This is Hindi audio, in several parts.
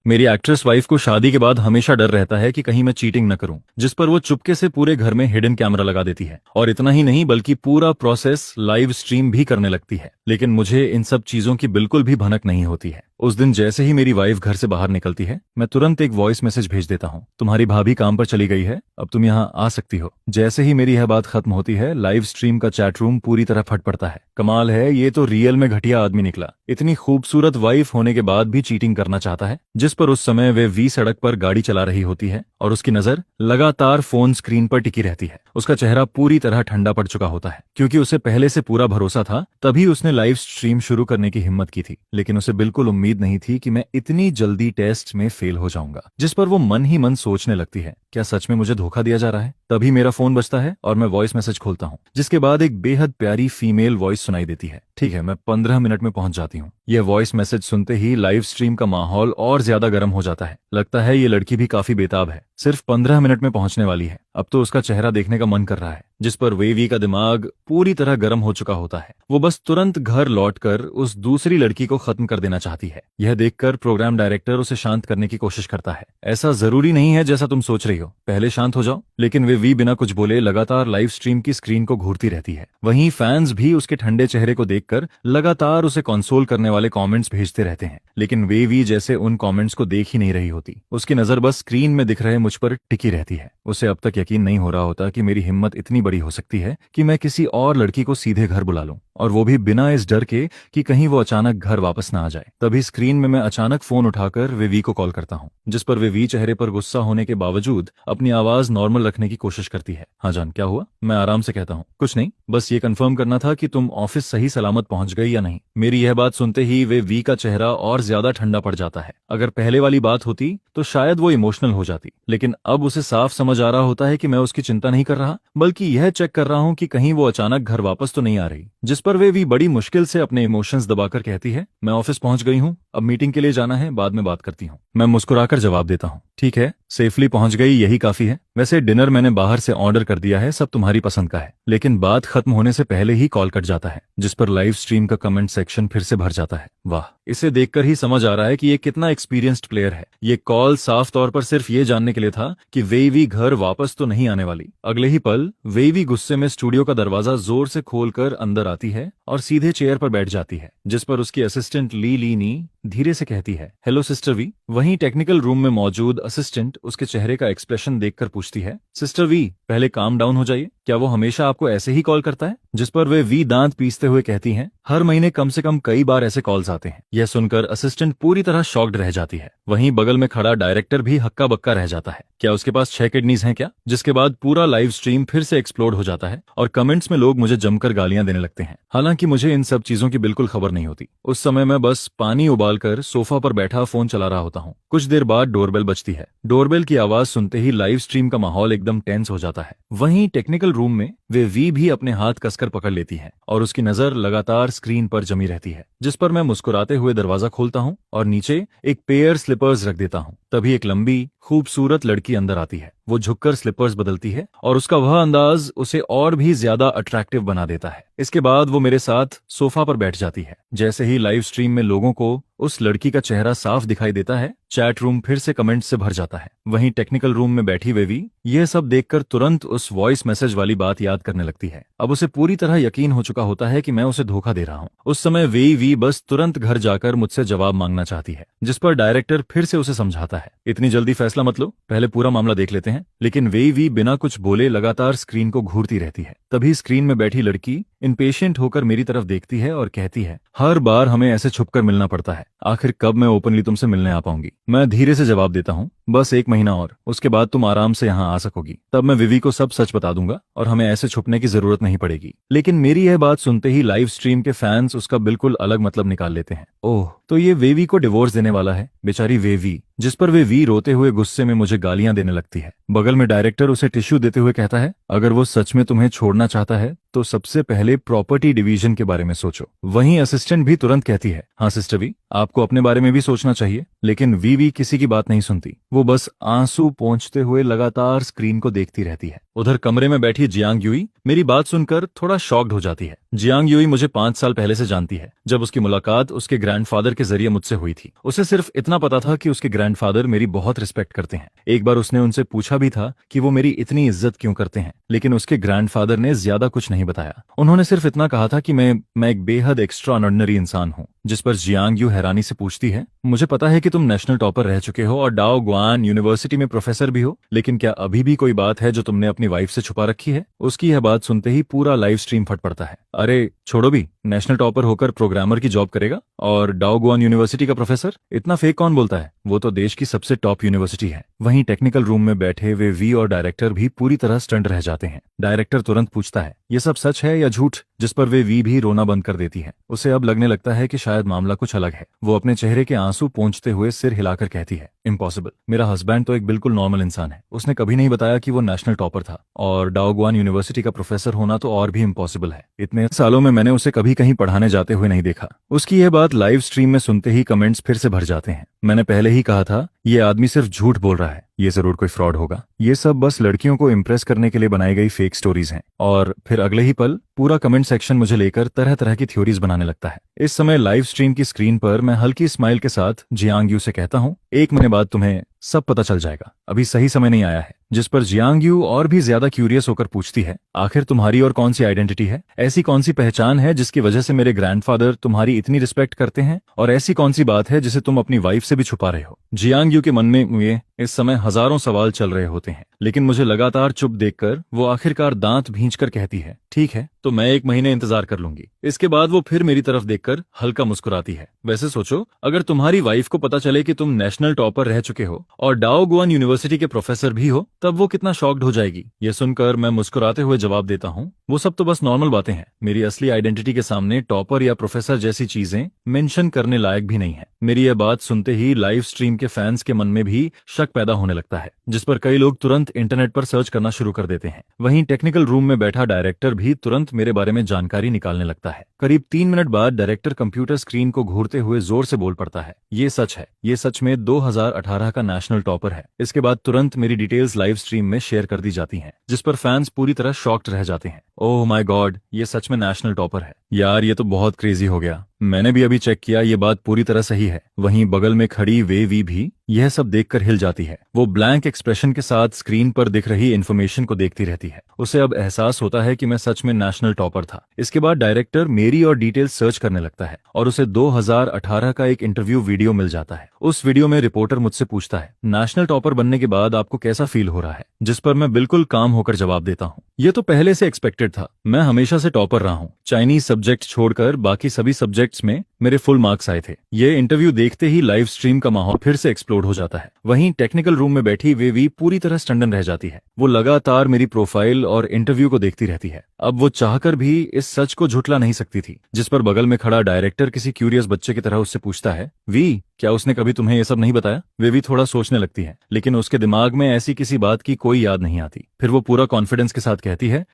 मेरी एक्ट्रेस वाइफ को शादी के बाद हमेशा डर रहता है कि कहीं मैं चीटिंग न करूं, जिस पर वो चुपके से पूरे घर में हिडन कैमरा लगा देती है और इतना ही नहीं बल्कि पूरा प्रोसेस लाइव स्ट्रीम भी करने लगती है। लेकिन मुझे इन सब चीजों की बिल्कुल भी भनक नहीं होती है। उस दिन जैसे ही मेरी वाइफ घर से बाहर निकलती है, मैं तुरंत एक वॉइस मैसेज भेज देता हूँ, तुम्हारी भाभी काम पर चली गई है, अब तुम यहाँ आ सकती हो। जैसे ही मेरी यह बात खत्म होती है, लाइव स्ट्रीम का चैट रूम पूरी तरह फट पड़ता है। कमाल है, ये तो रियल में घटिया आदमी निकला। इतनी खूबसूरत वाइफ होने के बाद भी चीटिंग करना चाहता है। जिस पर उस समय वे वी सड़क पर गाड़ी चला रही होती है और उसकी नजर लगातार फोन स्क्रीन पर टिकी रहती है। उसका चेहरा पूरी तरह ठंडा पड़ चुका होता है, क्योंकि उसे पहले से पूरा भरोसा था, तभी उसने लाइव स्ट्रीम शुरू करने की हिम्मत की थी। लेकिन उसे बिल्कुल उम्मीद नहीं थी कि मैं इतनी जल्दी टेस्ट में फेल हो जाऊंगा। जिस पर वो मन ही मन सोचने लगती है, क्या सच में मुझे धोखा दिया जा रहा है? तभी मेरा फोन बजता है और मैं वॉइस मैसेज खोलता हूँ, जिसके बाद एक बेहद प्यारी फीमेल वॉइस सुनाई देती है। ठीक है, मैं 15 मिनट में पहुंच जाती हूँ। यह वॉइस मैसेज सुनते ही लाइव स्ट्रीम का माहौल और ज्यादा गर्म हो जाता है। लगता है ये लड़की भी काफी बेताब है, सिर्फ 15 मिनट में पहुंचने वाली है। अब तो उसका चेहरा देखने का मन कर रहा है। जिस पर वेवी का दिमाग पूरी तरह गर्म हो चुका होता है। वो बस तुरंत घर लौटकर उस दूसरी लड़की को खत्म कर देना चाहती है। यह देखकर प्रोग्राम डायरेक्टर उसे शांत करने की कोशिश करता है। ऐसा जरूरी नहीं है जैसा तुम सोच रही हो, पहले शांत हो जाओ। लेकिन वेवी बिना कुछ बोले लगातार लाइव स्ट्रीम की स्क्रीन को घूरती रहती है। वहीं फैंस भी उसके ठंडे चेहरे को देखकर लगातार उसे कंसोल करने वाले कमेंट्स भेजते रहते हैं। लेकिन वेवी जैसे उन कमेंट्स को देख ही नहीं रही होती। उसकी नजर बस स्क्रीन में दिख रहे मुझ पर टिकी रहती है। उसे अब तक यकीन नहीं हो रहा होता कि मेरी हिम्मत इतनी बड़ी हो सकती है कि मैं किसी और लड़की को सीधे घर बुला लूं, और वो भी बिना इस डर के कि कहीं वो अचानक घर वापस ना आ जाए। तभी स्क्रीन में मैं अचानक फोन उठाकर वेवी को कॉल करता हूँ, जिस पर वेवी चेहरे पर गुस्सा होने के बावजूद अपनी आवाज नॉर्मल रखने की कोशिश करती है। हाँ जान, क्या हुआ? मैं आराम से कहता हूँ, कुछ नहीं, बस ये कंफर्म करना था कि तुम ऑफिस सही सलामत पहुंच गई या नहीं। मेरी यह बात सुनते ही वेवी का चेहरा और ज्यादा ठंडा पड़ जाता है। अगर पहले वाली बात होती तो शायद वो इमोशनल हो जाती, लेकिन अब उसे साफ समझ आ रहा होता है कि मैं उसकी चिंता नहीं कर रहा, बल्कि यह चेक कर रहा हूँ कि कहीं वो अचानक घर वापस तो नहीं आ रही। जिस पर वेवी बड़ी मुश्किल से अपने इमोशंस दबाकर कहती है, मैं ऑफिस पहुंच गई हूँ, अब मीटिंग के लिए जाना है, बाद में बात करती हूँ। मैं मुस्कुराकर जवाब देता हूँ, ठीक है, सेफली पहुंच गई यही काफी है। वैसे डिनर मैंने बाहर से ऑर्डर कर दिया है, सब तुम्हारी पसंद का है। लेकिन बात खत्म होने से पहले ही कॉल कट जाता है, जिस पर लाइव स्ट्रीम का कमेंट सेक्शन फिर से भर जाता है। वाह, इसे देखकर ही समझ आ रहा है कि ये कितना एक्सपीरियंस्ड प्लेयर है। ये कॉल साफ तौर पर सिर्फ ये जानने के लिए था कि वेवी घर वापस तो नहीं आने वाली। अगले ही पल वेवी गुस्से में स्टूडियो का दरवाजा जोर से खोलकर अंदर आती है और सीधे चेयर पर बैठ जाती है, जिस पर उसकी असिस्टेंट ली नी धीरे से कहती है, हेलो सिस्टर वी। वहीं टेक्निकल रूम में मौजूद असिस्टेंट उसके चेहरे का एक्सप्रेशन देखकर पूछती है, सिस्टर वी पहले काम डाउन हो जाइए, क्या वो हमेशा आपको ऐसे ही कॉल करता है? जिस पर वे वी दांत पीसते हुए कहती हैं, हर महीने कम से कम कई बार ऐसे कॉल्स आते हैं। यह सुनकर असिस्टेंट पूरी तरह शॉक्ड रह जाती है। वहीं बगल में खड़ा डायरेक्टर भी हक्का बक्का रह जाता है, क्या उसके पास 6 किडनीज हैं क्या? जिसके बाद पूरा लाइव स्ट्रीम फिर से एक्सप्लोड हो जाता है और कमेंट्स में लोग मुझे जमकर गालियां देने लगते हैं। हालांकि मुझे इन सब चीजों की बिल्कुल खबर नहीं होती। उस समय मैं बस पानी उबालकर सोफा पर बैठा फोन चला रहा होता हूँ। कुछ देर बाद डोरबेल बजती है। डोरबेल की आवाज सुनते ही लाइव स्ट्रीम का माहौल एकदम टेंस हो जाता है। वहीं टेक्निकल रूम में वे वी भी अपने हाथ कसकर पकड़ लेती है और उसकी नजर लगातार स्क्रीन पर जमी रहती है। जिस पर मैं मुस्कुराते हुए दरवाजा खोलता हूँ और नीचे एक पेयर स्लीपर्स रख देता हूँ। तभी एक लंबी खूबसूरत लड़की अंदर आती है। वो झुककर स्लीपर्स बदलती है और उसका वह अंदाज उसे और भी ज्यादा अट्रैक्टिव बना देता है। इसके बाद वो मेरे साथ सोफा पर बैठ जाती है। जैसे ही लाइव स्ट्रीम में लोगों को उस लड़की का चेहरा साफ दिखाई देता है, चैट रूम फिर से कमेंट से भर जाता है। वहीं टेक्निकल रूम में बैठी वेवी यह सब देखकर तुरंत उस वॉइस मैसेज वाली बात याद करने लगती है। अब उसे पूरी तरह यकीन हो चुका होता है कि मैं उसे धोखा दे रहा हूँ। उस समय वेवी बस तुरंत घर जाकर मुझसे जवाब मांगना चाहती है, जिस पर डायरेक्टर फिर से उसे समझाता है, इतनी जल्दी फैसला मत लो, पहले पूरा मामला देख लेते हैं। लेकिन वेवी बिना कुछ बोले लगातार स्क्रीन को घूरती रहती है। तभी स्क्रीन में बैठी लड़की इम्पेशेंट होकर मेरी तरफ देखती है और कहती है, हर बार हमें ऐसे छुपकर मिलना पड़ता है, आखिर कब मैं ओपनली तुमसे मिलने आ पाऊंगी? मैं धीरे से जवाब देता हूँ, बस 1 महीना और, उसके बाद तुम आराम से यहाँ आ सकोगी। तब मैं विवी को सब सच बता दूंगा और हमें ऐसे छुपने की जरूरत नहीं पड़ेगी। लेकिन मेरी यह बात सुनते ही लाइव स्ट्रीम के फैंस उसका बिल्कुल अलग मतलब निकाल लेते हैं। ओह, तो ये वेवी को डिवोर्स देने वाला है, बेचारी वेवी। जिस पर वेवी रोते हुए गुस्से में मुझे गालियां देने लगती है। बगल में डायरेक्टर उसे टिश्यू देते हुए कहता है, अगर वो सच में तुम्हें छोड़ना चाहता है तो सबसे पहले प्रॉपर्टी डिवीजन के बारे में सोचो। वहीं असिस्टेंट भी तुरंत कहती है, हाँ सिस्टर वी, आपको अपने बारे में भी सोचना चाहिए। लेकिन वीवी किसी की बात नहीं सुनती। वो बस आंसू पोंछते हुए लगातार स्क्रीन को देखती रहती है। उधर कमरे में बैठी जियांग यूई मेरी बात सुनकर थोड़ा शॉक्ड हो जाती है। जियांग यूई मुझे 5 साल पहले से जानती है, जब उसकी मुलाकात उसके ग्रैंडफादर के जरिए मुझसे हुई थी। उसे सिर्फ इतना पता था कि उसके ग्रैंडफादर मेरी बहुत रिस्पेक्ट करते हैं। एक बार उसने उनसे पूछा भी था कि वो मेरी इतनी इज्जत क्यों करते हैं, लेकिन उसके ग्रैंडफादर ने ज्यादा कुछ नहीं बताया। उन्होंने सिर्फ इतना कहा था कि मैं एक बेहद एक्स्ट्रा ऑर्डिनरी इंसान हूँ। जिस पर जियांग यू हैरानी से पूछती है, मुझे पता है कि तुम नेशनल टॉपर रह चुके हो और डाओ गुआन यूनिवर्सिटी में प्रोफेसर भी हो, लेकिन क्या अभी भी कोई बात है जो तुमने अपनी वाइफ से छुपा रखी है? उसकी यह बात सुनते ही पूरा लाइव स्ट्रीम फट पड़ता है। अरे छोड़ो भी, नेशनल टॉपर होकर प्रोग्रामर की जॉब करेगा और डाओ गुआन यूनिवर्सिटी का प्रोफेसर? इतना फेक कौन बोलता है? वो तो देश की सबसे टॉप यूनिवर्सिटी है। वहीं टेक्निकल रूम में बैठे वे वी और डायरेक्टर भी पूरी तरह स्टंट रह जाते हैं। डायरेक्टर तुरंत पूछता है, ये सब सच है या झूठ? जिस पर वे वी भी रोना बंद कर देती है। उसे अब लगने लगता है कि शायद मामला कुछ अलग है। वो अपने चेहरे के आंसू पोंछते हुए सिर हिलाकर कहती है, इम्पॉसिबल। मेरा हस्बैंड तो एक बिल्कुल नॉर्मल इंसान है। उसने कभी नहीं बताया कि वो नेशनल टॉपर था, और डाओ गुआन यूनिवर्सिटी का प्रोफेसर होना तो और भी इम्पॉसिबल है। इतने सालों में मैंने उसे कभी कहीं पढ़ाने जाते हुए नहीं देखा। उसकी यह बात लाइव स्ट्रीम में सुनते ही कमेंट्स फिर से भर जाते हैं। मैंने पहले ही कहा था, ये आदमी सिर्फ झूठ बोल रहा है, ये जरूर कोई फ्रॉड होगा। ये सब बस लड़कियों को इम्प्रेस करने के लिए बनाई गई फेक स्टोरीज हैं। और फिर अगले ही पल पूरा कमेंट सेक्शन मुझे लेकर तरह तरह की थ्योरीज बनाने लगता है। इस समय लाइव स्ट्रीम की स्क्रीन पर मैं हल्की स्माइल के साथ जियांग यू से कहता हूँ, 1 महीने बाद तुम्हें सब पता चल जाएगा, अभी सही समय नहीं आया है। जिस पर जियांग यू और भी ज्यादा क्यूरियस होकर पूछती है, आखिर तुम्हारी और कौन सी आइडेंटिटी है? ऐसी कौन सी पहचान है जिसकी वजह से मेरे ग्रैंडफादर तुम्हारी इतनी रिस्पेक्ट करते हैं, और ऐसी कौन सी बात है जिसे तुम अपनी वाइफ से भी छुपा रहे हो? जियांग यू के मन में इस समय हजारों सवाल चल रहे होते हैं, लेकिन मुझे लगातार चुप देखकर वो आखिरकार दांत भींचकर कहती है, ठीक है, तो मैं 1 महीने इंतजार कर लूंगी। इसके बाद वो फिर मेरी तरफ देखकर हल्का मुस्कुराती है। वैसे सोचो, अगर तुम्हारी वाइफ को पता चले कि तुम नेशनल टॉपर रह चुके हो और डाओ गुआन यूनिवर्सिटी के प्रोफेसर भी हो, तब वो कितना शॉक्ड हो जाएगी। ये सुनकर मैं मुस्कुराते हुए जवाब देता हूँ, वो सब तो बस नॉर्मल बातें हैं। मेरी असली आइडेंटिटी के सामने टॉपर या प्रोफेसर जैसी चीजें मेंशन करने लायक भी नहीं है। मेरी यह बात सुनते ही लाइव स्ट्रीम के फैंस के मन में भी शक पैदा होने लगता है, जिस पर कई लोग तुरंत इंटरनेट पर सर्च करना शुरू कर देते हैं। वहीं टेक्निकल रूम में बैठा डायरेक्टर भी तुरंत मेरे बारे में जानकारी निकालने लगता है। करीब 3 मिनट बाद डायरेक्टर कंप्यूटर स्क्रीन को घूरते हुए जोर से बोल पड़ता है, ये सच है, ये सच में 2018 का नेशनल टॉपर है। इसके बाद तुरंत मेरी डिटेल्स लाइव स्ट्रीम में शेयर कर दी जाती हैं, जिस पर फैंस पूरी तरह शॉक्ड रह जाते हैं। ओह माय गॉड, ये सच में नेशनल टॉपर है। यार ये तो बहुत क्रेजी हो गया। मैंने भी अभी चेक किया, ये बात पूरी तरह सही है। वहीं बगल में खड़ी वे वी भी यह सब देखकर हिल जाती है। वो ब्लैंक एक्सप्रेशन के साथ स्क्रीन पर दिख रही इन्फॉर्मेशन को देखती रहती है। उसे अब एहसास होता है कि मैं सच में नेशनल टॉपर था। इसके बाद डायरेक्टर मेरी और डिटेल्स सर्च करने लगता है और उसे 2018 का एक इंटरव्यू वीडियो मिल जाता है। उस वीडियो में रिपोर्टर मुझसे पूछता है, नेशनल टॉपर बनने के बाद आपको कैसा फील हो रहा है? जिस पर मैं बिल्कुल काम होकर जवाब देता हूँ, ये तो पहले से एक्सपेक्टेड था। मैं हमेशा से टॉपर रहा हूँ। चाइनीज सब्जेक्ट छोड़कर बाकी सभी सब्जेक्ट्स में मेरे फुल मार्क्स आए थे। ये इंटरव्यू देखते ही लाइव स्ट्रीम का माहौल फिर से एक्सप्लोड हो जाता है। वहीं टेक्निकल रूम में बैठी वेवी पूरी तरह स्टंडन रह जाती है। वो लगातार मेरी प्रोफाइल और इंटरव्यू को देखती रहती है। अब वो चाहकर भी इस सच को झुठला नहीं सकती थी। जिस पर बगल में खड़ा डायरेक्टर किसी क्यूरियस बच्चे की तरह उससे पूछता है, वी क्या उसने कभी तुम्हें ये सब नहीं बताया? वे भी थोड़ा सोचने लगती है, लेकिन उसके दिमाग में ऐसी किसी बात की कोई याद नहीं आती। फिर वो पूरा कॉन्फिडेंस के साथ कहती है,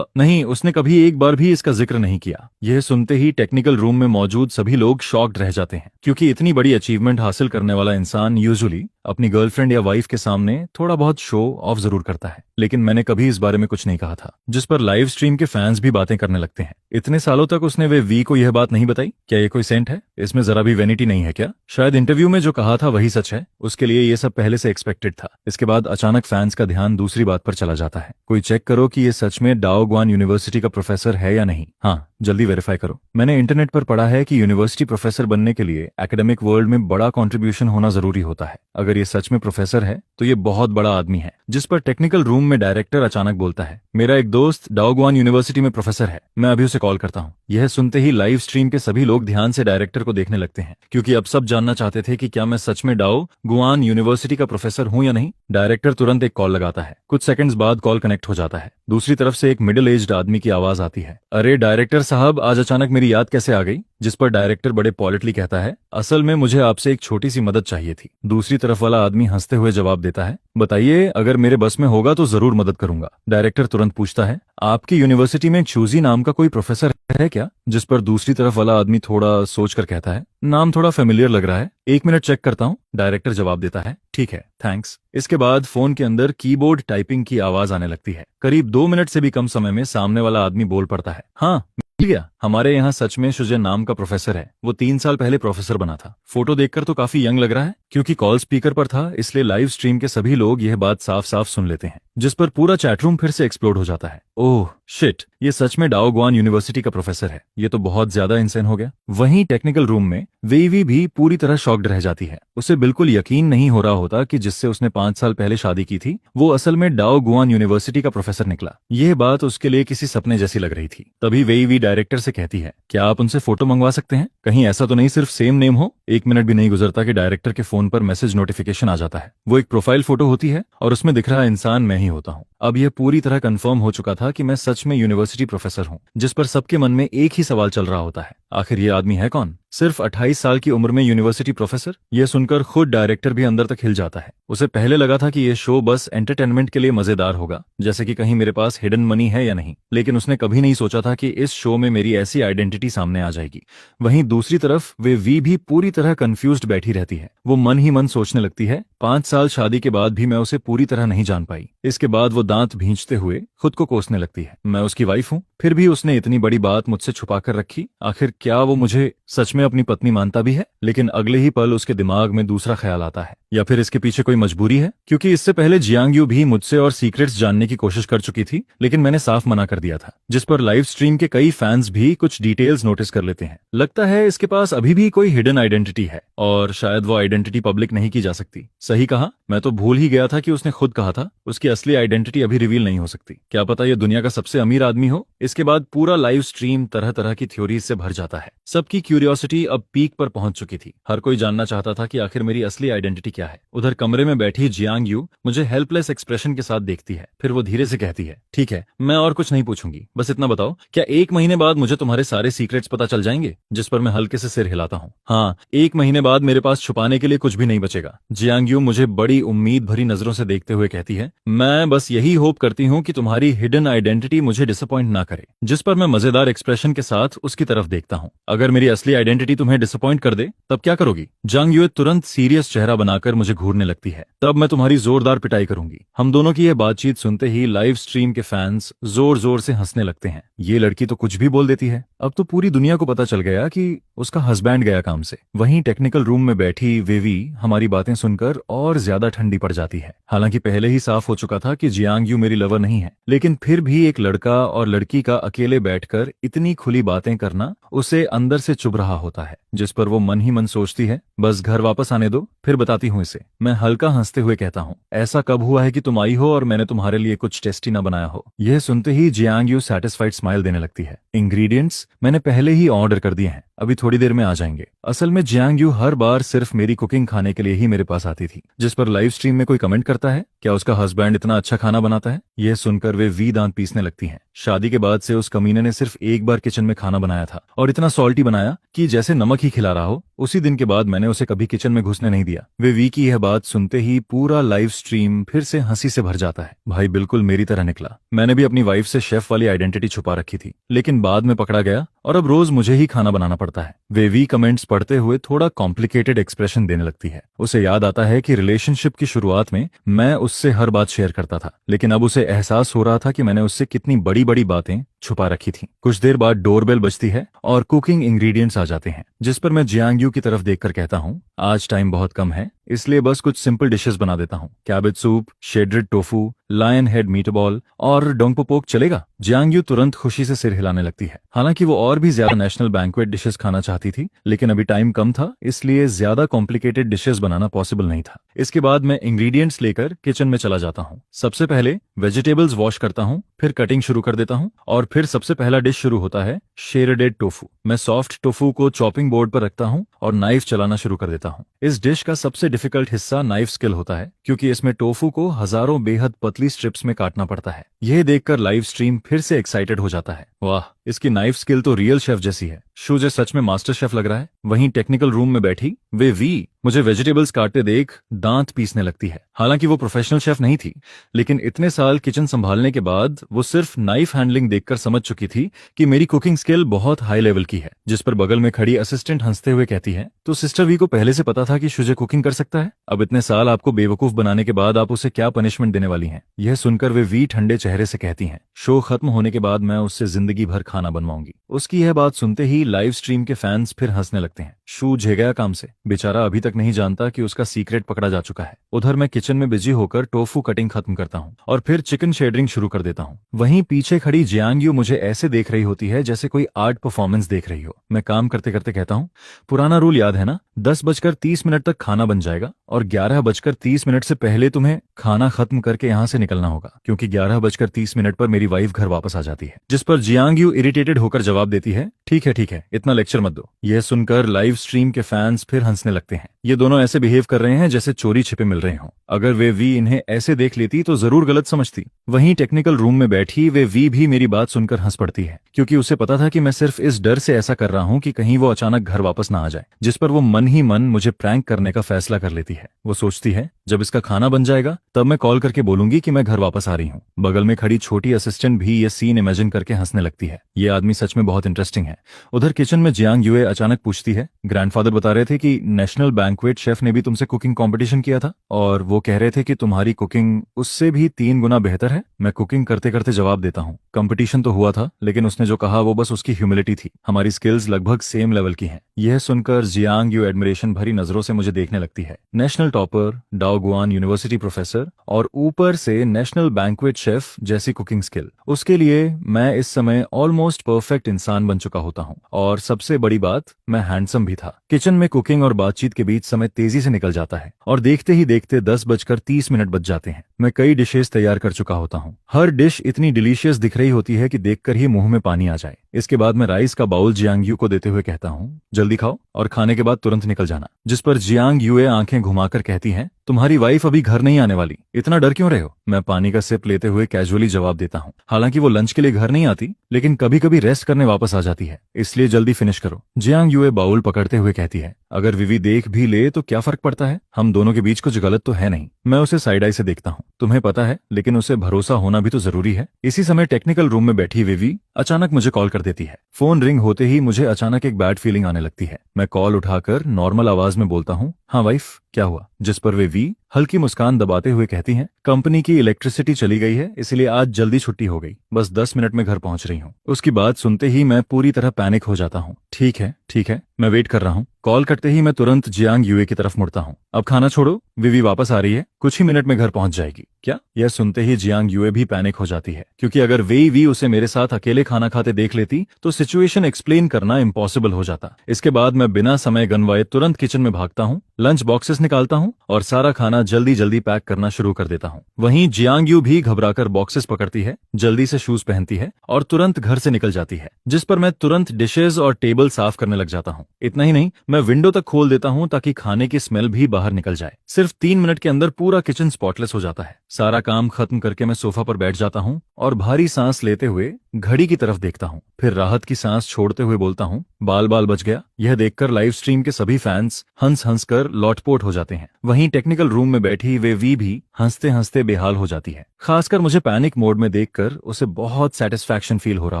नहीं, उसने कभी एक बार भी इसका जिक्र नहीं किया। यह सुनते ही टेक्निकल रूम में मौजूद सभी लोग शॉक्ड रह जाते हैं, क्योंकि इतनी बड़ी अचीवमेंट हासिल करने वाला इंसान यूजुअली अपनी गर्लफ्रेंड या वाइफ के सामने थोड़ा बहुत शो ऑफ जरूर करता है। लेकिन मैंने कभी इस बारे में कुछ नहीं कहा था। जिस पर लाइव स्ट्रीम के फैंस भी बातें करने लगते हैं। इतने सालों तक उसने वे वी को यह बात नहीं बताई? क्या ये कोई सेंट है? इसमें जरा भी वेनिटी नहीं है क्या? शायद इंटरव्यू में जो कहा था वही सच है। उसके लिए ये सब पहले से एक्सपेक्टेड था। इसके बाद अचानक फैंस का ध्यान दूसरी बात पर चला जाता है। कोई चेक करो कि ये सच में डाओ गुआन यूनिवर्सिटी का प्रोफेसर है या नहीं। हाँ, जल्दी वेरीफाई करो। मैंने इंटरनेट पर पढ़ा है कि यूनिवर्सिटी प्रोफेसर बनने के लिए एकेडमिक वर्ल्ड में बड़ा कंट्रीब्यूशन होना जरूरी होता है। अगर ये सच में प्रोफेसर है तो ये बहुत बड़ा आदमी है। जिस पर टेक्निकल रूम में डायरेक्टर अचानक बोलता है, मेरा एक दोस्त डाओ गुआन यूनिवर्सिटी में प्रोफेसर है, मैं अभी उसे कॉल करता हूँ। यह सुनते ही लाइव स्ट्रीम के सभी लोग ध्यान से डायरेक्टर को देखने लगते हैं, क्योंकि अब सब जानना चाहते थे कि क्या मैं सच में डाओ गुआन यूनिवर्सिटी का प्रोफेसर हूँ या नहीं। डायरेक्टर तुरंत एक कॉल लगाता है। कुछ सेकंड्स बाद कॉल कनेक्ट हो जाता है। दूसरी तरफ से एक मिडिल एज्ड आदमी की आवाज आती है, अरे डायरेक्टर साहब, आज अचानक मेरी याद कैसे आ गई? जिस पर डायरेक्टर बड़े पॉलिटली कहता है, असल में मुझे आपसे एक छोटी सी मदद चाहिए थी। दूसरी तरफ वाला आदमी हंसते हुए जवाब देता है, बताइए, अगर मेरे बस में होगा तो जरूर मदद करूंगा। डायरेक्टर तुरंत पूछता है, आपकी यूनिवर्सिटी में चूजी नाम का कोई प्रोफेसर है क्या, जिस पर दूसरी तरफ वाला आदमी थोड़ा सोच कर कहता है, नाम थोड़ा फेमिलियर लग रहा है, 1 मिनट चेक करता हूँ। डायरेक्टर जवाब देता है, ठीक है, थैंक्स। इसके बाद फोन के अंदर कीबोर्ड टाइपिंग की आवाज आने लगती है। करीब 2 मिनट से भी कम समय में सामने वाला आदमी बोल पड़ता है, हाँ मिल गया, हमारे यहाँ सच में शुजन नाम का प्रोफेसर है, वो 3 साल पहले प्रोफेसर बना था। फोटो देखकर तो काफी यंग लग रहा है। क्योंकि कॉल स्पीकर पर था इसलिए लाइव स्ट्रीम के सभी लोग यह बात साफ साफ सुन लेते हैं, जिस पर पूरा चैटरूम फिर से एक्सप्लोड हो जाता है। ओह शिट, ये सच में डाओ गुआन यूनिवर्सिटी का प्रोफेसर है, ये तो बहुत ज्यादा इंसेन हो गया। वहीं टेक्निकल रूम में वेईवी भी पूरी तरह शॉक्ड रह जाती है। उसे बिल्कुल यकीन नहीं हो रहा होता कि जिससे उसने 5 साल पहले शादी की थी वो असल में डाओ गुआन यूनिवर्सिटी का प्रोफेसर निकला। यह बात उसके लिए किसी सपने जैसी लग रही थी। तभी वेईवी डायरेक्टर से कहती है, क्या आप उनसे फोटो मंगवा सकते हैं? कहीं ऐसा तो नहीं सिर्फ सेम नेम हो? 1 मिनट भी नहीं गुजरता कि डायरेक्टर के फोन पर मैसेज नोटिफिकेशन आ जाता है। वो एक प्रोफाइल फोटो होती है और उसमें दिख रहा इंसान मैं ही होता हूँ। अब यह पूरी तरह कंफर्म हो चुका था कि मैं सच में यूनिवर्सिटी प्रोफेसर हूँ, जिस पर सबके मन में एक ही सवाल चल रहा होता है, आखिर ये आदमी है कौन? सिर्फ 28 साल की उम्र में यूनिवर्सिटी प्रोफेसर? यह सुनकर खुद डायरेक्टर भी अंदर तक हिल जाता है। उसे पहले लगा था कि यह शो बस एंटरटेनमेंट के लिए मजेदार होगा, जैसे कि कहीं मेरे पास हिडन मनी है या नहीं, लेकिन उसने कभी नहीं सोचा था कि इस शो में मेरी ऐसी आइडेंटिटी सामने आ जाएगी। वहीं दूसरी तरफ वे वी भी पूरी तरह कंफ्यूज्ड बैठी रहती है। वो मन ही मन सोचने लगती है, 5 साल शादी के बाद भी मैं उसे पूरी तरह नहीं जान पाई। इसके बाद वो दांत भींचते हुए खुद को कोसने लगती है, मैं उसकी वाइफ हूँ, फिर भी उसने इतनी बड़ी बात मुझसे छुपा कर रखी। आखिर क्या वो मुझे सच में अपनी पत्नी मानता भी है? लेकिन अगले ही पल उसके दिमाग में दूसरा ख्याल आता है, या फिर इसके पीछे कोई मजबूरी है? क्योंकि इससे पहले जियांग यू भी मुझसे और सीक्रेट्स जानने की कोशिश कर चुकी थी, लेकिन मैंने साफ मना कर दिया था, जिस पर लाइव स्ट्रीम के कई फैंस भी कुछ डिटेल्स नोटिस कर लेते हैं। लगता है इसके पास अभी भी कोई हिडन आइडेंटिटी है और शायद वो आइडेंटिटी पब्लिक नहीं की जा सकती। सही कहा, मैं तो भूल ही गया था कि उसने खुद कहा था उसकी असली आइडेंटिटी अभी रिवील नहीं हो सकती। क्या पता ये दुनिया का सबसे अमीर आदमी हो। इसके बाद पूरा लाइव स्ट्रीम तरह तरह की थ्योरीज से भर जाता है। सबकी क्यूरियोसिटी अब पीक पर पहुंच चुकी थी। हर कोई जानना चाहता था कि आखिर मेरी असली आइडेंटिटी क्या है। उधर कमरे में बैठी जियांग यू मुझे हेल्पलेस एक्सप्रेशन के साथ देखती है, फिर वो धीरे से कहती है, ठीक है, मैं और कुछ नहीं पूछूंगी, बस इतना बताओ, क्या 1 महीने बाद मुझे तुम्हारे सारे सीक्रेट्स पता चल जाएंगे? जिस पर मैं हल्के से सिर हिलाता हूँ, हाँ, 1 महीने बाद मेरे पास छुपाने के लिए कुछ भी नहीं बचेगा। जियांग यू मुझे बड़ी उम्मीद भरी नजरों से देखते हुए कहती है, मैं बस यही होप करती हूँ कि तुम्हारी हिडन आइडेंटिटी मुझे डिसअपॉइंट ना करे। जिस पर मैं मजेदार एक्सप्रेशन के साथ उसकी तरफ देखता हूँ। अगर मेरी असली आइडेंटिटी तुम्हें डिसअपॉइंट कर दे तब क्या करोगी? जियांग यू तुरंत सीरियस चेहरा बनाकर मुझे घूरने लगती है, तब मैं तुम्हारी जोरदार पिटाई करूंगी। हम दोनों की यह बातचीत सुनते ही लाइव स्ट्रीम के फैंस जोर जोर से हंसने लगते हैं। ये लड़की तो कुछ भी बोल देती है। अब तो पूरी दुनिया को पता चल गया कि उसका हस्बैंड गया काम से। वहीं टेक्निकल रूम में बैठी वेवी हमारी बातें सुनकर और ज्यादा ठंडी पड़ जाती है। हालांकि पहले ही साफ हो चुका था कि जियांग यू मेरी लवर नहीं है, लेकिन फिर भी एक लड़का और लड़की का अकेले बैठकर इतनी खुली बातें करना उसे अंदर से चुभ रहा होता है, जिस पर वो मन ही मन सोचती है, बस घर वापस आने दो, फिर बताती हूँ इसे। मैं हल्का हंसते हुए कहता हूँ, ऐसा कब हुआ है कि तुम आई हो और मैंने तुम्हारे लिए कुछ टेस्टी ना बनाया हो? यह सुनते ही जियांग यू सैटिस्फाइड स्माइल देने लगती है। इंग्रेडिएंट्स मैंने पहले ही ऑर्डर कर दिए हैं, अभी थोड़ी देर में आ जाएंगे। असल में जियांग यू हर बार सिर्फ मेरी कुकिंग खाने के लिए ही मेरे पास आती थी। जिस पर लाइव स्ट्रीम में कोई कमेंट करता है, क्या उसका हस्बैंड इतना अच्छा खाना बनाता है? यह सुनकर वे वी दांत पीसने लगती हैं। शादी के बाद से उस कमीने ने सिर्फ एक बार किचन में खाना बनाया था और इतना सॉल्टी बनाया कि जैसे नमक ही खिला रहा हो। उसी दिन के बाद मैंने उसे कभी किचन में घुसने नहीं दिया। वे वी की यह बात सुनते ही पूरा लाइव स्ट्रीम फिर से हंसी से भर जाता है। भाई बिल्कुल मेरी तरह निकला। मैंने भी अपनी वाइफ से शेफ वाली आइडेंटिटी छुपा रखी थी, लेकिन बाद में पकड़ा गया और अब रोज मुझे ही खाना बनाना पड़ता है। वे वी कमेंट्स पढ़ते हुए थोड़ा कॉम्प्लिकेटेड एक्सप्रेशन देने लगती है। उसे याद आता है कि रिलेशनशिप की शुरुआत में मैं उससे हर बात शेयर करता था, लेकिन अब उसे एहसास हो रहा था कि मैंने उससे कितनी बड़ी बड़ी बातें छुपा रखी थी। कुछ देर बाद डोरबेल बजती है और कुकिंग इंग्रेडिएंट्स आ जाते हैं, जिस पर मैं जियांग यू की तरफ देखकर कहता हूँ, आज टाइम बहुत कम है, इसलिए बस कुछ सिंपल डिशेस बना देता हूँ। Cabbage soup, shredded tofu, lion head meatball और डोंगपो पोक चलेगा? जियांग यू तुरंत खुशी से सिर हिलाने लगती है। हालांकि वो और भी ज्यादा नेशनल बैंक्वेट डिशेस खाना चाहती थी, लेकिन अभी टाइम कम था, इसलिए ज्यादा कॉम्प्लिकेटेड डिशेस बनाना पॉसिबल नहीं था। इसके बाद मैं इंग्रेडिएंट्स लेकर किचन में चला जाता हूँ। सबसे पहले वेजिटेबल्स वॉश करता हूँ, फिर कटिंग शुरू कर देता हूँ और फिर सबसे पहला डिश शुरू होता है शेरडेड टोफू। मैं सॉफ्ट टोफू को चॉपिंग बोर्ड पर रखता हूँ और नाइफ चलाना शुरू कर देता हूँ। इस डिश का सबसे डिफिकल्ट हिस्सा नाइफ स्किल होता है, क्योंकि इसमें टोफू को हजारों बेहद पतली स्ट्रिप्स में काटना पड़ता है। यह देखकर लाइव स्ट्रीम फिर से एक्साइटेड हो जाता है। वाह, इसकी नाइफ स्किल तो रियल शेफ जैसी है। शूजे सच में मास्टर शेफ लग रहा है। वहीं टेक्निकल रूम में बैठी वे वी मुझे वेजिटेबल्स काटते देख दांत पीसने लगती है। हालांकि वो प्रोफेशनल शेफ नहीं थी, लेकिन इतने साल किचन संभालने के बाद वो सिर्फ नाइफ हैंडलिंग देखकर समझ चुकी थी कि मेरी कुकिंग स्किल बहुत हाई लेवल की है। जिस पर बगल में खड़ी असिस्टेंट हंसते हुए कहती है, तो सिस्टर वी को पहले से पता था कि शुजे कुकिंग कर सकता है? अब इतने साल आपको बेवकूफ बनाने के बाद आप उसे क्या पनिशमेंट देने वाली हैं? यह सुनकर वे वी ठंडे चेहरे से कहती हैं, शो खत्म होने के बाद मैं उससे जिंदगी भर खाना बनवाऊंगी। उसकी यह बात सुनते ही लाइव स्ट्रीम के फैंस फिर हंसने लगते हैं। शू झे गया काम से, बेचारा अभी तक नहीं जानता कि उसका सीक्रेट पकड़ा जा चुका है। उधर मैं किचन में बिजी होकर टोफू कटिंग खत्म करता हूँ और फिर चिकन शेडरिंग शुरू कर देता हूँ। वहीं पीछे खड़ी जियांग यू मुझे ऐसे देख रही होती है जैसे कोई आर्ट परफॉर्मेंस देख रही हो। मैं काम करते करते कहता हूँ, पुराना रूल याद है ना, 10:30 तक खाना बन जाएगा और 11:30 से पहले तुम्हें खाना खत्म करके यहाँ से निकलना होगा, क्योंकि 11:30 पर मेरी वाइफ घर वापस आ जाती है। जिस पर जियांग यू इरिटेटेड होकर जवाब देती है, ठीक है, इतना लेक्चर मत दो। यह सुनकर लाइव स्ट्रीम के फैंस फिर हंसने लगते हैं। ये दोनों ऐसे बिहेव कर रहे हैं जैसे चोरी छिपे मिल रहे हों। अगर वे वी इन्हें ऐसे देख लेती तो जरूर गलत समझती। वहीं टेक्निकल रूम में बैठी वे वी भी मेरी बात सुनकर हंस पड़ती है, क्योंकि उसे पता था कि मैं सिर्फ इस डर से ऐसा कर रहा हूं कि कहीं वो अचानक घर वापस ना आ जाए। जिस पर वो मन ही मन मुझे प्रैंक करने का फैसला कर लेती है। वो सोचती है, जब इसका खाना बन जाएगा तब मैं कॉल करके बोलूंगी कि मैं घर वापस आ रही हूँ। बगल में खड़ी छोटी असिस्टेंट भी ये सीन इमेजिन करके हंसने लगती है। ये आदमी सच में बहुत इंटरेस्टिंग है। उधर किचन में जियांग यूए अचानक पूछती है, ग्रैंडफादर बता रहे थे कि नेशनल बैंक्वेट शेफ ने भी तुमसे कुकिंग कंपटीशन किया था और वो कह रहे थे कि तुम्हारी कुकिंग उससे भी 3 गुना बेहतर है। मैं कुकिंग करते करते जवाब देता हूँ, कंपटीशन तो हुआ था, लेकिन उसने जो कहा वो बस उसकी ह्यूमिलिटी थी। हमारी स्किल्स लगभग सेम लेवल की हैं। यह सुनकर जियांग यू एडमिरेशन भरी नजरों से मुझे देखने लगती है। नेशनल टॉपर, डाओगुआन यूनिवर्सिटी प्रोफेसर और ऊपर से नेशनल बैंक्वेट शेफ जैसी कुकिंग स्किल। उसके लिए मैं इस समय ऑलमोस्ट परफेक्ट इंसान बन चुका होता हूँ। और सबसे बड़ी बात, मैं हैंडसम भी था। किचन में कुकिंग और बातचीत के बीच समय तेजी से निकल जाता है और देखते ही देखते 10:30 बज जाते हैं। मैं कई डिशेस तैयार कर चुका होता हूँ। हर डिश इतनी डिलीशियस दिख रही होती है कि देखकर ही मुंह में पानी आ जाए। इसके बाद मैं राइस का बाउल जियांग यू को देते हुए कहता हूँ, जल्दी खाओ और खाने के बाद तुरंत निकल जाना। जिस पर जियांग यूए आंखें घुमाकर कहती हैं, तुम्हारी वाइफ अभी घर नहीं आने वाली, इतना डर क्यों रहे हो? मैं पानी का सिप लेते हुए कैजुअली जवाब देता हूँ, हालांकि वो लंच के लिए घर नहीं आती, लेकिन कभी कभी रेस्ट करने वापस आ जाती है, इसलिए जल्दी फिनिश करो। जियांग यूए बाउल पकड़ते हुए कहती है, अगर विवी देख भी ले तो क्या फर्क पड़ता है, हम दोनों के बीच कुछ गलत तो है नहीं। मैं उसे साइड आई से देखता हूँ, तुम्हें पता है, लेकिन उसे भरोसा होना भी तो जरूरी है। इसी समय टेक्निकल रूम में बैठी विवी अचानक मुझे कॉल कर देती है। फोन रिंग होते ही मुझे अचानक एक बैड फीलिंग आने लगती है। मैं कॉल उठाकर नॉर्मल आवाज में बोलता हूँ, हाँ वाइफ, क्या हुआ? जिस पर वे वी हल्की मुस्कान दबाते हुए कहती हैं, कंपनी की इलेक्ट्रिसिटी चली गई है, इसलिए आज जल्दी छुट्टी हो गई, बस 10 मिनट में घर पहुंच रही हूँ। उसकी बात सुनते ही मैं पूरी तरह पैनिक हो जाता हूँ। ठीक है, मैं वेट कर रहा हूँ। कॉल कटते ही मैं तुरंत जियांग यूए की तरफ मुड़ता हूँ। अब खाना छोड़ो, विवी वापस आ रही है, कुछ ही मिनट में घर पहुंच जाएगी। क्या? यह सुनते ही जियांग यूए भी पैनिक हो जाती है, क्योंकि अगर वी उसे मेरे साथ अकेले खाना खाते देख लेती तो सिचुएशन एक्सप्लेन करना इम्पॉसिबल हो जाता। इसके बाद मैं बिना समय गंवाए तुरंत किचन में भागता हूँ, लंच बॉक्सेस निकालता हूँ और सारा खाना जल्दी जल्दी पैक करना शुरू कर देता हूँ। वहीं जियांग यू भी घबराकर बॉक्सेस पकड़ती है, जल्दी से शूज पहनती है और तुरंत घर से निकल जाती है। जिस पर मैं तुरंत डिशेज और टेबल साफ करने लग जाता हूँ। इतना ही नहीं, मैं विंडो तक खोल देता हूँ ताकि खाने की स्मेल भी बाहर निकल जाए। सिर्फ 3 मिनट के अंदर पूरा किचन स्पॉटलेस हो जाता है। सारा काम खत्म करके मैं सोफा पर बैठ जाता हूँ और भारी सांस लेते हुए घड़ी की तरफ देखता हूँ। फिर राहत की सांस छोड़ते हुए बोलता हूँ, बाल बच गया। यह देखकर लाइव स्ट्रीम के सभी फैंस हंस हंस कर लौटपोट हो जाते हैं। वहीं टेक्निकल रूम में बैठी वे वी भी हंसते हंसते बेहाल हो जाती है। खासकर मुझे पैनिक मोड में देखकर उसे बहुत सेटिस्फैक्शन फील हो रहा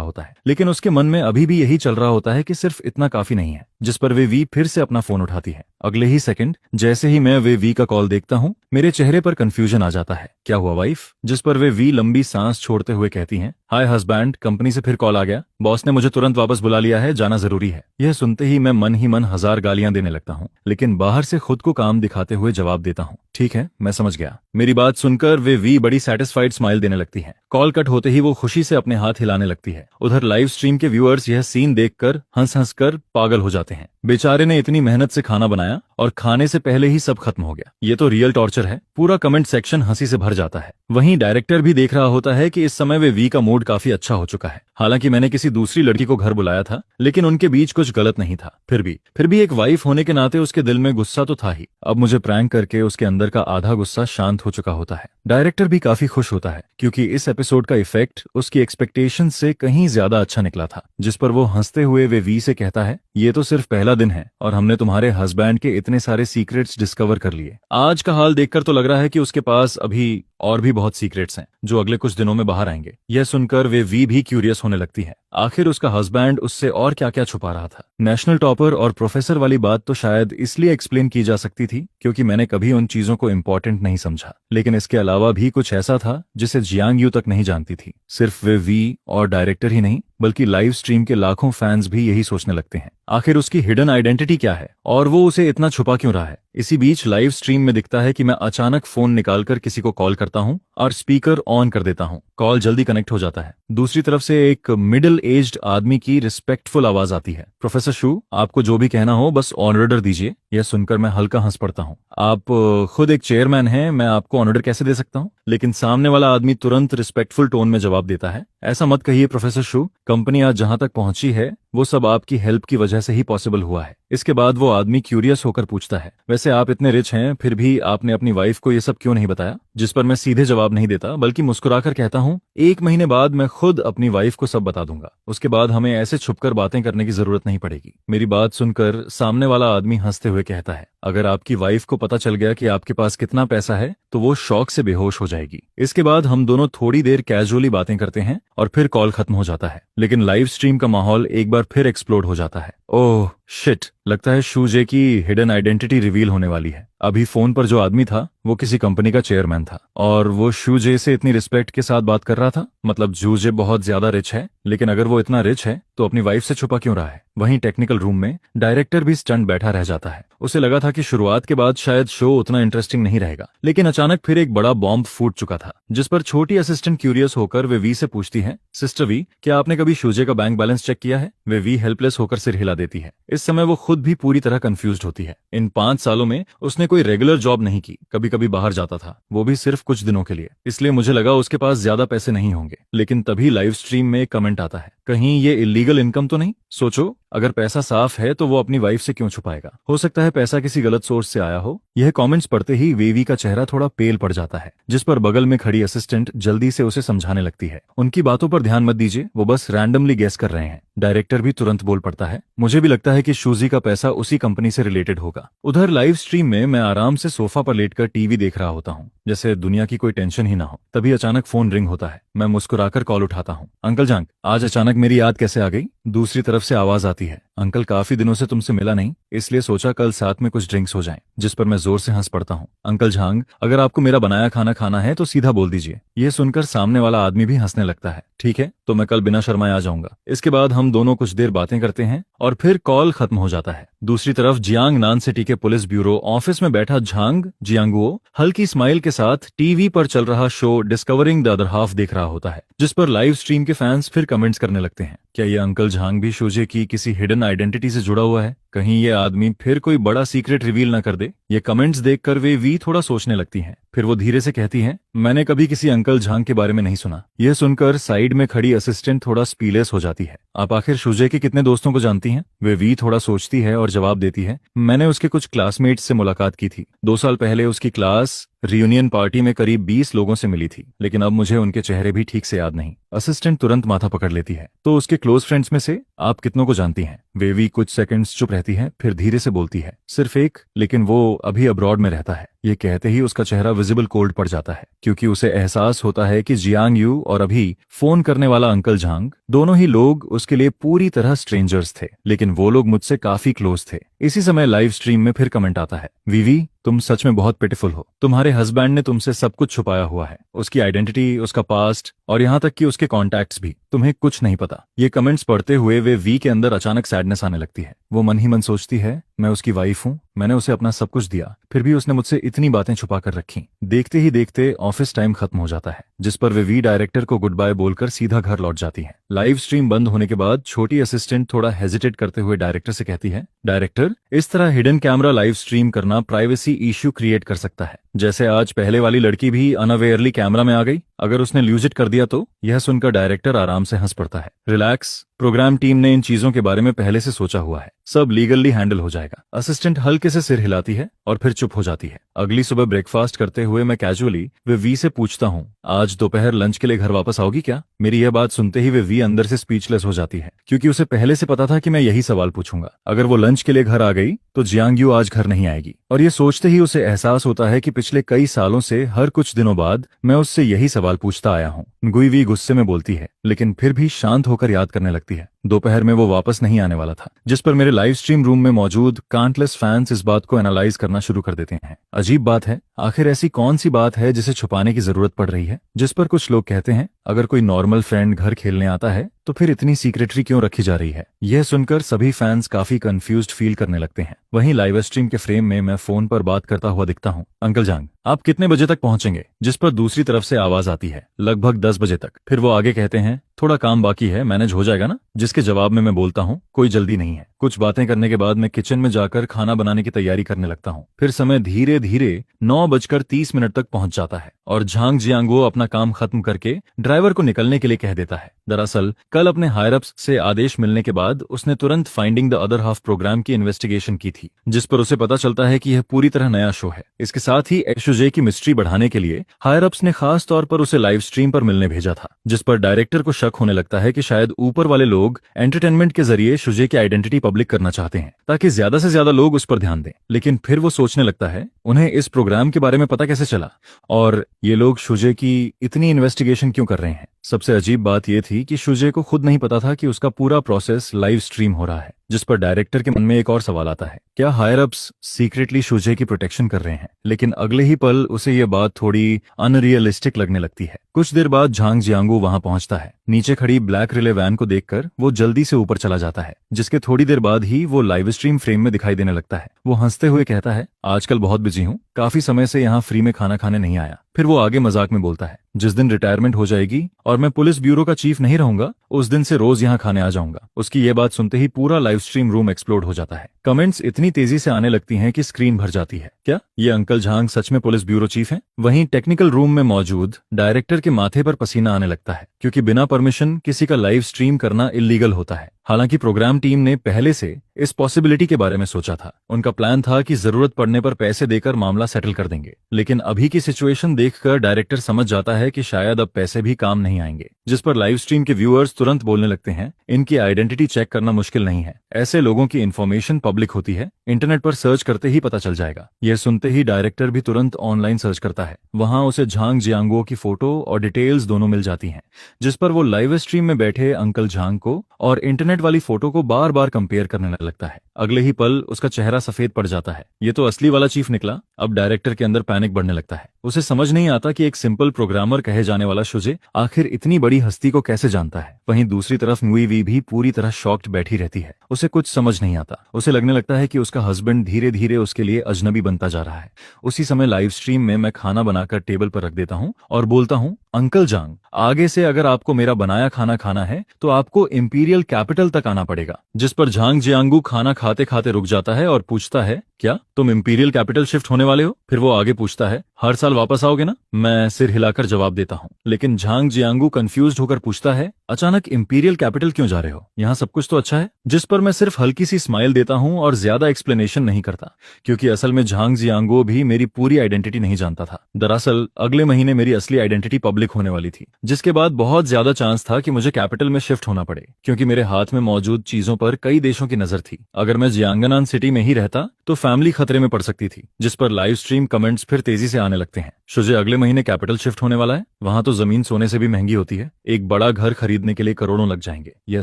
होता है, लेकिन उसके मन में अभी भी यही चल रहा होता है कि सिर्फ इतना काफी नहीं है। जिस पर वे वी फिर से अपना फोन उठाती है। अगले ही सेकंड जैसे ही मैं वे वी का कॉल देखता हूँ, मेरे चेहरे पर कंफ्यूजन आ जाता है। क्या हुआ वाइफ? जिस पर वे वी लंबी सांस छोड़ते हुए कहती हैं, हाय हस्बैंड, कंपनी से फिर कॉल आ गया, बॉस ने मुझे तुरंत वापस बुला लिया है, जाना जरूरी है। यह सुनते ही मैं मन ही मन 1000 गालियां देने लगता हूँ, लेकिन बाहर से खुद को काम दिखाते हुए जवाब देता हूँ, ठीक है, मैं समझ गया। मेरी बात सुनकर वे वी बड़ी सेटिस्फाइड स्माइल देने लगती है। कॉल कट होते ही वो खुशी से अपने हाथ हिलाने लगती है। उधर लाइव स्ट्रीम के व्यूअर्स यह सीन देखकर हंस हंस कर पागल हो जाते हैं। बेचारे ने इतनी मेहनत से खाना बनाया और खाने से पहले ही सब खत्म हो गया। ये तो रियल टॉर्चर है। पूरा कमेंट सेक्शन हंसी से भर जाता है। वहीं डायरेक्टर भी देख रहा होता है कि इस समय वे वी का मूड काफी अच्छा हो चुका है। हालांकि मैंने किसी दूसरी लड़की को घर बुलाया था, लेकिन उनके बीच कुछ गलत नहीं था। फिर भी एक वाइफ होने के नाते उसके दिल में गुस्सा तो था ही। अब मुझे प्रैंक करके उसके अंदर का आधा गुस्सा शांत हो चुका होता है। डायरेक्टर भी काफी खुश होता है, क्योंकि इस एपिसोड का इफेक्ट उसकी एक्सपेक्टेशन से कहीं ज्यादा अच्छा निकला था। जिस पर वो हंसते हुए वे वी से कहता है, ये तो सिर्फ पहला दिन है और हमने तुम्हारे हस्बैंड के इतने सारे सीक्रेट्स डिस्कवर कर लिए। आज का हाल देखकर तो लग रहा है कि उसके पास अभी और भी बहुत सीक्रेट्स हैं जो अगले कुछ दिनों में बाहर आएंगे। यह सुनकर वे वी भी क्यूरियस होने लगती है। आखिर उसका हस्बैंड उससे और क्या क्या छुपा रहा था। नेशनल टॉपर और प्रोफेसर वाली बात तो शायद इसलिए एक्सप्लेन की जा सकती थी क्योंकि मैंने कभी उन चीजों को इम्पोर्टेंट नहीं समझा, लेकिन इसके अलावा भी कुछ ऐसा था जिसे जियांग यू तक नहीं जानती थी। सिर्फ वे वी और डायरेक्टर ही नहीं, बल्कि लाइव स्ट्रीम के लाखों फैंस भी यही सोचने लगते हैं, आखिर उसकी हिडन आइडेंटिटी क्या है और वो उसे इतना छुपा क्यों रहा है। इसी बीच लाइव स्ट्रीम में दिखता है कि मैं अचानक फोन निकालकर किसी को कॉल करता हूं और स्पीकर ऑन कर देता हूं। कॉल जल्दी कनेक्ट हो जाता है। दूसरी तरफ से एक मिडिल एज्ड आदमी की रिस्पेक्टफुल आवाज आती है, प्रोफेसर शू, आपको जो भी कहना हो बस ऑन ऑर्डर दीजिए। यह सुनकर मैं हल्का हंस पड़ता हूं। आप खुद एक चेयरमैन हैं, मैं आपको ऑन ऑर्डर कैसे दे सकता हूं। लेकिन सामने वाला आदमी तुरंत रिस्पेक्टफुल टोन में जवाब देता है, ऐसा मत कहिए प्रोफेसर शू, कंपनी आज जहां तक पहुंची है वो सब आपकी हेल्प की वजह से ही पॉसिबल हुआ है। इसके बाद वो आदमी क्यूरियस होकर पूछता है, वैसे आप इतने रिच हैं फिर भी आपने अपनी वाइफ को ये सब क्यों नहीं बताया। जिस पर मैं सीधे जवाब नहीं देता बल्कि मुस्कुराकर कहता हूं, 1 महीने बाद मैं खुद अपनी वाइफ को सब बता दूंगा। उसके बाद हमें ऐसे छुपकर बातें करने की जरूरत नहीं पड़ेगी। मेरी बात सुनकर सामने वाला आदमी हंसते हुए कहता है, अगर आपकी वाइफ को पता चल गया कि आपके पास कितना पैसा है तो वो शौक से बेहोश हो जाएगी। इसके बाद हम दोनों थोड़ी देर कैजुअली बातें करते हैं और फिर कॉल खत्म हो जाता है। लेकिन लाइव स्ट्रीम का माहौल एक बार फिर एक्सप्लोड हो जाता है। ओह शिट, लगता है शूजे की हिडन आइडेंटिटी रिवील होने वाली है। अभी फोन पर जो आदमी था वो किसी कंपनी का चेयरमैन था और वो शूजे से इतनी रिस्पेक्ट के साथ बात कर रहा था। मतलब जूजे बहुत ज्यादा रिच है, लेकिन अगर वो इतना रिच है तो अपनी वाइफ से छुपा क्यों रहा है। वहीं टेक्निकल रूम में डायरेक्टर भी स्टंट बैठा रह जाता है। उसे लगा था कि शुरुआत के बाद शायद शो उतना इंटरेस्टिंग नहीं रहेगा, लेकिन अचानक फिर एक बड़ा बॉम्ब फूट चुका था, जिस पर छोटी असिस्टेंट क्यूरियस होकर वे वी से पूछती है, सिस्टर वी, क्या आपने कभी शूजे का बैंक बैलेंस चेक किया है। वे वी हेल्पलेस होकर सिर हिला देती है। इस समय वो खुद भी पूरी तरह कंफ्यूज्ड होती है। इन 5 सालों में उसने कोई रेगुलर जॉब नहीं की, कभी कभी बाहर जाता था, वो भी सिर्फ कुछ दिनों के लिए। इसलिए मुझे लगा उसके पास ज्यादा पैसे नहीं होंगे। लेकिन तभी लाइव स्ट्रीम में एक कमेंट आता है, कहीं ये इलीगल इनकम तो नहीं। सोचो, अगर पैसा साफ है तो वो अपनी वाइफ से क्यों छुपाएगा। हो सकता है पैसा किसी गलत सोर्स से आया हो। यह कमेंट्स पढ़ते ही वेवी का चेहरा थोड़ा पेल पड़ जाता है, जिस पर बगल में खड़ी असिस्टेंट जल्दी से उसे समझाने लगती है, उनकी बातों पर ध्यान मत दीजिए, वो बस रैंडमली गेस कर रहे हैं। डायरेक्टर भी तुरंत बोल पड़ता है, मुझे भी लगता है कि शूजी का पैसा उसी कंपनी से रिलेटेड होगा। उधर लाइव स्ट्रीम में मैं आराम से सोफा पर लेटकर टीवी देख रहा होता हूँ, जैसे दुनिया की कोई टेंशन ही ना हो। तभी अचानक फोन रिंग होता है। मैं मुस्कुराकर कॉल उठाता हूँ। अंकल जांग, आज अचानक मेरी याद कैसे आ गई। दूसरी तरफ से आवाज आती है, अंकल काफी दिनों से तुमसे मिला नहीं, इसलिए सोचा कल साथ में कुछ ड्रिंक्स हो जाएं। जिस पर मैं जोर से हंस पड़ता हूँ। अंकल झांग, अगर आपको मेरा बनाया खाना खाना है तो सीधा बोल दीजिए। यह सुनकर सामने वाला आदमी भी हंसने लगता है। ठीक है, तो मैं कल बिना शर्माए आ जाऊंगा। इसके बाद हम दोनों कुछ देर बातें करते हैं और फिर कॉल खत्म हो जाता है। दूसरी तरफ जियांग नान सिटी के पुलिस ब्यूरो ऑफिस में बैठा झांग जियांगुओ हल्की स्माइल के साथ टीवी पर चल रहा show discovering the other half देख रहा होता है, जिस पर लाइव स्ट्रीम के फैंस फिर कमेंट्स करने लगते हैं, क्या ये अंकल झांग भी शूजे की किसी हिडन आइडेंटिटी से जुड़ा हुआ है। कहीं ये आदमी फिर कोई बड़ा सीक्रेट रिवील न कर दे। ये कमेंट्स देखकर वे वी थोड़ा सोचने लगती हैं। फिर वो धीरे से कहती हैं, मैंने कभी किसी अंकल झांग के बारे में नहीं सुना। यह सुनकर साइड में खड़ी असिस्टेंट थोड़ा स्पीलेस हो जाती है। आप आखिर शूजे के कितने दोस्तों को जानती हैं। वे वी थोड़ा सोचती है और जवाब देती है, मैंने उसके कुछ क्लासमेट्स से मुलाकात की थी। 2 साल पहले उसकी क्लास रियूनियन पार्टी में करीब 20 लोगों से मिली थी, लेकिन अब मुझे उनके चेहरे भी ठीक से याद नहीं। असिस्टेंट तुरंत माथा पकड़ लेती है, तो उसके क्लोज फ्रेंड्स में से आप कितनों को जानती हैं। वेवी कुछ सेकंड्स चुप रहती है, फिर धीरे से बोलती है, सिर्फ एक, लेकिन वो अभी अब्रॉड में रहता है। ये कहते ही उसका चेहरा विजिबल कोल्ड पड़ जाता है, क्योंकि उसे एहसास होता है कि जियांग यू और अभी फोन करने वाला अंकल झांग दोनों ही लोग उसके लिए पूरी तरह स्ट्रेंजर्स थे, लेकिन वो लोग मुझसे काफी क्लोज थे। इसी समय लाइव स्ट्रीम में फिर कमेंट आता है, वीवी तुम सच में बहुत पिटिफुल हो। तुम्हारे हस्बैंड ने तुमसे सब कुछ छुपाया हुआ है, उसकी आइडेंटिटी, उसका पास्ट और यहाँ तक कि उसके कॉन्टैक्ट्स भी। तुम्हें कुछ नहीं पता। ये कमेंट्स पढ़ते हुए वे वी के अंदर अचानक सैडनेस आने लगती है। वो मन ही मन सोचती है, मैं उसकी वाइफ हूँ मैंने उसे अपना सब कुछ दिया, फिर भी उसने मुझसे इतनी बातें छुपा कर रखी। देखते ही देखते ऑफिस टाइम खत्म हो जाता है, जिस पर वे वी डायरेक्टर को गुड बाय बोलकर सीधा घर लौट जाती है। लाइव स्ट्रीम बंद होने के बाद छोटी असिस्टेंट थोड़ा हेजिटेट करते हुए डायरेक्टर से कहती है, डायरेक्टर, इस तरह हिडन कैमरा लाइव स्ट्रीम करना प्राइवेसी इश्यू क्रिएट कर सकता है। जैसे आज पहले वाली लड़की भी अनअवेयरली कैमरा में आ गई, अगर उसने ल्यूज इट कर दिया तो। यह सुनकर डायरेक्टर आराम से हंस पड़ता है। रिलैक्स, प्रोग्राम टीम ने इन चीजों के बारे में पहले से सोचा हुआ है, सब लीगली हैंडल हो जाएगा। असिस्टेंट हल्के से सिर हिलाती है और फिर चुप हो जाती है। अगली सुबह ब्रेकफास्ट करते हुए मैं कैजुअली वे वी से पूछता हूँ, आज दोपहर लंच के लिए घर वापस आओगी क्या? मेरी यह बात सुनते ही वे वी अंदर से स्पीचलेस हो जाती है, क्योंकि उसे पहले से पता था कि मैं यही सवाल पूछूंगा। अगर वो लंच के लिए घर आ गई तो जियांग यू आज घर नहीं आएगी। और ये सोचते ही उसे एहसास होता है कि पिछले कई सालों से हर कुछ दिनों बाद मैं उससे यही सवाल पूछता आया हूँ। गुई वी गुस्से में बोलती है, लेकिन फिर भी शांत होकर याद करने लगती है। दोपहर में वो वापस नहीं आने वाला था, जिस पर मेरे लाइव स्ट्रीम रूम में मौजूद काउंटलेस फैंस इस बात को एनालाइज करना शुरू कर देते हैं। अजीब बात है, आखिर ऐसी कौन सी बात है जिसे छुपाने की जरूरत पड़ रही है? जिस पर कुछ लोग कहते हैं, अगर कोई नॉर्मल फ्रेंड घर खेलने आता है तो फिर इतनी सीक्रेटरी क्यों रखी जा रही है? यह सुनकर सभी फैंस काफी कंफ्यूज्ड फील करने लगते हैं। वहीं लाइव स्ट्रीम के फ्रेम में मैं फोन पर बात करता हुआ दिखता हूँ, अंकल जांग, आप कितने बजे तक पहुंचेंगे? जिस पर दूसरी तरफ से आवाज आती है, लगभग 10 बजे तक। फिर वो आगे कहते हैं, थोड़ा काम बाकी है, मैनेज हो जाएगा ना? जिसके जवाब में मैं बोलता हूँ, कोई जल्दी नहीं है। कुछ बातें करने के बाद मैं किचन में जाकर खाना बनाने की तैयारी करने लगता हूँ। फिर समय धीरे धीरे 9:30 तक पहुंच जाता है और झांग जियांगो अपना काम खत्म करके ड्राइवर को निकलने के लिए कह देता है। दरअसल कल अपने हायर अप्स से आदेश मिलने के बाद उसने तुरंत finding the other half program की इन्वेस्टिगेशन की थी, जिस पर उसे पता चलता है कि यह पूरी तरह नया शो है। इसके साथ ही एशुजे की मिस्ट्री बढ़ाने के लिए हायर अप्स ने खास तौर पर उसे लाइव स्ट्रीम पर मिलने भेजा था, जिस पर डायरेक्टर को शक होने लगता है कि शायद ऊपर वाले लोग एंटरटेनमेंट के जरिए शुजे की आइडेंटिटी पब्लिक करना चाहते हैं, ताकि ज्यादा से ज्यादा लोग उस पर ध्यान दें। लेकिन फिर वो सोचने लगता है, उन्हें इस प्रोग्राम के बारे में पता कैसे चला और ये लोग शुजे की इतनी इन्वेस्टिगेशन क्यों कर रहे हैं? सबसे अजीब बात यह थी कि शुजे को खुद नहीं पता था कि उसका पूरा प्रोसेस लाइव स्ट्रीम हो रहा है, जिस पर डायरेक्टर के मन में एक और सवाल आता है, क्या हायर अप्स सीक्रेटली शुजे की प्रोटेक्शन कर रहे हैं? लेकिन अगले ही पल उसे यह बात थोड़ी अनरियलिस्टिक लगने लगती है। कुछ देर बाद झांग जियांगू वहां पहुंचता है। नीचे खड़ी ब्लैक रिले वैन को देखकर वो जल्दी से ऊपर चला जाता है, जिसके थोड़ी देर बाद ही वो लाइव स्ट्रीम फ्रेम में दिखाई देने लगता है। वो हंसते हुए कहता है, आजकल बहुत बिजी हूँ, काफी समय से यहाँ फ्री में खाना खाने नहीं आया। फिर वो आगे मजाक में बोलता है, जिस दिन रिटायरमेंट हो जाएगी और मैं पुलिस ब्यूरो का चीफ नहीं रहूंगा, उस दिन से रोज यहाँ खाने आ जाऊंगा। उसकी ये बात सुनते ही पूरा लाइव स्ट्रीम रूम एक्सप्लोड हो जाता है। कमेंट्स इतनी तेजी से आने लगती हैं कि स्क्रीन भर जाती है। क्या ये अंकल झांग सच में पुलिस ब्यूरो चीफ हैं? वहीं टेक्निकल रूम में मौजूद डायरेक्टर के माथे पर पसीना आने लगता है, क्योंकि बिना परमिशन किसी का लाइव स्ट्रीम करना इलीगल होता है। हालांकि प्रोग्राम टीम ने पहले से इस पॉसिबिलिटी के बारे में सोचा था। उनका प्लान था कि जरूरत पड़ने पर पैसे देकर मामला सेटल कर देंगे, लेकिन अभी की सिचुएशन देखकर डायरेक्टर समझ जाता है कि शायद अब पैसे भी काम नहीं आएंगे, जिस पर लाइव स्ट्रीम के व्यूअर्स तुरंत बोलने लगते हैं, इनकी आइडेंटिटी चेक करना मुश्किल नहीं है, ऐसे लोगों की इन्फॉर्मेशन पब्लिक होती है, इंटरनेट पर सर्च करते ही पता चल जाएगा। यह सुनते ही डायरेक्टर भी तुरंत ऑनलाइन सर्च करता है। वहां उसे झांग जियांगो की फोटो और डिटेल्स दोनों मिल जाती हैं, जिस पर वो लाइव स्ट्रीम में बैठे अंकल झांग को और इंटरनेट वाली फोटो को बार बार कंपेयर करने लगता है। अगले ही पल उसका चेहरा सफेद पड़ जाता है। ये तो असली वाला चीफ निकला। अब डायरेक्टर के अंदर पैनिक बढ़ने लगता है। उसे समझ नहीं आता कि एक सिंपल प्रोग्रामर कहे जाने वाला शुजे आखिर इतनी बड़ी हस्ती को कैसे जानता है। वहीं दूसरी तरफ मुई वी भी पूरी तरह शॉक्ड बैठी रहती है। उसे कुछ समझ नहीं आता। उसे लगने लगता है कि उसका हस्बैंड धीरे धीरे उसके लिए अजनबी बनता जा रहा है। उसी समय लाइव स्ट्रीम में मैं खाना बनाकर टेबल पर रख देता हूँ और बोलता हूँ, अंकल जांग, आगे से अगर आपको मेरा बनाया खाना खाना है तो आपको इंपीरियल कैपिटल तक आना पड़ेगा। जिस पर झांग जियांगू खाना खाते खाते रुक जाता है और पूछता है, क्या तुम इंपीरियल कैपिटल शिफ्ट होने वाले हो? फिर वो आगे पूछता है, हर साल वापस आओगे ना? मैं सिर हिलाकर जवाब देता हूँ, लेकिन झांग जियांगू कंफ्यूज्ड होकर पूछता है, अचानक इंपीरियल कैपिटल क्यों जा रहे हो? यहाँ सब कुछ तो अच्छा है। जिस पर मैं सिर्फ हल्की सी स्माइल देता हूँ और ज्यादा एक्सप्लेनेशन नहीं करता, क्योंकि असल में झांग जियांगू भी मेरी पूरी आइडेंटिटी नहीं जानता था। दरअसल अगले महीने मेरी असली आइडेंटिटी पब्लिक होने वाली थी, जिसके बाद बहुत ज्यादा चांस था कि मुझे कैपिटल में शिफ्ट होना पड़े, क्योंकि मेरे हाथ में मौजूद चीजों पर कई देशों की नजर थी। अगर मैं जियांगनान सिटी में ही रहता तो फैमिली खतरे में पड़ सकती थी। जिस पर लाइव स्ट्रीम कमेंट्स फिर तेजी से आने लगते हैं। शुजे अगले महीने कैपिटल शिफ्ट होने वाला है, वहां तो जमीन सोने से भी महंगी होती है, एक बड़ा घर खरीदने के लिए करोड़ों लग जाएंगे। यह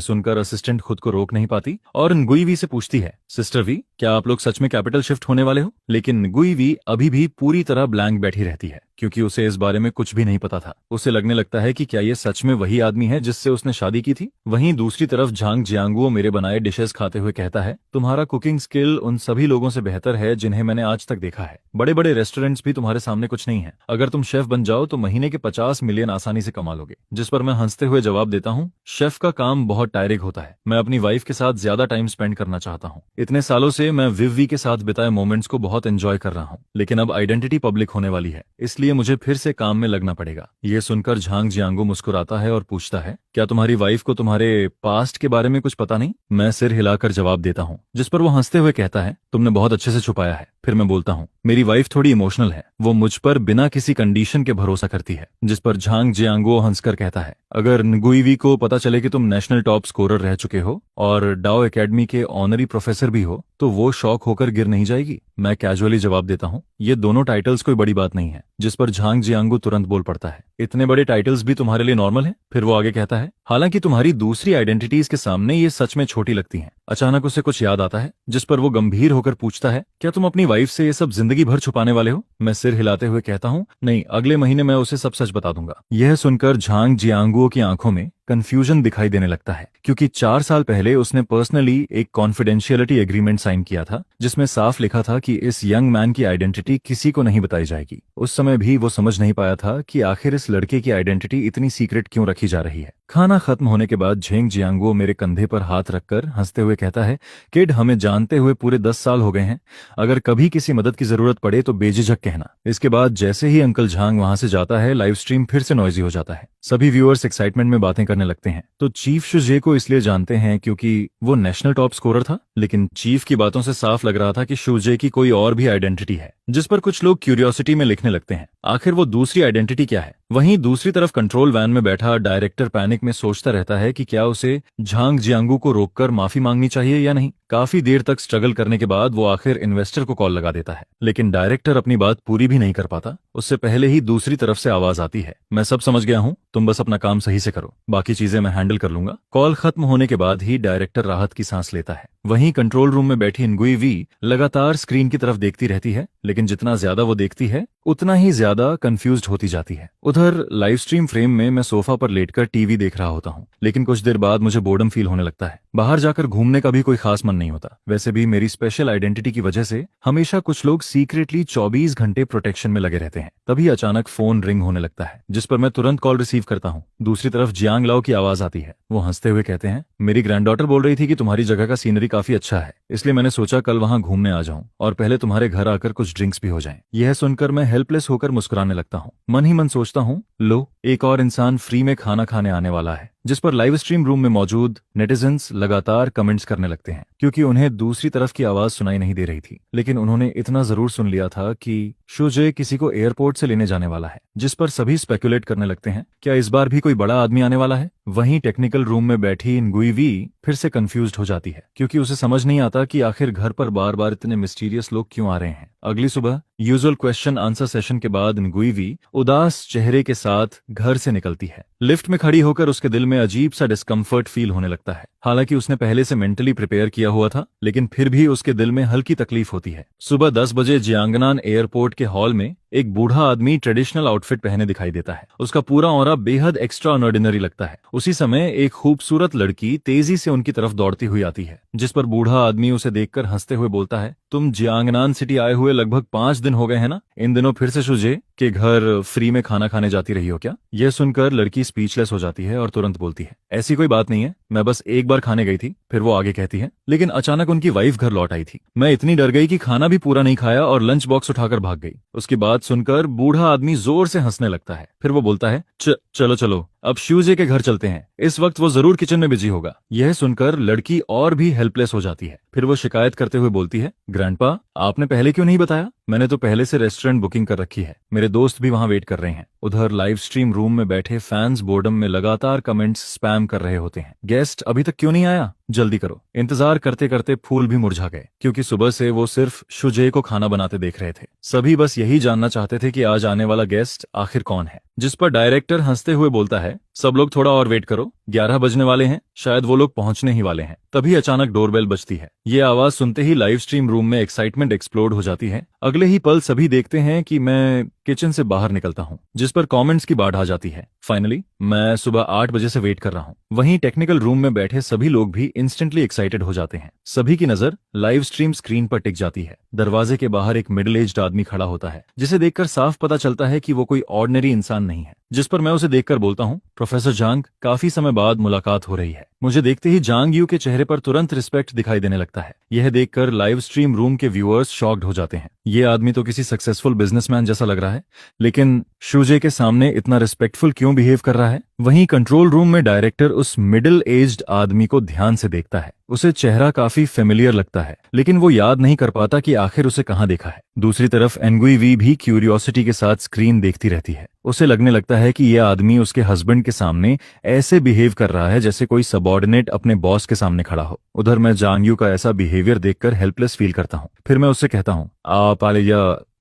सुनकर असिस्टेंट खुद को रोक नहीं पाती और गुई वी से पूछती है, सिस्टर वी, क्या आप लोग सच में कैपिटल शिफ्ट होने वाले हो? लेकिन गुई वी अभी भी पूरी तरह ब्लैंक बैठी रहती है, क्योंकि उसे इस बारे में कुछ भी नहीं पता था। उसे लगने लगता है कि क्या ये सच में वही आदमी है जिससे उसने शादी की थी। वहीं दूसरी तरफ झांग जियांगुओ मेरे बनाए डिशेस खाते हुए कहता है, तुम्हारा कुकिंग स्किल उन सभी लोगों से बेहतर है जिन्हें मैंने आज तक देखा है। बड़े बड़े रेस्टोरेंट्स भी तुम्हारे सामने कुछ नहीं है। अगर तुम शेफ बन जाओ तो महीने के 50 मिलियन आसानी से कमा लोगे। जिस पर मैं हंसते हुए जवाब देता हूँ, शेफ का काम बहुत टायरिंग होता है। मैं अपनी वाइफ के साथ ज्यादा टाइम स्पेंड करना चाहता हूँ। इतने सालों से मैं विव के साथ बिताए मोमेंट्स को बहुत एंजॉय कर रहा हूँ, लेकिन अब आइडेंटिटी पब्लिक होने वाली है, इसलिए मुझे फिर से काम में लगना पड़ेगा। ये सुनकर झांग जियांगो मुस्कुराता है और पूछता है, क्या तुम्हारी वाइफ को तुम्हारे पास्ट के बारे में कुछ पता नहीं? मैं सिर हिलाकर जवाब देता हूँ, जिस पर वो हंसते हुए कहता है, तुमने बहुत अच्छे से छुपाया है। फिर मैं बोलता हूँ, मेरी वाइफ थोड़ी इमोशनल है, वो मुझ पर बिना किसी कंडीशन के भरोसा करती है। जिस पर झांग जियांगो हंसकर कहता है, अगर nguivi को पता चले कि तुम नेशनल टॉप स्कोरर रह चुके हो और डाओ एकेडमी के ऑनरी प्रोफेसर भी हो तो वो शौक होकर गिर नहीं जाएगी? मैं कैजुअली जवाब देता हूँ, ये दोनों टाइटल्स कोई बड़ी बात नहीं है। जिस पर झांग जियांगो तुरंत बोल पड़ता है, इतने बड़े टाइटल्स भी तुम्हारे लिए नॉर्मल है? फिर वो आगे कहता है, हालांकि तुम्हारी दूसरी आइडेंटिटीज के सामने ये सच में छोटी लगती हैं। अचानक उसे कुछ याद आता है, जिस पर वो गंभीर होकर पूछता है, क्या तुम अपनी वाइफ से ये सब जिंदगी भर छुपाने वाले हो? मैं सिर हिलाते हुए कहता हूँ, नहीं, अगले महीने मैं उसे सब सच बता दूंगा। यह सुनकर झांग जियांगुओ की आंखों में कंफ्यूजन दिखाई देने लगता है, क्योंकि 4 साल पहले उसने पर्सनली एक कॉन्फिडेंशियलिटी एग्रीमेंट साइन किया था, जिसमें साफ लिखा था कि इस यंग मैन की आइडेंटिटी किसी को नहीं बताई जाएगी। उस समय भी वो समझ नहीं पाया था कि आखिर इस लड़के की आइडेंटिटी इतनी सीक्रेट क्यों रखी जा रही है। खाना खत्म होने के बाद झेंग जियांगुओ मेरे कंधे पर हाथ रखकर हंसते हुए कहता है, किड, हमें जानते हुए पूरे 10 साल हो गए हैं। अगर कभी किसी मदद की जरूरत पड़े तो बेझिझक कहना। इसके बाद जैसे ही अंकल झांग वहां से जाता है, लाइव स्ट्रीम फिर से नॉइजी हो जाता है। सभी व्यूअर्स एक्साइटमेंट में बातें करने लगते हैं। तो चीफ शुजे को इसलिए जानते हैं क्योंकि वो नेशनल टॉप स्कोरर था, लेकिन चीफ की बातों से साफ लग रहा था कि शुजे की कोई और भी आइडेंटिटी है। जिस पर कुछ लोग क्यूरियोसिटी में लिखने लगते हैं, आखिर वो दूसरी आइडेंटिटी क्या है? वहीं दूसरी तरफ कंट्रोल वैन में बैठा डायरेक्टर पैनिक में सोचता रहता है कि क्या उसे झांग जियांगू को रोककर माफी मांगनी चाहिए या नहीं। काफी देर तक स्ट्रगल करने के बाद वो आखिर इन्वेस्टर को कॉल लगा देता है, लेकिन डायरेक्टर अपनी बात पूरी भी नहीं कर पाता। उससे पहले ही दूसरी तरफ से आवाज आती है, मैं सब समझ गया हूँ, तुम बस अपना काम सही से करो, बाकी चीजें मैं हैंडल कर लूंगा। कॉल खत्म होने के बाद ही डायरेक्टर राहत की सांस लेता है। वहीं कंट्रोल रूम में बैठी nguivi लगातार स्क्रीन की तरफ देखती रहती है, लेकिन जितना ज्यादा वो देखती है उतना ही ज्यादा कंफ्यूज्ड होती जाती है। उधर लाइव स्ट्रीम फ्रेम में मैं सोफा पर लेटकर टीवी देख रहा होता हूँ, लेकिन कुछ देर बाद मुझे बोर्डम फील होने लगता है। बाहर जाकर घूमने का भी कोई खास मन नहीं होता। वैसे भी मेरी स्पेशल आइडेंटिटी की वजह से हमेशा कुछ लोग सीक्रेटली 24 घंटे प्रोटेक्शन में लगे रहते हैं। तभी अचानक फोन रिंग होने लगता है, जिस पर मैं तुरंत कॉल रिसीव करता हूँ। दूसरी तरफ जियांग लाओ की आवाज आती है। वो हंसते हुए कहते हैं, मेरी ग्रैंडडॉटर बोल रही थी कि तुम्हारी जगह का सीनरी काफी अच्छा है, इसलिए मैंने सोचा कल वहां घूमने आ जाऊं और पहले तुम्हारे घर आकर कुछ ड्रिंक्स भी हो जाएं। यह सुनकर मैं हेल्पलेस होकर मुस्कुराने लगता हूँ। मन ही मन सोचता हूँ, लो, एक और इंसान फ्री में खाना खाने आने वाला है। जिस पर लाइव स्ट्रीम रूम में मौजूद नेटिजन्स लगातार कमेंट्स करने लगते हैं, क्योंकि उन्हें दूसरी तरफ की आवाज सुनाई नहीं दे रही थी, लेकिन उन्होंने इतना जरूर सुन लिया था कि शुजे किसी को एयरपोर्ट से लेने जाने वाला है। जिस पर सभी स्पेकुलेट करने लगते हैं, क्या इस बार भी कोई बड़ा आदमी आने वाला है? वहीं टेक्निकल रूम में बैठी nguivi फिर से कंफ्यूज्ड हो जाती है, क्योंकि उसे समझ नहीं आता कि आखिर घर पर बार बार इतने मिस्टीरियस लोग क्यों आ रहे हैं। अगली सुबह यूजुअल क्वेश्चन आंसर सेशन के बाद nguivi उदास चेहरे के साथ घर से निकलती है। लिफ्ट में खड़ी होकर उसके दिल में अजीब सा डिस्कम्फर्ट फील होने लगता है। हालांकि उसने पहले से मेंटली प्रिपेयर किया हुआ था, लेकिन फिर भी उसके दिल में हल्की तकलीफ होती है। सुबह 10 बजे जियांगनान एयरपोर्ट के हॉल में एक बूढ़ा आदमी ट्रेडिशनल आउटफिट पहने दिखाई देता है। उसका पूरा ऑरा बेहद एक्स्ट्रा ऑर्डिनरी लगता है। उसी समय एक खूबसूरत लड़की तेजी से उनकी तरफ दौड़ती हुई आती है, जिस पर बूढ़ा आदमी उसे देखकर हंसते हुए बोलता है, तुम जियांगनान सिटी आए हुए लगभग 5 दिन हो गए हैं ना? इन दिनों फिर से शुजे के घर फ्री में खाना खाने जाती रही हो क्या? यह सुनकर लड़की स्पीचलेस हो जाती है और तुरंत बोलती है, ऐसी कोई बात नहीं है, मैं बस एक बार खाने गई थी। फिर वो आगे कहती है, लेकिन अचानक उनकी वाइफ घर लौट आई थी। मैं इतनी डर गई कि खाना भी पूरा नहीं खाया और लंच बॉक्स उठाकर भाग गई। उसकी बात सुनकर बूढ़ा आदमी जोर से हंसने लगता है। फिर वो बोलता है, चलो चलो, अब शुजे के घर चलते हैं, इस वक्त वो जरूर किचन में बिजी होगा। यह सुनकर लड़की और भी हेल्पलेस हो जाती है। फिर वो शिकायत करते हुए बोलती है, ग्रैंडपा, आपने पहले क्यों नहीं बताया? मैंने तो पहले से रेस्टोरेंट बुकिंग कर रखी है, मेरे दोस्त भी वहां वेट कर रहे हैं। उधर लाइव स्ट्रीम रूम में बैठे फैंस बोर्डम में लगातार कमेंट्स स्पैम कर रहे होते हैं, गेस्ट अभी तक क्यों नहीं आया, जल्दी करो। इंतजार करते करते फूल भी मुरझा गए, क्योंकि सुबह से वो सिर्फ शुजे को खाना बनाते देख रहे थे। सभी बस यही जानना चाहते थे कि आज आने वाला गेस्ट आखिर कौन है। जिस पर डायरेक्टर हंसते हुए बोलता है, सब लोग थोड़ा और वेट करो, 11 बजने वाले हैं, शायद वो लोग पहुंचने ही वाले हैं। तभी अचानक डोरबेल बजती है। ये आवाज सुनते ही लाइव स्ट्रीम रूम में एक्साइटमेंट एक्सप्लोड हो जाती है। अगले ही पल सभी देखते हैं कि मैं किचन से बाहर निकलता हूँ, जिस पर कमेंट्स की बाढ़ आ जाती है। फाइनली मैं सुबह 8 बजे से वेट कर रहा हूँ। वहीं टेक्निकल रूम में बैठे सभी लोग भी इंस्टेंटली एक्साइटेड हो जाते हैं। सभी की नजर लाइव स्ट्रीम स्क्रीन पर टिक जाती है। दरवाजे के बाहर एक मिडिल एज्ड आदमी खड़ा होता है, जिसे देखकर साफ पता चलता है कि वो कोई ऑर्डिनरी इंसान नहीं है। जिस पर मैं उसे देखकर बोलता हूँ, प्रोफेसर जांग, काफी समय बाद मुलाकात हो रही है। मुझे देखते ही जांग यू के चेहरे पर तुरंत रिस्पेक्ट दिखाई देने लगता है। यह देखकर लाइव स्ट्रीम रूम के व्यूअर्स शॉक्ड हो जाते हैं। ये आदमी तो किसी सक्सेसफुल बिजनेसमैन जैसा लग रहा है, लेकिन शुजे के सामने इतना रिस्पेक्टफुल क्यों बिहेव कर रहा है? वहीं कंट्रोल रूम में डायरेक्टर उस मिडिल एज्ड आदमी को ध्यान से देखता है। उसे चेहरा काफी फेमिलियर लगता है, लेकिन वो याद नहीं कर पाता कि आखिर उसे कहाँ देखा है। दूसरी तरफ एनगुई वी भी क्यूरियोसिटी के साथ स्क्रीन देखती रहती है। उसे लगने लगता है कि यह आदमी उसके हस्बैंड के सामने ऐसे बिहेव कर रहा है जैसे कोई सबऑर्डिनेट अपने बॉस के सामने खड़ा हो। उधर मैं जांग यू का ऐसा बिहेवियर देखकर हेल्पलेस फील करता हूँ। फिर मैं उससे कहता हूँ,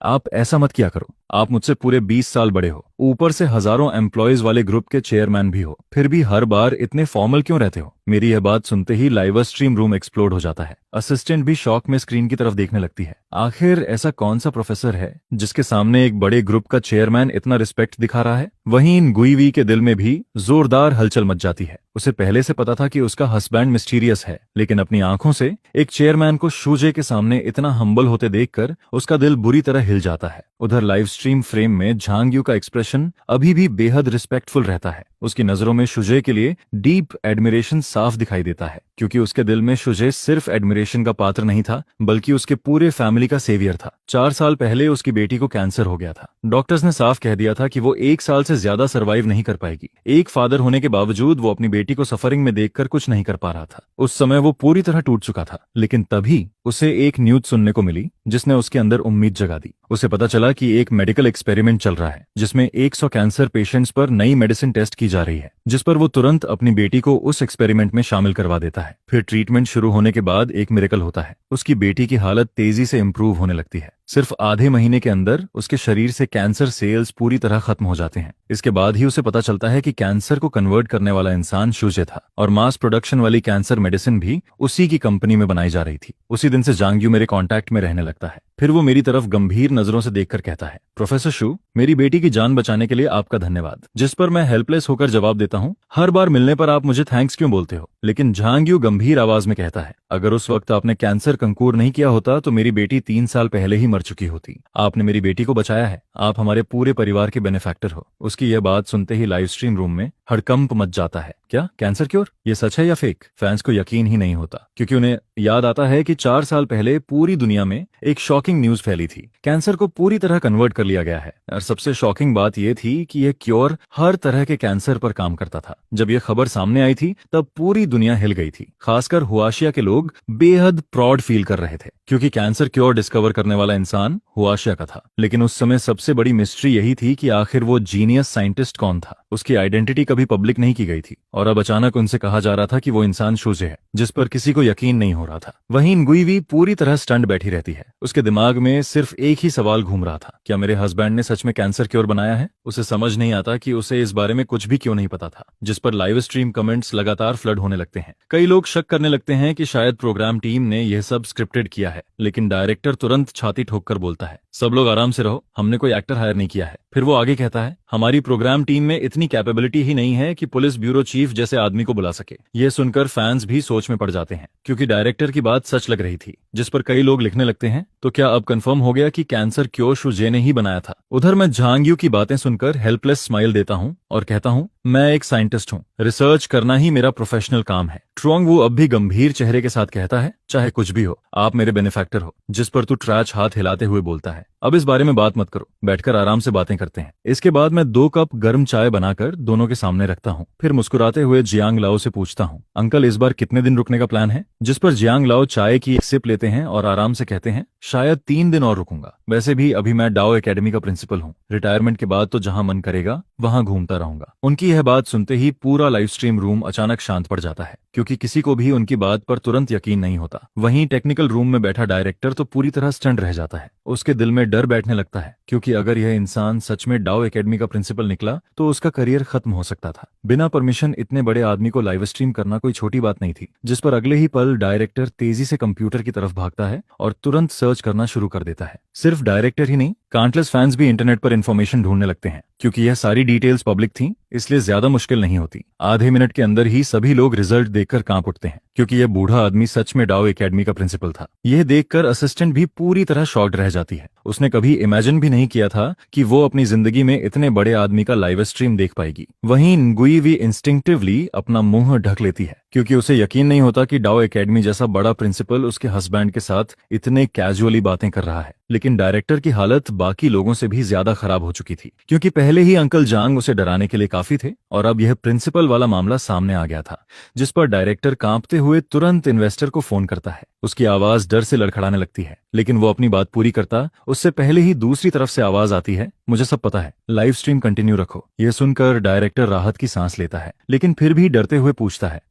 आप ऐसा मत किया करो। आप मुझसे पूरे 20 साल बड़े हो, ऊपर से हजारों एम्प्लॉयज वाले ग्रुप के चेयरमैन भी हो, फिर भी हर बार इतने फॉर्मल क्यों रहते हो? मेरी यह बात सुनते ही लाइव स्ट्रीम रूम एक्सप्लोड हो जाता है। असिस्टेंट भी शॉक में स्क्रीन की तरफ देखने लगती है। आखिर ऐसा कौन सा प्रोफेसर है जिसके सामने एक बड़े ग्रुप का चेयरमैन इतना रिस्पेक्ट दिखा रहा है? वहीं इन गुईवी के दिल में भी जोरदार हलचल मच जाती है। उसे पहले से पता था कि उसका हस्बैंड मिस्टीरियस है, लेकिन अपनी आंखों से एक चेयरमैन को शुजे के सामने इतना हम्बल होते देखकर उसका दिल बुरी तरह हिल जाता है। उधर लाइव स्ट्रीम फ्रेम में झांग यू का एक्सप्रेशन अभी भी बेहद रिस्पेक्टफुल रहता है। उसकी नजरों में शुजे के लिए डीप एडमिरेशन साफ दिखाई देता है, क्योंकि उसके दिल में शुजे सिर्फ एडमिरेशन का पात्र नहीं था, बल्कि उसके पूरे फैमिली का सेवियर था। 4 साल पहले उसकी बेटी को कैंसर हो गया था। डॉक्टर्स ने साफ कह दिया था कि वो 1 साल से ज्यादा सर्वाइव नहीं कर पाएगी। एक फादर होने के बावजूद वो अपनी बेटी को सफरिंग में देखकर कुछ नहीं कर पा रहा था। उस समय वो पूरी तरह टूट चुका था, लेकिन तभी उसे एक न्यूज सुनने को मिली जिसने उसके अंदर उम्मीद जगा दी। उसे पता चला कि एक मेडिकल एक्सपेरिमेंट चल रहा है जिसमें 100 कैंसर पेशेंट्स पर नई मेडिसिन टेस्ट की जा रही है, जिस पर वो तुरंत अपनी बेटी को उस एक्सपेरिमेंट में शामिल करवा देता है। फिर ट्रीटमेंट शुरू होने के बाद एक मिरेकल होता है। उसकी बेटी की हालत तेजी से इंप्रूव होने लगती है। सिर्फ आधे महीने के अंदर उसके शरीर से कैंसर सेल्स पूरी तरह खत्म हो जाते हैं। इसके बाद ही उसे पता चलता है कि कैंसर को कन्वर्ट करने वाला इंसान शुजे था, और मास प्रोडक्शन वाली कैंसर मेडिसिन भी उसी की कंपनी में बनाई जा रही थी। उसी दिन से जांग यू मेरे कांटेक्ट में रहने लगता है। फिर वो मेरी तरफ गंभीर नजरों से देखकर कहता है, प्रोफेसर शू, मेरी बेटी की जान बचाने के लिए आपका धन्यवाद। जिस पर मैं हेल्पलेस होकर जवाब देता हूँ, हर बार मिलने पर आप मुझे थैंक्स क्यों बोलते हो? लेकिन झांग यू गंभीर आवाज में कहता है, अगर उस वक्त आपने कैंसर कंकूर नहीं किया होता तो मेरी बेटी 3 साल पहले ही मर चुकी होती। आपने मेरी बेटी को बचाया है। आप हमारे पूरे परिवार के बेनिफैक्टर हो। उसकी यह बात सुनते ही लाइव स्ट्रीम रूम में हड़कंप मच जाता है। क्या कैंसर क्योर? ये सच है या फेक? फैंस को यकीन ही नहीं होता, क्योंकि उन्हें याद आता है कि 4 साल पहले पूरी दुनिया में एक शॉकिंग न्यूज फैली थी। कैंसर को पूरी तरह कन्वर्ट कर लिया गया है, और सबसे शॉकिंग बात यह थी कि यह क्योर हर तरह के कैंसर पर काम करता था। जब यह खबर सामने आई थी तब पूरी दुनिया हिल गई थी। खासकर हुआशिया के लोग बेहद प्राउड फील कर रहे थे, क्योंकि कैंसर क्योर डिस्कवर करने वाला इंसान हुआशिया का था। लेकिन उस समय सबसे बड़ी मिस्ट्री यही थी कि आखिर वो जीनियस साइंटिस्ट कौन था। उसकी आइडेंटिटी कभी पब्लिक नहीं की गई थी, और अब अचानक उनसे कहा जा रहा था कि वो इंसान शुजे है, जिस पर किसी को यकीन नहीं हो रहा था। वहीं इंगुईवी पूरी तरह स्टंट बैठी रहती है। उसके दिमाग में सिर्फ एक ही सवाल घूम रहा था, क्या मेरे हस्बैंड ने सच में कैंसर क्योर बनाया है? उसे समझ नहीं आता कि उसे इस बारे में कुछ भी क्यों नहीं पता था। जिस पर लाइव स्ट्रीम कमेंट्स लगातार फ्लड होने लगते हैं। कई लोग शक करने लगते हैं कि शायद प्रोग्राम टीम ने यह सब स्क्रिप्टेड किया है, लेकिन डायरेक्टर तुरंत छाती ठोककर बोलता है, सब लोग आराम से रहो, हमने कोई एक्टर हायर नहीं किया है। फिर वो आगे कहता है, हमारी प्रोग्राम टीम में इतनी कैपेबिलिटी ही नहीं है कि पुलिस ब्यूरो चीफ जैसे आदमी को बुला सके। ये सुनकर फैंस भी सोच में पड़ जाते हैं, क्योंकि डायरेक्टर की बात सच लग रही थी। जिस पर कई लोग लिखने लगते हैं, तो क्या अब कंफर्म हो गया कि कैंसर क्योर शुजे ने ही बनाया था? उधर मैं झांग यू की बातें सुनकर हेल्पलेस स्माइल देता हूँ और कहता हूँ, मैं एक साइंटिस्ट हूँ, रिसर्च करना ही मेरा प्रोफेशनल काम है। ट्रोंग वो अब भी गंभीर चेहरे के साथ कहता है, चाहे कुछ भी हो, आप मेरे बेनिफैक्टर हो। जिस पर तू ट्रैच हाथ हिलाते हुए बोलता है, अब इस बारे में बात मत करो, बैठकर आराम से बातें करते हैं। इसके बाद मैं 2 कप गर्म चाय बनाकर दोनों के सामने रखता हूँ। फिर मुस्कुराते हुए जियांग लाओ से पूछता हूँ, अंकल इस बार कितने दिन रुकने का प्लान है? जिस पर जियांग लाओ चाय की एक सिप लेते हैं और आराम से कहते हैं, शायद 3 दिन और रुकूंगा। वैसे भी अभी मैं डाओ एकेडमी का प्रिंसिपल हूँ। रिटायरमेंट के बाद तो जहां मन करेगा वहां घूमता रहूंगा। उनकी यह बात सुनते ही पूरा लाइव स्ट्रीम रूम अचानक शांत पड़ जाता है। क्योंकि किसी को भी उनकी बात पर तुरंत यकीन नहीं होता। वहीं टेक्निकल रूम में बैठा डायरेक्टर तो पूरी तरह स्टंट रह जाता है। उसके दिल में डर बैठने लगता है, क्योंकि अगर यह इंसान सच में डाउ एकेडमी का प्रिंसिपल निकला तो उसका करियर खत्म हो सकता था। बिना परमिशन इतने बड़े आदमी को लाइव स्ट्रीम करना कोई छोटी बात नहीं थी, जिस पर अगले ही पल डायरेक्टर तेजी से कंप्यूटर की तरफ भागता है और तुरंत सर्च करना शुरू कर देता है। सिर्फ डायरेक्टर ही नहीं, काउंटलेस फैंस भी इंटरनेट पर इंफॉर्मेशन ढूंढने लगते हैं। क्योंकि यह सारी डिटेल्स पब्लिक थी, इसलिए ज्यादा मुश्किल नहीं होती। आधे मिनट के अंदर ही सभी लोग रिजल्ट देखकर कांप उठते हैं, क्योंकि यह बूढ़ा आदमी सच में डाउ एकेडमी का प्रिंसिपल था। यह देखकर असिस्टेंट भी पूरी तरह शॉक्ड रह जाती है। उसने कभी इमेजिन भी नहीं किया था कि वो अपनी जिंदगी में इतने बड़े आदमी का लाइव स्ट्रीम देख पाएगी। वहीं nguyi भी इंस्टिंक्टिवली अपना मुंह ढक लेती है, क्योंकि उसे यकीन नहीं होता कि डाउ एकेडमी जैसा बड़ा प्रिंसिपल उसके हस्बैंड के साथ इतने कैजुअली बातें कर रहा है। लेकिन डायरेक्टर की हालत बाकी लोगों से भी ज्यादा खराब हो चुकी थी, क्योंकि पहले ही अंकल जांग उसे डराने के लिए काफी थे और अब यह प्रिंसिपल वाला मामला सामने आ गया था, जिस पर डायरेक्टर कांपते हुए तुरंत इन्वेस्टर को फोन करता है। उसकी आवाज डर से लड़खड़ाने लगती है, लेकिन वो अपनी बात पूरी करता उससे पहले ही दूसरी तरफ से आवाज आती है, मुझे सब पता है, लाइव स्ट्रीम कंटिन्यू रखो। यह सुनकर डायरेक्टर राहत की सांस लेता है, लेकिन फिर भी डरते हुए पूछता है,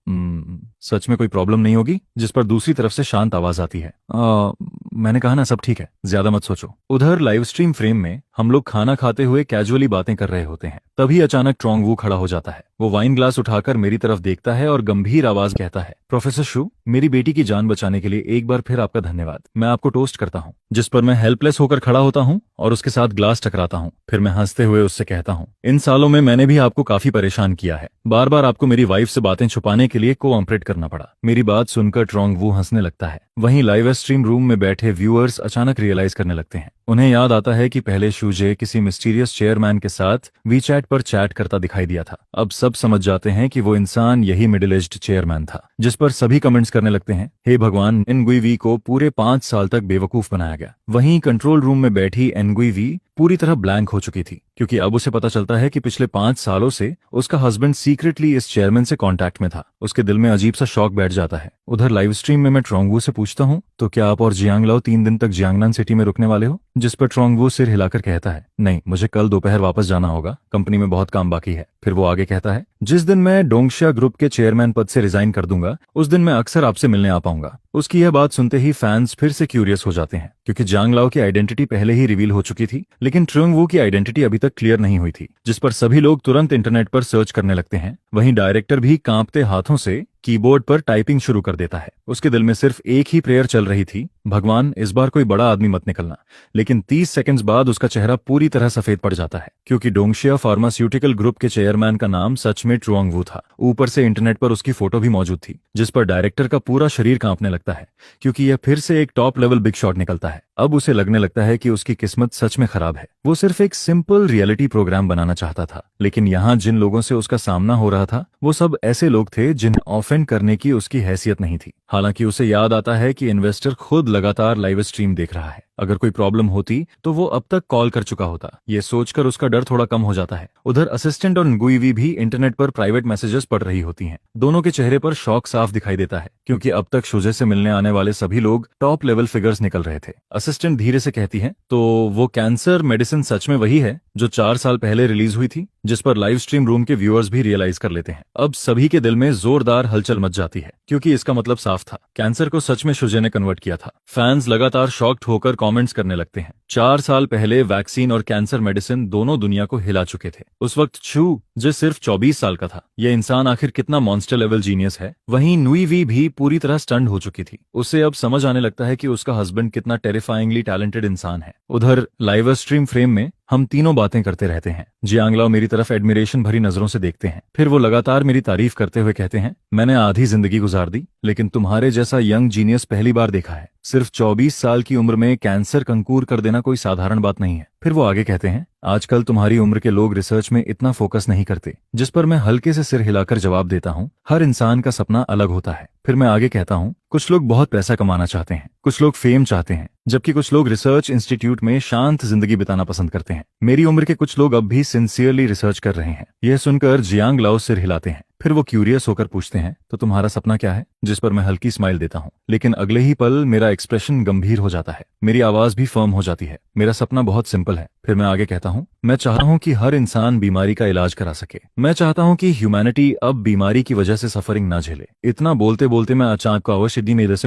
सच में कोई प्रॉब्लम नहीं होगी? जिस पर दूसरी तरफ से शांत आवाज आती है, मैंने कहा ना सब ठीक है, ज्यादा मत सोचो। उधर लाइव स्ट्रीम फ्रेम में हम लोग खाना खाते हुए कैजुअली बातें कर रहे होते हैं। तभी अचानक ट्रोंग वू खड़ा हो जाता है। वो वाइन ग्लास उठाकर मेरी तरफ देखता है और गंभीर आवाज कहता है, प्रोफेसर शू, मेरी बेटी की जान बचाने के लिए एक बार फिर आपका धन्यवाद। मैं आपको टोस्ट करता हूँ। जिस पर मैं हेल्पलेस होकर खड़ा होता हूँ और उसके साथ ग्लास टकराता हूँ। फिर मैं हंसते हुए उससे कहता हूँ, इन सालों में मैंने भी आपको काफी परेशान किया है। बार बार आपको मेरी वाइफ से बातें छुपाने के लिए कोऑपरेट करना पड़ा। मेरी बात सुनकर ट्रोंग वू हंसने लगता है। वहीं लाइव स्ट्रीम रूम में बैठे व्यूअर्स अचानक रियलाइज करने लगते हैं। उन्हें याद आता है कि पहले शूजे किसी मिस्टीरियस चेयरमैन के साथ वीचैट पर चैट करता दिखाई दिया था। अब सब समझ जाते हैं कि वो इंसान यही मिडिल एज्ड चेयरमैन था, जिस पर सभी कमेंट्स करने लगते हैं, हे भगवान, nguyi को पूरे 5 साल तक बेवकूफ बनाया गया। वहीं कंट्रोल रूम में बैठी nguyi पूरी तरह ब्लैंक हो चुकी थी, क्योंकि अब उसे पता चलता है कि पिछले 5 सालों से उसका हस्बैंड सीक्रेटली इस चेयरमैन से कांटेक्ट में था। उसके दिल में अजीब सा शॉक बैठ जाता है। उधर लाइव स्ट्रीम में मैं ट्रोंग वू से पूछता हूँ, तो क्या आप और जियांग लाओ 3 दिन तक जियांगनान सिटी में रुकने वाले हो? जिस पर ट्रोंग वू सिर हिलाकर कहता है, नहीं, मुझे कल दोपहर वापस जाना होगा, कंपनी में बहुत काम बाकी है। फिर वो आगे कहता है, जिस दिन मैं डोंगशिया ग्रुप के चेयरमैन पद से रिजाइन कर दूंगा, उस दिन मैं अक्सर आपसे मिलने आ पाऊंगा। उसकी यह बात सुनते ही फैंस फिर से क्यूरियस हो जाते हैं, क्योंकि जियांग लाओ की आइडेंटिटी पहले ही रिवील हो चुकी थी, लेकिन ट्रोंग वू की आइडेंटिटी अभी तक क्लियर नहीं हुई थी, जिस पर सभी लोग तुरंत इंटरनेट पर सर्च करने लगते हैं। वहीं डायरेक्टर भी कांपते हाथों से कीबोर्ड पर टाइपिंग शुरू कर देता है। उसके दिल में सिर्फ एक ही प्रेयर चल रही थी, भगवान, इस बार कोई बड़ा आदमी मत निकलना। लेकिन 30 सेकंड्स बाद उसका चेहरा पूरी तरह सफेद पड़ जाता है, क्योंकि डोंगशिया फार्मास्यूटिकल ग्रुप के चेयरमैन का नाम सच में ट्रोंग वू था। ऊपर से इंटरनेट पर उसकी फोटो भी मौजूद थी, जिस पर डायरेक्टर का पूरा शरीर कांपने लगता है, क्योंकि यह फिर से एक टॉप लेवल बिग शॉट निकलता है। अब उसे लगने लगता है कि उसकी किस्मत सच में खराब है। वो सिर्फ एक सिंपल रियलिटी प्रोग्राम बनाना चाहता था, लेकिन यहाँ जिन लोगों से उसका सामना हो रहा था, वो सब ऐसे लोग थे जिन्हें ऑफेंड करने की उसकी हैसियत नहीं थी। हालांकि उसे याद आता है कि इन्वेस्टर खुद लगातार लाइव स्ट्रीम देख रहा है। अगर कोई प्रॉब्लम होती तो वो अब तक कॉल कर चुका होता। ये सोचकर उसका डर थोड़ा कम हो जाता है। उधर असिस्टेंट और nguyi भी इंटरनेट पर प्राइवेट मैसेजेस पढ़ रही होती हैं। दोनों के चेहरे पर शॉक साफ दिखाई देता है, क्योंकि अब तक शुजे से मिलने आने वाले सभी लोग टॉप लेवल फिगर्स निकल रहे थे। असिस्टेंट धीरे से कहती है, तो वो कैंसर मेडिसिन सच में वही है जो 4 साल पहले रिलीज हुई थी? जिस पर लाइव स्ट्रीम रूम के व्यूअर्स भी रियलाइज कर लेते हैं। अब सभी के दिल में जोरदार हलचल मच जाती है, क्योंकि इसका मतलब साफ था, कैंसर को सच में शुजे ने कन्वर्ट किया था। फैंस लगातार शॉक्ड होकर कमेंट्स करने लगते हैं। 4 साल पहले वैक्सीन और कैंसर मेडिसिन दोनों दुनिया को हिला चुके थे। उस वक्त छू, जो सिर्फ 24 साल का था, यह इंसान आखिर कितना मॉन्स्टर लेवल जीनियस है। वहीं nguyi भी पूरी तरह स्टंड हो चुकी थी। उसे अब समझ आने लगता है कि उसका हस्बैंड कितना टेरिफाइंगली टैलेंटेड इंसान है। उधर लाइव स्ट्रीम फ्रेम में हम तीनों बातें करते रहते हैं। जियांग लाओ मेरी तरफ एडमिरेशन भरी नजरों से देखते हैं। फिर वो लगातार मेरी तारीफ करते हुए कहते हैं, मैंने आधी जिंदगी गुजार दी, लेकिन तुम्हारे जैसा यंग जीनियस पहली बार देखा है। सिर्फ 24 साल की उम्र में कैंसर कंकूर कर देना कोई साधारण बात नहीं है। फिर वो आगे कहते हैं, आजकल तुम्हारी उम्र के लोग रिसर्च में इतना फोकस नहीं करते। जिस पर मैं हल्के से सिर हिलाकर जवाब देता हूँ, हर इंसान का सपना अलग होता है। फिर मैं आगे कहता हूँ, कुछ लोग बहुत पैसा कमाना चाहते हैं, कुछ लोग फेम चाहते हैं, जबकि कुछ लोग रिसर्च इंस्टीट्यूट में शांत जिंदगी बिताना पसंद करते हैं। मेरी उम्र के कुछ लोग अब भी सिंसियरली रिसर्च कर रहे हैं। यह सुनकर जियांग लाओ सिर हिलाते हैं। फिर वो क्यूरियस होकर पूछते हैं, तो तुम्हारा सपना क्या है? जिस पर मैं हल्की स्माइल देता हूँ, लेकिन अगले ही पल मेरा एक्सप्रेशन गंभीर हो जाता है, मेरी आवाज भी फर्म हो जाती है। मेरा सपना बहुत सिंपल है। फिर मैं आगे कहता हूँ, मैं चाहता हूँ कि हर इंसान बीमारी का इलाज करा सके। मैं चाहता हूँ कि ह्यूमैनिटी अब बीमारी की वजह से सफरिंग ना झेले। इतना बोलते बोलते मैं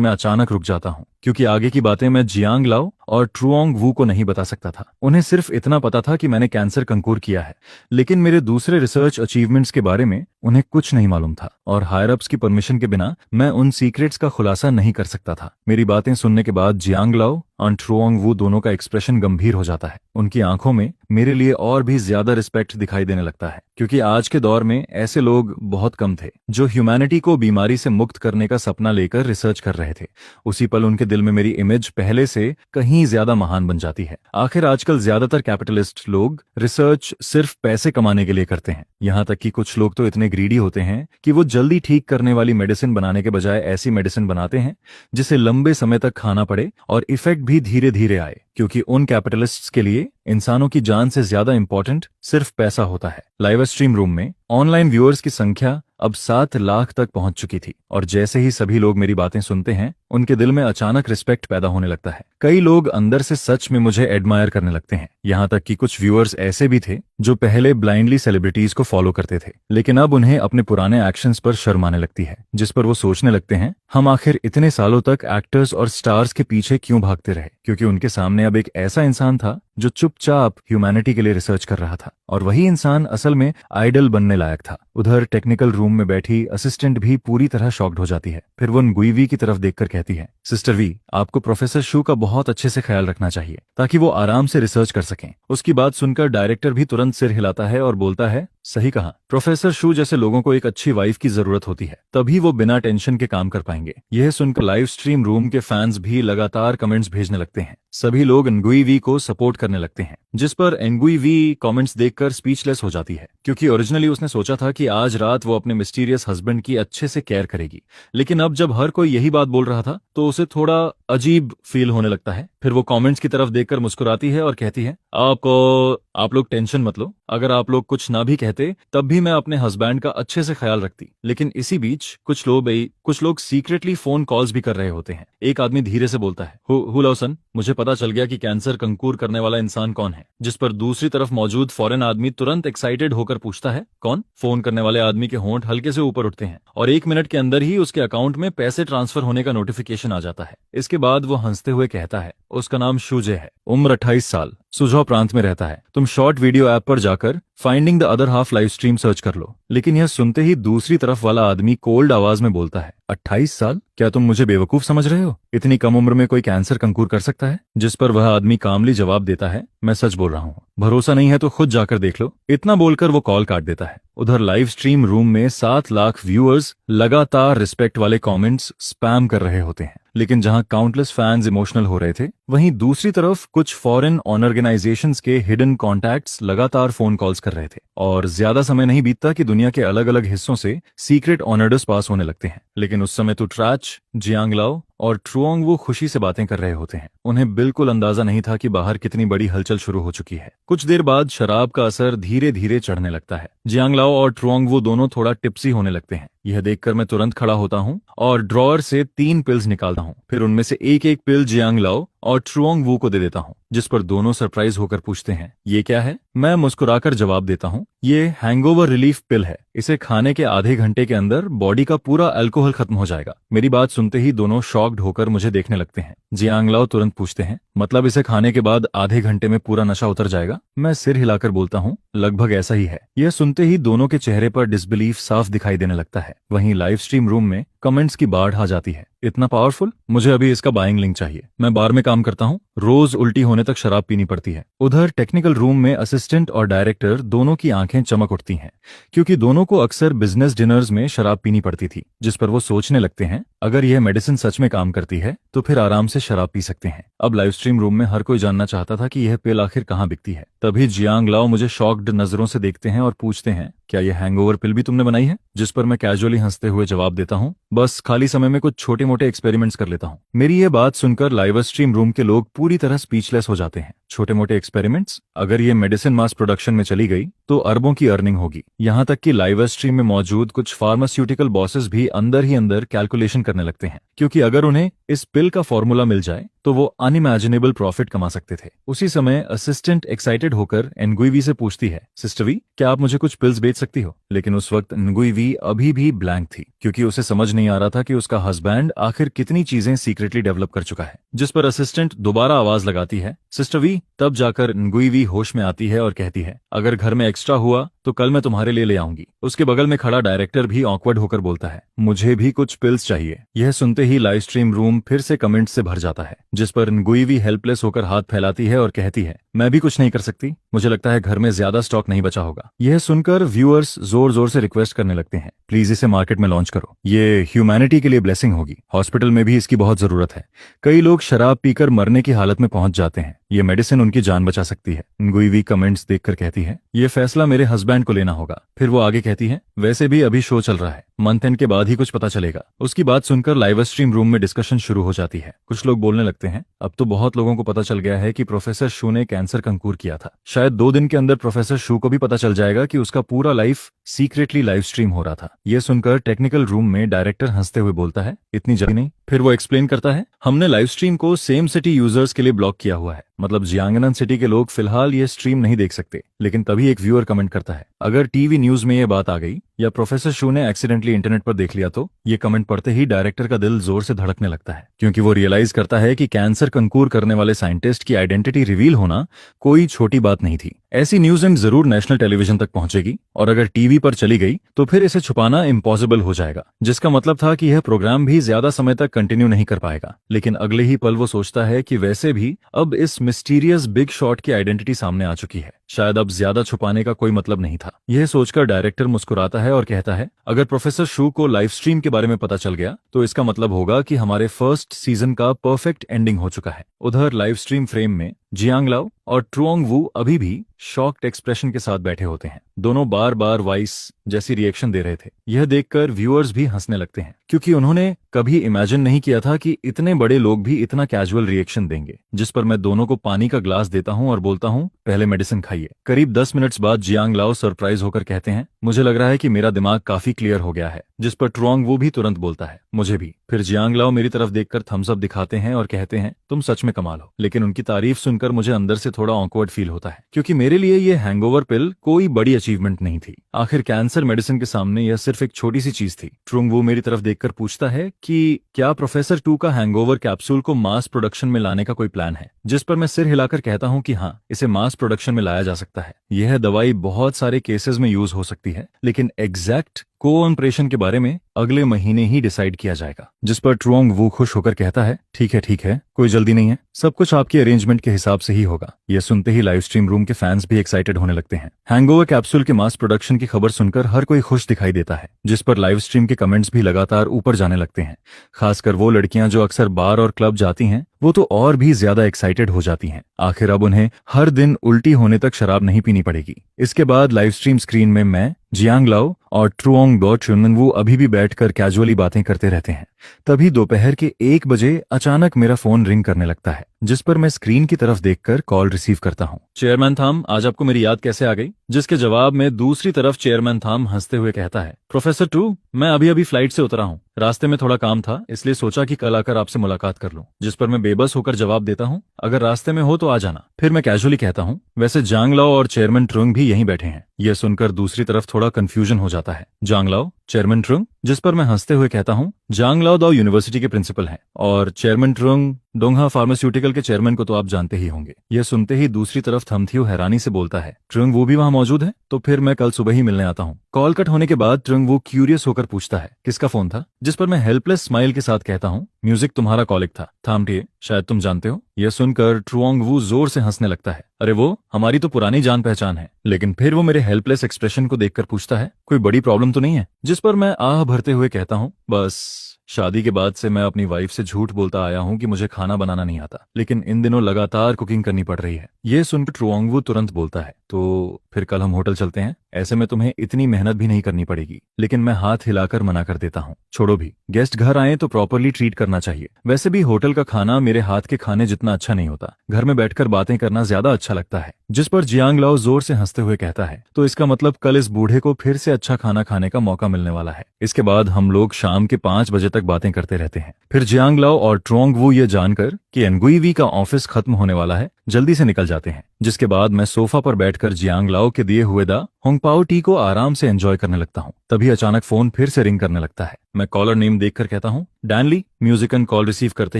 अचानक रुक जाता हूँ, क्योंकि आगे की बातें मैं जियांग लाओ और ट्रुओंग वू को नहीं बता सकता था। उन्हें सिर्फ इतना पता था कि मैंने कैंसर कंकूर किया है, लेकिन मेरे दूसरे रिसर्च अचीवमेंट्स के बारे में उन्हें कुछ नहीं मालूम था, और हायर अप्स की परमिशन के बिना मैं उन सीक्रेट्स का खुलासा नहीं कर सकता था। मेरी बातें सुनने के बाद जियांग लाओ और ट्रुओंग वू दोनों का एक्सप्रेशन गंभीर हो जाता है। उनकी आंखों में मेरे लिए और भी ज्यादा रिस्पेक्ट दिखाई देने लगता है, क्योंकि आज के दौर में ऐसे लोग बहुत कम थे जो ह्यूमैनिटी को बीमारी से मुक्त करने का सपना लेकर रिसर्च कर रहे थे। उसी पल उनके दिल में मेरी इमेज पहले से कहीं ज्यादा महान बन जाती है। आखिर आजकल ज्यादातर कैपिटलिस्ट लोग रिसर्च सिर्फ पैसे कमाने के लिए करते हैं। यहाँ तक कि कुछ लोग तो इतने ग्रीडी होते हैं कि वो जल्दी ठीक करने वाली मेडिसिन बनाने के बजाय ऐसी मेडिसिन बनाते हैं जिसे लंबे समय तक खाना पड़े और इफेक्ट भी धीरे धीरे आए, क्योंकि उन कैपिटलिस्ट्स के लिए इंसानों की जान से ज्यादा इंपॉर्टेंट सिर्फ पैसा होता है। लाइव स्ट्रीम रूम में ऑनलाइन व्यूअर्स की संख्या अब 7 लाख तक पहुंच चुकी थी, और जैसे ही सभी लोग मेरी बातें सुनते हैं, उनके दिल में अचानक रिस्पेक्ट पैदा होने लगता है। कई लोग अंदर से सच में मुझे एडमायर करने लगते हैं। यहाँ तक कि कुछ व्यूअर्स ऐसे भी थे जो पहले ब्लाइंडली सेलिब्रिटीज को फॉलो करते थे, लेकिन अब उन्हें अपने पुराने एक्शंस पर शर्म आने लगती है, जिस पर वो सोचने लगते हैं, हम आखिर इतने सालों तक एक्टर्स और स्टार्स के पीछे क्यों भागते रहे, क्योंकि उनके सामने अब एक ऐसा इंसान था जो चुपचाप ह्यूमैनिटी के लिए रिसर्च कर रहा था, और वही इंसान असल में आइडल बनने लायक था। उधर टेक्निकल रूम में बैठी असिस्टेंट भी पूरी तरह शॉक्ड हो जाती है। फिर वो गुई वी की तरफ देखकर कहती है, सिस्टर वी, आपको प्रोफेसर शू का बहुत अच्छे से ख्याल रखना चाहिए ताकि वो आराम से रिसर्च कर सकें। उसकी बात सुनकर डायरेक्टर भी तुरंत सिर हिलाता है और बोलता है, सही कहा, प्रोफेसर शू जैसे लोगों को एक अच्छी वाइफ की जरूरत होती है, तभी वो बिना टेंशन के काम कर पाएंगे। यह सुनकर लाइव स्ट्रीम रूम के फैंस भी लगातार कमेंट्स भेजने लगते हैं। सभी लोग एनगुई वी को सपोर्ट करने लगते हैं, जिस पर एनगुई वी कमेंट्स देखकर स्पीचलेस हो जाती है, क्योंकि ओरिजिनली उसने सोचा था कि आज रात वो अपने मिस्टीरियस हस्बैंड की अच्छे से केयर करेगी, लेकिन अब जब हर कोई यही बात बोल रहा था तो उसे थोड़ा अजीब फील होने लगता है। फिर वो कमेंट्स की तरफ देखकर मुस्कुराती है और कहती है, आप लोग टेंशन मत लो, अगर आप लोग कुछ ना भी कहते तब भी मैं अपने हस्बैंड का अच्छे से ख्याल रखती। लेकिन इसी बीच कुछ लोग सीक्रेटली फोन कॉल्स भी कर रहे होते हैं। एक आदमी धीरे से बोलता है, हुलौसन, मुझे पता चल गया कि कैंसर कंकूर करने वाला इंसान कौन है। जिस पर दूसरी तरफ मौजूद फॉरेन आदमी तुरंत एक्साइटेड होकर पूछता है, कौन? फोन करने वाले आदमी के होंठ हल्के से ऊपर उठते हैं और 1 मिनट के अंदर ही उसके अकाउंट में पैसे ट्रांसफर होने का नोटिफिकेशन आ जाता है। इसके बाद वो हंसते हुए कहता है, उसका नाम शूजे है, उम्र 28 साल, सुझाव प्रांत में रहता है। तुम शॉर्ट वीडियो ऐप पर जाकर finding the other half live stream search कर लो। लेकिन यह सुनते ही दूसरी तरफ वाला आदमी कोल्ड आवाज में बोलता है, 28 साल? क्या तुम मुझे बेवकूफ समझ रहे हो? इतनी कम उम्र में कोई कैंसर कंकूर कर सकता है? जिस पर वह आदमी कामली जवाब देता है, मैं सच बोल रहा हूँ, भरोसा नहीं है तो खुद जाकर देख लो। इतना बोलकर वो कॉल काट देता है। उधर लाइव स्ट्रीम रूम में 7 लाख व्यूअर्स लगातार रिस्पेक्ट वाले कमेंट्स स्पैम कर रहे होते हैं, लेकिन जहां काउंटलेस फैंस इमोशनल हो रहे थे, वहीं दूसरी तरफ कुछ फॉरेन ऑर्गेनाइजेशंस के हिडन कॉन्टैक्ट्स लगातार फोन कॉल्स कर रहे थे, और ज्यादा समय नहीं बीतता कि दुनिया के अलग अलग हिस्सों से सीक्रेट ऑनर्डर्स पास होने लगते हैं। लेकिन उस समय तो ट्रैच, जियांग लाओ और ट्रुओंग वो खुशी से बातें कर रहे होते हैं। उन्हें बिल्कुल अंदाजा नहीं था कि बाहर कितनी बड़ी हलचल शुरू हो चुकी है। कुछ देर बाद शराब का असर धीरे धीरे चढ़ने लगता है। जियांग लाओ और ट्रुओंग वो दोनों थोड़ा टिप्सी होने लगते हैं। यह देखकर मैं तुरंत खड़ा होता हूँ और ड्रॉअर से 3 पिल्स निकालता हूँ। फिर उनमें से एक पिल जियांग लाओ और ट्रुओंग वू को दे देता हूँ, जिस पर दोनों सरप्राइज होकर पूछते हैं, ये क्या है? मैं मुस्कुराकर जवाब देता हूँ, ये हैंगओवर रिलीफ पिल है। इसे खाने के आधे घंटे के अंदर बॉडी का पूरा अल्कोहल खत्म हो जाएगा। मेरी बात सुनते ही दोनों शॉक्ड होकर मुझे देखने लगते हैं। जियांग लाओ तुरंत पूछते हैं, मतलब इसे खाने के बाद आधे घंटे में पूरा नशा उतर जाएगा? मैं सिर हिलाकर बोलता हूँ, लगभग ऐसा ही है। यह सुनते ही दोनों के चेहरे पर डिसबिलीफ साफ दिखाई देने लगता है। वहीं लाइव स्ट्रीम रूम में कमेंट्स की बाढ़ आ जाती है, इतना पावरफुल, मुझे अभी इसका बाइंग लिंक चाहिए। मैं बार में काम करता हूँ, रोज उल्टी होने तक शराब पीनी पड़ती है। उधर टेक्निकल रूम में असिस्टेंट और डायरेक्टर दोनों की आंखें चमक उठती हैं, क्योंकि दोनों को अक्सर बिजनेस डिनर्स में शराब पीनी पड़ती थी। जिस पर वो सोचने लगते हैं, अगर यह मेडिसिन सच में काम करती है तो फिर आराम से शराब पी सकते हैं। अब लाइव स्ट्रीम रूम में हर कोई जानना चाहता था कि यह पिल आखिर कहाँ बिकती है। तभी जियांग लाओ मुझे शॉक्ड नजरों से देखते हैं और पूछते हैं, क्या ये हैंगओवर पिल भी तुमने बनाई है? जिस पर मैं कैजुअली हंसते हुए जवाब देता हूँ, बस खाली समय में कुछ छोटे मोटे एक्सपेरिमेंट्स कर लेता हूँ। मेरी ये बात सुनकर लाइव स्ट्रीम रूम के लोग पूरी तरह स्पीचलेस हो जाते हैं। छोटे मोटे एक्सपेरिमेंट्स? अगर ये मेडिसिन मास प्रोडक्शन में चली गई तो अरबों की अर्निंग होगी। यहाँ तक कि लाइव स्ट्रीम में मौजूद कुछ फार्मास्यूटिकल बॉसेस भी अंदर ही अंदर कैलकुलेशन करने लगते हैं, क्योंकि अगर उन्हें इस पिल का फॉर्मूला मिल जाए तो वो अनइमेजिनेबल प्रॉफिट कमा सकते थे। उसी समय असिस्टेंट एक्साइटेड होकर एनगुइवी से पूछती है, सिस्टर वी, क्या आप मुझे कुछ पिल्स बेच सकती हो? लेकिन उस वक्त एनगुइवी अभी भी ब्लैंक थी, क्योंकि उसे समझ नहीं आ रहा था कि उसका हस्बैंड आखिर कितनी चीजें सीक्रेटली डेवलप कर चुका है। जिस पर असिस्टेंट दोबारा आवाज लगाती है, सिस्टर वी। तब जाकर एनगुइवी होश में आती है और कहती है, अगर घर में एक्स्ट्रा हुआ तो कल मैं तुम्हारे लिए ले आऊंगी। उसके बगल में खड़ा डायरेक्टर भी ऑकवर्ड होकर बोलता है, मुझे भी कुछ पिल्स चाहिए। यह सुनते ही लाइव स्ट्रीम रूम फिर से कमेंट्स से भर जाता है, जिस पर एनगुइवी हेल्पलेस होकर हाथ फैलाती है और कहती है, मैं भी कुछ नहीं कर सकती, मुझे लगता है घर में ज्यादा स्टॉक नहीं बचा होगा। यह सुनकर व्यूअर्स जोर जोर से रिक्वेस्ट करने लगते हैं, प्लीज इसे मार्केट में लॉन्च करो, ये ह्यूमैनिटी के लिए ब्लेसिंग होगी, हॉस्पिटल में भी इसकी बहुत जरूरत है। कई लोग शराब पीकर मरने की हालत में पहुंच जाते हैं, ये मेडिसिन उनकी जान बचा सकती है। एनगुइवी कमेंट्स देखकर कहती है, ये फैसला मेरे हस्बैंड को लेना होगा। फिर वो आगे कहती है, वैसे भी अभी शो चल रहा है, मंथ एंड के बाद ही कुछ पता चलेगा। उसकी बात सुनकर लाइव स्ट्रीम रूम में डिस्कशन शुरू हो जाती है। कुछ लोग बोलने लगते हैं, अब तो बहुत लोगों को पता चल गया है कि प्रोफेसर शू ने कैंसर कंकूर किया था। शायद 2 दिन के अंदर प्रोफेसर शू को भी पता चल जाएगा कि उसका पूरा लाइफ सीक्रेटली लाइव स्ट्रीम हो रहा था। यह सुनकर टेक्निकल रूम में डायरेक्टर हंसते हुए बोलता है, इतनी जल्दी नहीं। फिर वो एक्सप्लेन करता है, हमने लाइव स्ट्रीम को सेम सिटी यूजर्स के लिए ब्लॉक किया हुआ है, मतलब जियांगनन सिटी के लोग फिलहाल ये स्ट्रीम नहीं देख सकते। लेकिन तभी एक व्यूअर कमेंट करता है, अगर टीवी न्यूज में ये बात आ गई या प्रोफेसर शू ने एक्सीडेंटली इंटरनेट पर देख लिया तो? ये कमेंट पढ़ते ही डायरेक्टर का दिल जोर से धड़कने लगता है, क्योंकि वो रियलाइज करता है कि कैंसर कंकूर करने वाले साइंटिस्ट की आइडेंटिटी रिवील होना कोई छोटी बात नहीं थी। ऐसी न्यूज जरूर नेशनल टेलीविजन तक पहुंचेगी, और अगर टीवी पर चली गई तो फिर इसे छुपाना इम्पॉसिबल हो जाएगा, जिसका मतलब था कि यह प्रोग्राम भी ज्यादा समय तक कंटिन्यू नहीं कर पाएगा। लेकिन अगले ही पल वो सोचता है कि वैसे भी अब इस मिस्टीरियस बिग शॉट की आइडेंटिटी सामने आ चुकी है, शायद अब ज्यादा छुपाने का कोई मतलब नहीं था। यह सोचकर डायरेक्टर मुस्कुराता है और कहता है, अगर प्रोफेसर शू को लाइव स्ट्रीम के बारे में पता चल गया तो इसका मतलब होगा कि हमारे फर्स्ट सीजन का परफेक्ट एंडिंग हो चुका है। उधर लाइव स्ट्रीम फ्रेम में जियांग लाओ और ट्रुओंग वू अभी भी शॉक्ड एक्सप्रेशन के साथ बैठे होते हैं। दोनों बार बार वाइस जैसी रिएक्शन दे रहे थे। यह देखकर व्यूअर्स भी हंसने लगते हैं, क्योंकि उन्होंने कभी इमेजिन नहीं किया था कि इतने बड़े लोग भी इतना कैजुअल रिएक्शन देंगे। जिस पर मैं दोनों को पानी का ग्लास देता हूं और बोलता हूं, पहले मेडिसिन खाइए। करीब 10 मिनट्स बाद जियांग लाओ सरप्राइज होकर कहते हैं, मुझे लग रहा है कि मेरा दिमाग काफी क्लियर हो गया है। जिस पर ट्रुओंग वू भी तुरंत बोलता है, मुझे भी। फिर जियांग लाओ मेरी तरफ देखकर थम्स अप दिखाते हैं और कहते हैं, तुम सच में कमाल हो। लेकिन उनकी तारीफ सुनकर मुझे अंदर से थोड़ा ऑकवर्ड फील होता है, क्योंकि मेरे लिए ये हैंगओवर पिल कोई बड़ी अचीवमेंट नहीं थी। आखिर कैंसर मेडिसिन के सामने यह सिर्फ एक छोटी सी चीज थी। ट्रुओंग वू मेरी तरफ देखकर पूछता है कि क्या प्रोफेसर 2 का हैंगओवर कैप्सूल को मास प्रोडक्शन में लाने का कोई प्लान है? जिस पर मैं सिर हिलाकर कहता हूं कि हाँ, इसे मास प्रोडक्शन में लाया जा सकता है। यह दवाई बहुत सारे केसेस में यूज हो सकती है, लेकिन एग्जैक्ट को-ऑपरेशन के बारे में अगले महीने ही डिसाइड किया जाएगा। जिस पर ट्रुओंग वू खुश होकर कहता है, ठीक है, कोई जल्दी नहीं है, सब कुछ आपके अरेंजमेंट के हिसाब से ही होगा। यह सुनते ही लाइव स्ट्रीम रूम के फैंस भी एक्साइटेड होने लगते हैं। हैंगओवर कैप्सूल के मास प्रोडक्शन की खबर सुनकर हर कोई खुश दिखाई देता है, जिस पर लाइव स्ट्रीम के कमेंट्स भी लगातार ऊपर जाने लगते हैं। खासकर वो लड़कियां जो अक्सर बार और क्लब जाती हैं, वो तो और भी ज्यादा एक्साइटेड हो जाती हैं। आखिर अब उन्हें हर दिन उल्टी होने तक शराब नहीं पीनी पड़ेगी। इसके बाद लाइव स्ट्रीम स्क्रीन में मैं, जियांग लाओ और ट्रुओंग डॉ चुनमनवू अभी भी बैठकर कैजुअली बातें करते रहते हैं। तभी दोपहर के 1 बजे अचानक मेरा फोन रिंग करने लगता है, जिस पर मैं स्क्रीन की तरफ देखकर कॉल रिसीव करता हूँ। चेयरमैन थाम, आज आपको मेरी याद कैसे आ गई? जिसके जवाब में दूसरी तरफ चेयरमैन थाम हंसते हुए कहता है, प्रोफेसर 2, मैं अभी फ्लाइट से उतरा हूँ, रास्ते में थोड़ा काम था, इसलिए सोचा कि कल आकर आपसे मुलाकात कर लूं। जिस पर मैं बेबस होकर जवाब देता हूँ, अगर रास्ते में हो तो आ जाना। फिर मैं कैजुअली कहता हूँ, वैसे जांग लाओ और चेयरमैन ट्रुंग भी यहीं बैठे हैं। यह सुनकर दूसरी तरफ थोड़ा कंफ्यूजन हो जाता है। जांग लाओ, चेयरमैन ट्रुंग? जिस पर मैं हंसते हुए कहता हूँ, जांग लाओ दाओ यूनिवर्सिटी के प्रिंसिपल हैं और चेयरमैन ट्रुंग डोंगहा फार्मास्यूटिकल के चेयरमैन को तो आप जानते ही होंगे। यह सुनते ही दूसरी तरफ थमथियो हैरानी से बोलता है, ट्रुंग वो भी वहां मौजूद है? तो फिर मैं कल सुबह ही मिलने आता हूँ। कॉल कट होने के बाद ट्रुंग वो क्यूरियस होकर पूछता है, किसका फोन था? जिस पर मैं हेल्पलेस स्माइल के साथ कहता हूँ, म्यूजिक तुम्हारा कॉलिग था, थामटिए, शायद तुम जानते हो। यह सुनकर ट्रुओंग वू जोर से हंसने लगता है, अरे वो हमारी तो पुरानी जान पहचान है। लेकिन फिर वो मेरे हेल्पलेस एक्सप्रेशन को देखकर पूछता है, कोई बड़ी प्रॉब्लम तो नहीं है? जिस पर मैं आह भरते हुए कहता हूँ, बस शादी के बाद से मैं अपनी वाइफ से झूठ बोलता आया हूँ कि मुझे खाना बनाना नहीं आता, लेकिन इन दिनों लगातार कुकिंग करनी पड़ रही है। ये सुनकर ट्रुआंगवू तुरंत बोलता है, तो फिर कल हम होटल चलते हैं, ऐसे में तुम्हें इतनी मेहनत भी नहीं करनी पड़ेगी। लेकिन मैं हाथ हिलाकर मना कर देता हूँ, छोड़ो भी, गेस्ट घर आए तो प्रॉपरली ट्रीट करना चाहिए। वैसे भी होटल का खाना मेरे हाथ के खाने जितना अच्छा नहीं होता, घर में बैठकर बातें करना ज्यादा अच्छा लगता है। जिस पर जियांग लाओ जोर से हंसते हुए कहता है, तो इसका मतलब कल इस बूढ़े को फिर से अच्छा खाना खाने का मौका मिलने वाला है। इसके बाद हम लोग शाम के 5 बजे तक बातें करते रहते हैं। फिर जियांग लाओ और ट्रोंगवू ये जानकर कि एनगुइवी का ऑफिस खत्म होने वाला है, जल्दी से निकल जाते हैं। जिसके बाद मैं सोफा पर बैठकर जियांग लाओ के दिए हुए दा होंगपाओ टी को आराम से एंजॉय करने लगता हूँ। तभी अचानक फोन फिर से रिंग करने लगता है। मैं कॉलर नेम देखकर कहता हूँ, डैनली। म्यूजिकन कॉल रिसीव करते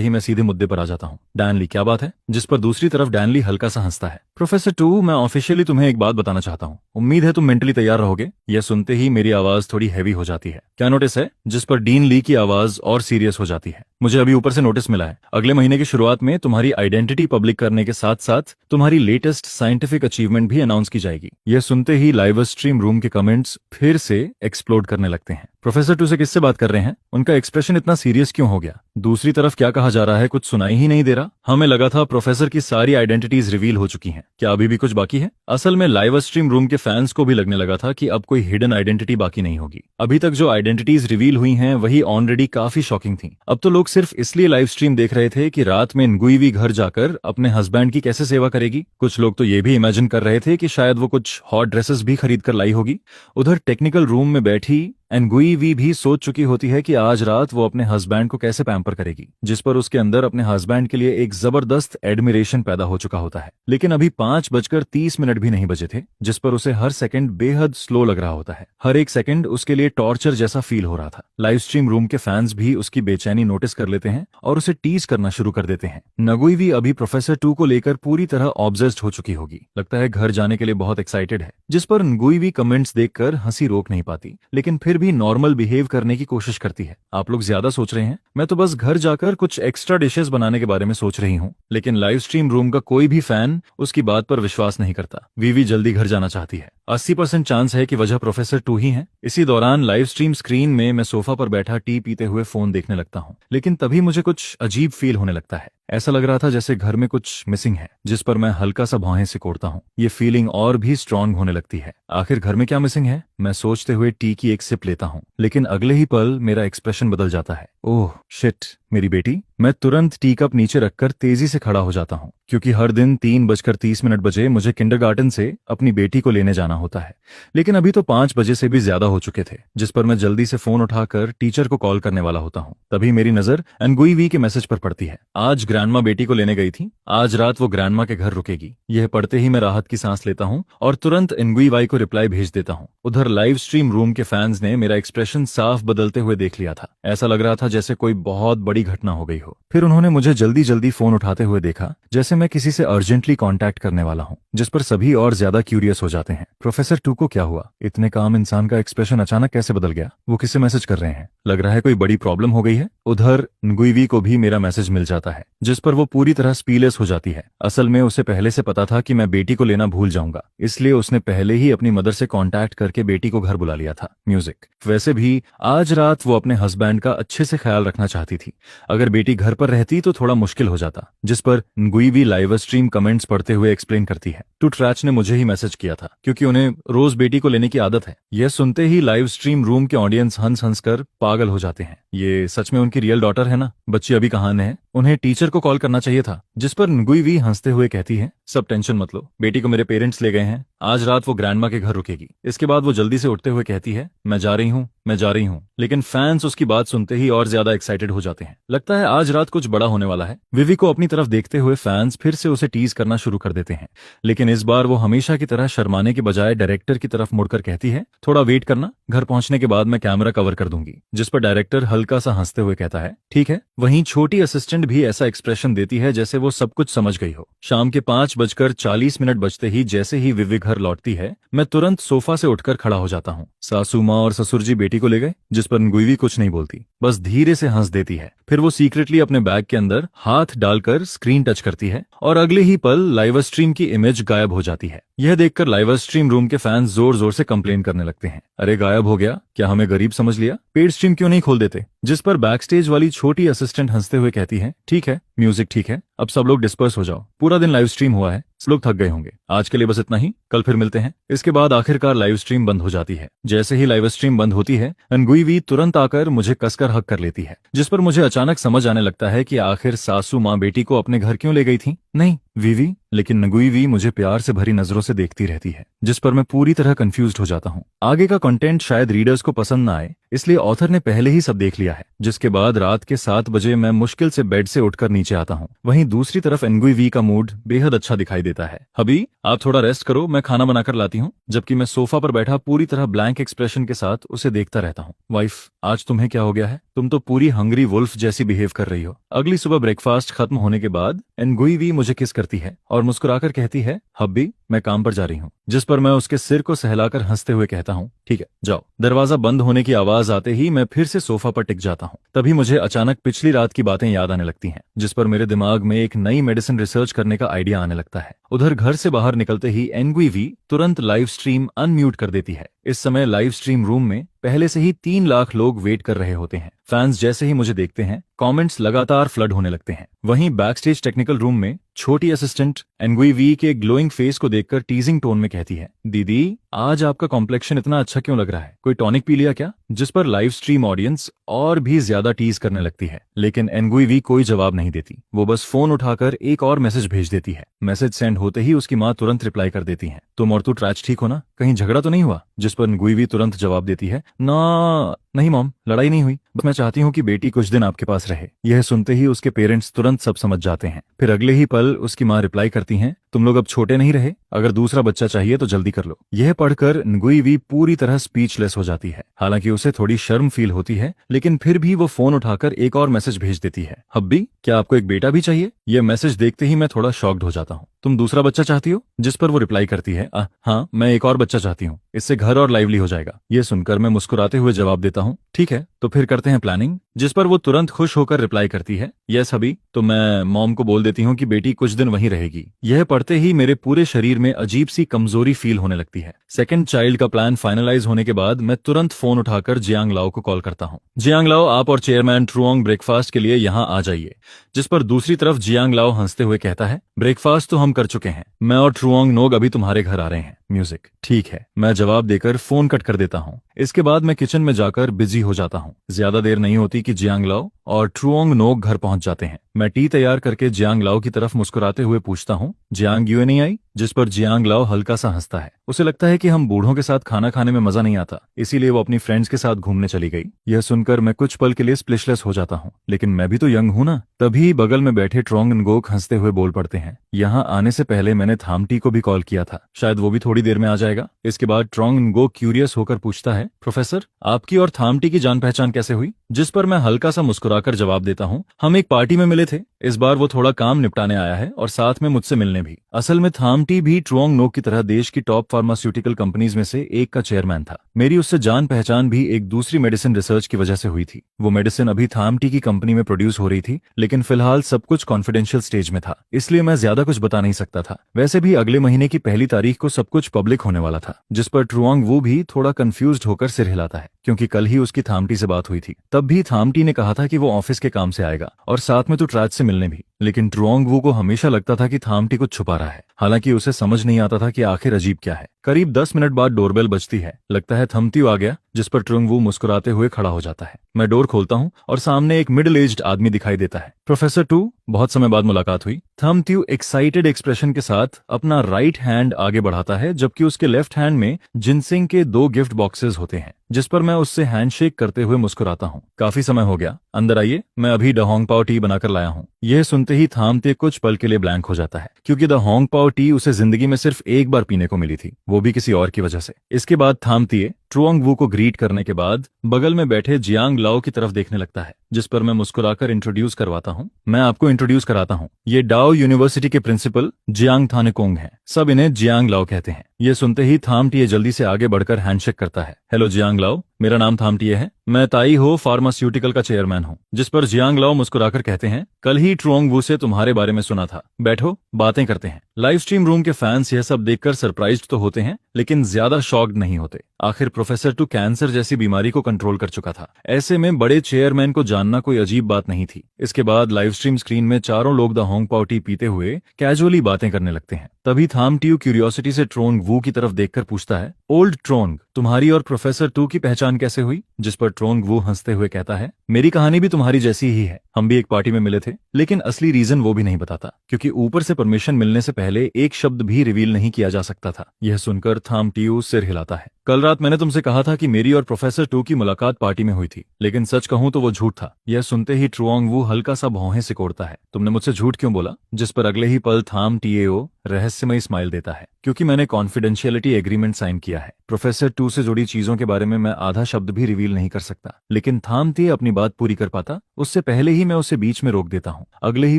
ही मैं सीधे मुद्दे पर आ जाता हूँ। डैनली, क्या बात है? जिस पर दूसरी तरफ डैनली हल्का सा हंसता है। प्रोफेसर टू, मैं ऑफिशियली तुम्हें एक बात बताना चाहता हूँ, उम्मीद है तुम मेंटली तैयार रहोगे। यह सुनते ही मेरी आवाज थोड़ी हैवी हो जाती है। क्या नोटिस है? जिस पर डीन ली की आवाज और सीरियस हो जाती है। मुझे अभी ऊपर से नोटिस मिला है, अगले महीने की शुरुआत में तुम्हारी आइडेंटिटी पब्लिक करने के साथ साथ तुम्हारी लेटेस्ट साइंटिफिक अचीवमेंट भी अनाउंस की जाएगी। यह सुनते ही लाइव स्ट्रीम रूम के कमेंट्स फिर से एक्सप्लोड करने लगते हैं। प्रोफेसर टू से किससे बात कर रहे हैं? उनका एक्सप्रेशन इतना सीरियस क्यों हो गया? दूसरी तरफ क्या कहा जा रहा है कुछ सुनाई ही नहीं दे रहा। हमें लगा था प्रोफेसर की सारी आइडेंटिटीज रिवील हो चुकी हैं, क्या अभी भी कुछ बाकी है? असल में लाइव स्ट्रीम रूम के फैंस को भी लगने लगा था कि अब कोई हिडन आइडेंटिटी बाकी नहीं होगी। अभी तक जो आइडेंटिटीज रिवील हुई हैं वही ऑलरेडी काफी शॉकिंग थी। अब तो लोग सिर्फ इसलिए लाइव स्ट्रीम देख रहे थे कि रात में एनगुइवी घर जाकर अपने हस्बैंड की कैसे सेवा करेगी। कुछ लोग तो ये भी इमेजिन कर रहे थे कि शायद वो कुछ हॉट ड्रेसेस भी खरीद कर लाई होगी। उधर टेक्निकल रूम में बैठी एनगुइवी भी सोच चुकी होती है कि आज रात वो अपने हस्बैंड को कैसे पैम्पर करेगी, जिस पर उसके अंदर अपने हस्बैंड के लिए एक जबरदस्त एडमिरेशन पैदा हो चुका होता है। लेकिन अभी 5:30 भी नहीं बजे थे, जिस पर उसे हर सेकंड बेहद स्लो लग रहा होता है। हर एक सेकंड उसके लिए टॉर्चर जैसा फील हो रहा था। लाइव स्ट्रीम रूम के फैंस भी उसकी बेचैनी नोटिस कर लेते हैं और उसे टीज करना शुरू कर देते हैं। नगुइवी अभी प्रोफेसर टू को लेकर पूरी तरह ऑब्सेस्ड हो चुकी होगी, लगता है घर जाने के लिए बहुत एक्साइटेड है। जिस पर नगुइवी कमेंट्स देखकर हंसी रोक नहीं पाती, लेकिन फिर भी नॉर्मल बिहेव करने की कोशिश करती है। आप लोग ज्यादा सोच रहे हैं, मैं तो बस घर जाकर कुछ एक्स्ट्रा डिशेस बनाने के बारे में सोच रही हूँ। लेकिन लाइव स्ट्रीम रूम का कोई भी फैन उसकी बात पर विश्वास नहीं करता। वीवी जल्दी घर जाना चाहती है। 80% चांस है कि वजह प्रोफेसर टू ही है। इसी दौरान लाइव स्ट्रीम स्क्रीन में मैं सोफा पर बैठा टी पीते हुए फोन देखने लगता हूँ, लेकिन तभी मुझे कुछ अजीब फील होने लगता है। ऐसा लग रहा था जैसे घर में कुछ मिसिंग है, जिस पर मैं हल्का सा भौहें सिकोड़ता हूँ। ये फीलिंग और भी स्ट्रांग होने लगती है। आखिर घर में क्या मिसिंग है? मैं सोचते हुए टी की एक सिप लेता हूँ, लेकिन अगले ही पल मेरा एक्सप्रेशन बदल जाता है। ओह शिट, मेरी बेटी। मैं तुरंत टी कप नीचे रखकर तेजी से खड़ा हो जाता हूँ, क्योंकि हर दिन 3:30 बजे मुझे किंडरगार्टन से अपनी बेटी को लेने जाना होता है। लेकिन अभी तो 5 बजे से भी ज्यादा हो चुके थे, जिस पर मैं जल्दी से फोन उठाकर टीचर को कॉल करने वाला होता हूँ। तभी मेरी नजर एनगुइवी के मैसेज पर पड़ती है। आज ग्रैंडमा बेटी को लेने गई थी, आज रात वो ग्रैंडमा के घर रुकेगी। यह पढ़ते ही मैं राहत की सांस लेता हूँ और तुरंत एनगुइवाई को रिप्लाई भेज देता हूँ। उधर लाइव स्ट्रीम रूम के फैंस ने मेरा एक्सप्रेशन साफ बदलते हुए देख लिया था। ऐसा लग रहा था जैसे कोई बहुत बड़ी घटना हो गई हो। फिर उन्होंने मुझे जल्दी जल्दी फोन उठाते हुए देखा, जैसे मैं किसी से अर्जेंटली कांटेक्ट करने वाला हूं, जिस पर सभी और ज्यादा क्यूरियस हो जाते हैं। प्रोफेसर टू को क्या हुआ? इतने काम इंसान का एक्सप्रेशन अचानक कैसे बदल गया? वो किससे मैसेज कर रहे हैं? लग रहा है कोई बड़ी प्रॉब्लम हो गई है। उधर नगुइवी को भी मेरा मैसेज मिल जाता है, जिस पर वो पूरी तरह स्पीलेस हो जाती है। असल में उसे पहले से पता था कि मैं बेटी को लेना भूल जाऊंगा, इसलिए उसने पहले ही अपनी मदर से कांटेक्ट करके बेटी को घर बुला लिया था। म्यूजिक। वैसे भी आज रात वो अपने हस्बैंड का अच्छे से ख्याल रखना चाहती थी। अगर बेटी घर पर रहती तो थोड़ा मुश्किल हो जाता। जिस पर नगुइवी लाइव स्ट्रीम कमेंट्स पढ़ते हुए एक्सप्लेन करती है, टू ट्रैच ने मुझे ही मैसेज किया था, क्योंकि उन्हें रोज बेटी को लेने की आदत है। यह सुनते ही लाइव स्ट्रीम रूम के ऑडियंस हंस हंस कर पागल हो जाते हैं। ये सच में उनकी रियल डॉटर है ना? बच्ची अभी कहाँ है? उन्हें टीचर को कॉल करना चाहिए था। जिस पर नगुइवी हंसते हुए कहती है, सब टेंशन मत लो, बेटी को मेरे पेरेंट्स ले गए हैं, आज रात वो ग्रैंडमा के घर रुकेगी। इसके बाद वो जल्दी से उठते हुए कहती है, मैं जा रही हूँ, मैं जा रही हूँ। लेकिन फैंस उसकी बात सुनते ही और ज्यादा एक्साइटेड हो जाते हैं। लगता है आज रात कुछ बड़ा होने वाला है। विवी को अपनी तरफ देखते हुए फैंस फिर से उसे टीज करना शुरू कर देते हैं, लेकिन इस बार वो हमेशा की तरह शर्माने के बजाय डायरेक्टर की तरफ मुड़कर कहती है, थोड़ा वेट करना, घर पहुंचने के बाद मैं कैमरा कवर कर दूंगी। जिस पर डायरेक्टर हल्का सा हंसते हुए कहता है, ठीक है। वहीं छोटी असिस्टेंट भी ऐसा एक्सप्रेशन देती है जैसे वो सब कुछ समझ गई हो। शाम के 5:40 बजते ही जैसे ही विवी घर लौटती है, मैं तुरंत सोफा से उठकर खड़ा हो जाता हूँ। सासू माँ और ससुर जी बेटी को ले गए? जिस पर nguivi कुछ नहीं बोलती, बस धीरे से हंस देती है। फिर वो सीक्रेटली अपने बैग के अंदर हाथ डालकर स्क्रीन टच करती है और अगले ही पल लाइव स्ट्रीम की इमेज गायब हो जाती है। यह देखकर लाइव स्ट्रीम रूम के फैंस जोर जोर से कंप्लेन करने लगते हैं, अरे गायब हो गया, क्या हमें गरीब समझ लिया, पेड स्ट्रीम क्यों नहीं खोल देते। जिस पर बैक स्टेज वाली छोटी असिस्टेंट हंसते हुए कहती है, ठीक है, म्यूजिक ठीक है, अब सब लोग डिस्पर्स हो जाओ, पूरा दिन लाइव स्ट्रीम हुआ है, सब लोग थक गए होंगे, आज के लिए बस इतना ही, कल फिर मिलते हैं। इसके बाद आखिरकार लाइव स्ट्रीम बंद हो जाती है। जैसे ही लाइव स्ट्रीम बंद होती है, nguivi तुरंत आकर मुझे कसकर हक कर लेती है, जिस पर मुझे अचानक समझ आने लगता है कि आखिर सासू माँ बेटी को अपने घर क्यों ले गई थी। नहीं वीवी, लेकिन nguivi मुझे प्यार से भरी नजरों से देखती रहती है, जिस पर मैं पूरी तरह कंफ्यूज्ड हो जाता हूँ। आगे का कंटेंट शायद रीडर्स को पसंद ना आए, इसलिए ऑथर ने पहले ही सब देख लिया है। जिसके बाद रात के 7 बजे मैं मुश्किल से बेड से उठकर नीचे आता हूँ। वहीं दूसरी तरफ nguivi का मूड बेहद अच्छा दिखाई देता है। अभी आप थोड़ा रेस्ट करो, मैं खाना बनाकर लाती हूँ। जबकि मैं सोफा पर बैठा पूरी तरह ब्लैंक एक्सप्रेशन के साथ उसे देखता रहता हूँ। वाइफ, आज तुम्हें क्या हो गया है, तुम तो पूरी हंग्री वुल्फ जैसी बिहेव कर रही हो। अगली सुबह ब्रेकफास्ट खत्म होने के बाद nguivi मुझे किस करती है और मुस्कुराकर कहती है, हब्बी मैं काम पर जा रही हूँ। जिस पर मैं उसके सिर को सहलाकर हंसते हुए कहता हूँ, ठीक है जाओ। दरवाजा बंद होने की आवाज आते ही मैं फिर से सोफा पर टिक जाता हूँ। तभी मुझे अचानक पिछली रात की बातें याद आने लगती हैं, जिस पर मेरे दिमाग में एक नई मेडिसिन रिसर्च करने का आइडिया आने लगता है। उधर घर से बाहर निकलते ही nguivi तुरंत लाइव स्ट्रीम अनम्यूट कर देती है। इस समय लाइव स्ट्रीम रूम में पहले से ही 3 लाख लोग वेट कर रहे होते हैं। फैंस जैसे ही मुझे देखते हैं, कमेंट्स लगातार फ्लड होने लगते हैं। वहीं बैकस्टेज टेक्निकल रूम में छोटी असिस्टेंट nguivi के ग्लोइंग फेस को देखकर टीजिंग टोन में कहती है, दीदी आज आपका कॉम्प्लेक्शन इतना अच्छा क्यों लग रहा है, कोई टॉनिक पी लिया क्या। जिस पर लाइव स्ट्रीम ऑडियंस और भी ज्यादा टीज करने लगती है, लेकिन nguivi कोई जवाब नहीं देती। वो बस फोन उठाकर एक और मैसेज भेज देती है। मैसेज सेंड होते ही उसकी माँ तुरंत रिप्लाई कर देती है, तुम और तू ट्रैच ठीक हो ना, कहीं झगड़ा तो नहीं हुआ। जिस पर nguivi तुरंत जवाब देती है, ना नहीं मॉम, लड़ाई नहीं हुई, बस मैं चाहती हूँ कि बेटी कुछ दिन आपके पास रहे। यह सुनते ही उसके पेरेंट्स तुरंत सब समझ जाते हैं। फिर अगले ही पल उसकी माँ रिप्लाई करती हैं, तुम लोग अब छोटे नहीं रहे, अगर दूसरा बच्चा चाहिए तो जल्दी कर लो। यह पढ़कर nguivi पूरी तरह स्पीचलेस हो जाती है। हालांकि उसे थोड़ी शर्म फील होती है, लेकिन फिर भी वो फोन उठाकर एक और मैसेज भेज देती है, हब्बी क्या आपको एक बेटा भी चाहिए। यह मैसेज देखते ही मैं थोड़ा शॉक्ड हो जाता हूँ, तुम दूसरा बच्चा चाहती हो। जिस पर वो रिप्लाई करती है, हाँ मैं एक और बच्चा चाहती हूँ, इससे घर और लाइवली हो जाएगा। ये सुनकर मैं मुस्कुराते हुए जवाब देता हूँ, ठीक है तो फिर करते हैं प्लानिंग। जिस पर वो तुरंत खुश होकर रिप्लाई करती है, यस हबी। तो मैं मॉम को बोल देती हूँ कि बेटी कुछ दिन वहीं रहेगी। यह पढ़ते ही मेरे पूरे शरीर में अजीब सी कमजोरी फील होने लगती है। सेकंड चाइल्ड का प्लान फाइनलाइज होने के बाद मैं तुरंत फोन उठाकर जियांग लाओ को कॉल करता हूँ, जियांग लाओ आप और चेयरमैन ट्रुओंग ब्रेकफास्ट के लिए यहाँ आ जाइए। जिस पर दूसरी तरफ जियांग लाओ हंसते हुए कहता है, ब्रेकफास्ट तो हम कर चुके हैं, मैं और ट्रुओंग नोग अभी तुम्हारे घर आ रहे हैं। म्यूजिक ठीक है, मैं जवाब देकर फोन कट कर देता हूँ। इसके बाद मैं किचन में जाकर बिजी हो जाता हूँ। ज्यादा देर नहीं होती कि जियांग लाओ और ट्रुओंग नोग घर पहुंच जाते हैं। मैं टी तैयार करके जियांग लाओ की तरफ मुस्कुराते हुए पूछता हूँ, जियांग यूए नहीं आई। जिस पर जियांग लाओ हल्का सा हंसता है। उसे लगता है कि हम बूढ़ों के साथ खाना खाने में मजा नहीं आता, इसीलिए वो अपनी फ्रेंड्स के साथ घूमने चली गई। यह सुनकर मैं कुछ पल के लिए स्प्लिशलेस हो जाता हूँ, लेकिन मैं भी तो यंग हूँ ना। तभी बगल में बैठे ट्रोंग नगोक हंसते हुए बोल पड़ते हैं, यहाँ आने से पहले मैंने थामटी को भी कॉल किया था, शायद वो भी थोड़ी देर में आ जाएगा। इसके बाद ट्रोंग नगोक क्यूरियस होकर पूछता है, प्रोफेसर आपकी और थामटी की जान पहचान कैसे हुई। जिस पर मैं हल्का सा मुस्कुराकर जवाब देता हूँ, हम एक पार्टी में मिले थे, इस बार वो थोड़ा काम निपटाने आया है और साथ में मुझसे मिलने भी। असल में थामटी भी ट्रोंग नोक की तरह देश की टॉप फार्मास्यूटिकल कंपनीज में से एक का चेयरमैन था। मेरी उससे जान पहचान भी एक दूसरी मेडिसिन रिसर्च की वजह से हुई थी। वो मेडिसिन अभी थामटी की कंपनी में प्रोड्यूस हो रही थी, लेकिन फिलहाल सब कुछ कॉन्फिडेंशियल स्टेज में था, इसलिए मैं ज्यादा कुछ बता नहीं सकता था। वैसे भी अगले महीने की 1 तारीख को सब कुछ पब्लिक होने वाला था। जिस पर ट्रुओंग वू भी थोड़ा कंफ्यूज्ड होकर सिर हिलाता है, क्योंकि कल ही उसकी थामटी से बात हुई थी। तब भी थामटी ने कहा था कि वो ऑफिस के काम से आएगा और साथ में तो ट्रैच से मिलने भी, लेकिन ट्रुओंग वू को हमेशा लगता था कि थामटी कुछ छुपा रहा है। हालांकि उसे समझ नहीं आता था कि आखिर अजीब क्या है। करीब 10 मिनट बाद डोरबेल बजती है, लगता है थमत्यू आ गया। जिस पर ट्रुओंग वू मुस्कुराते हुए खड़ा हो जाता है। मैं डोर खोलता हूँ और सामने एक मिडिल एज्ड आदमी दिखाई देता है। प्रोफेसर टू, बहुत समय बाद मुलाकात हुई। थमत्यू एक्साइटेड एक्सप्रेशन के साथ अपना राइट हैंड आगे बढ़ाता है, जबकि उसके लेफ्ट हैंड में जिनसिंग के 2 गिफ्ट बॉक्सेस होते हैं। जिस पर मैं उससे हैंडशेक करते हुए मुस्कुराता हूँ। काफी समय हो गया, अंदर आइए, मैं अभी द होंग पाओ टी बनाकर लाया हूँ। यह सुनते ही थामते कुछ पल के लिए ब्लैंक हो जाता है, क्योंकि द होंग पाओ टी उसे जिंदगी में सिर्फ एक बार पीने को मिली थी, वो भी किसी और की वजह से। इसके बाद थामतिए ट्रुओंग वू को ग्रीट करने के बाद बगल में बैठे जियांग लाओ की तरफ देखने लगता है, जिस पर मैं मुस्कुराकर इंट्रोड्यूस करवाता हूँ। मैं आपको इंट्रोड्यूस कराता हूँ, ये डाओ यूनिवर्सिटी के प्रिंसिपल जियांग थानेकोंग हैं। सब इन्हें जियांग लाओ कहते हैं। ये सुनते ही थामटिए जल्दी से आगे बढ़कर हैंडशेक करता है। हेलो जियांग लाओ, मेरा नाम थामटिए है। मैं ताई हो फार्मास्यूटिकल का चेयरमैन हूँ। जिस पर जियांग लाओ मुस्कुराकर कहते हैं, कल ही ट्रुओंग वू से तुम्हारे बारे में सुना था, बैठो बातें करते हैं। लाइव स्ट्रीम रूम के फैंस यह सब देखकर सरप्राइज्ड तो होते हैं, लेकिन ज्यादा शॉक्ड नहीं होते। आखिर प्रोफेसर टू कैंसर जैसी बीमारी को कंट्रोल कर चुका था। ऐसे में बड़े चेयरमैन को जानना कोई अजीब बात नहीं थी। इसके बाद लाइव स्ट्रीम स्क्रीन में चारों लोग द होंग पाओ टी पीते हुए कैजुअली बातें करने लगते हैं। तभी थाम टियो क्यूरियोसिटी से ट्रोंग वू की तरफ देखकर पूछता है, ओल्ड ट्रोंग, तुम्हारी और प्रोफेसर टू की पहचान कैसे हुई? जिस पर ट्रोंग वू हंसते हुए कहता है, मेरी कहानी भी तुम्हारी जैसी ही है। हम भी एक पार्टी में मिले थे, लेकिन असली रीजन वो भी नहीं बताता, क्योंकि ऊपर से परमिशन मिलने से पहले एक शब्द भी रिवील नहीं किया जा सकता था। यह सुनकर थाम टियो सिर हिलाता है। कल रात मैंने तुमसे कहा था कि मेरी और प्रोफेसर टू की मुलाकात पार्टी में हुई थी, लेकिन सच कहूं तो वो झूठ था। यह सुनते ही ट्रुओंग वू हल्का सा भौहें सिकोड़ता है। तुमने मुझसे झूठ क्यों बोला? जिस पर अगले ही पल थाम टीएओ रहस्यमय स्माइल देता है, क्योंकि मैंने कॉन्फिडेंशियलिटी एग्रीमेंट साइन किया है। प्रोफेसर टू से जुड़ी चीजों के बारे में मैं आधा शब्द भी रिवील नहीं कर सकता, लेकिन थाम टी अपनी बात पूरी कर पाता उससे पहले ही मैं उसे बीच में रोक देता हूँ। अगले ही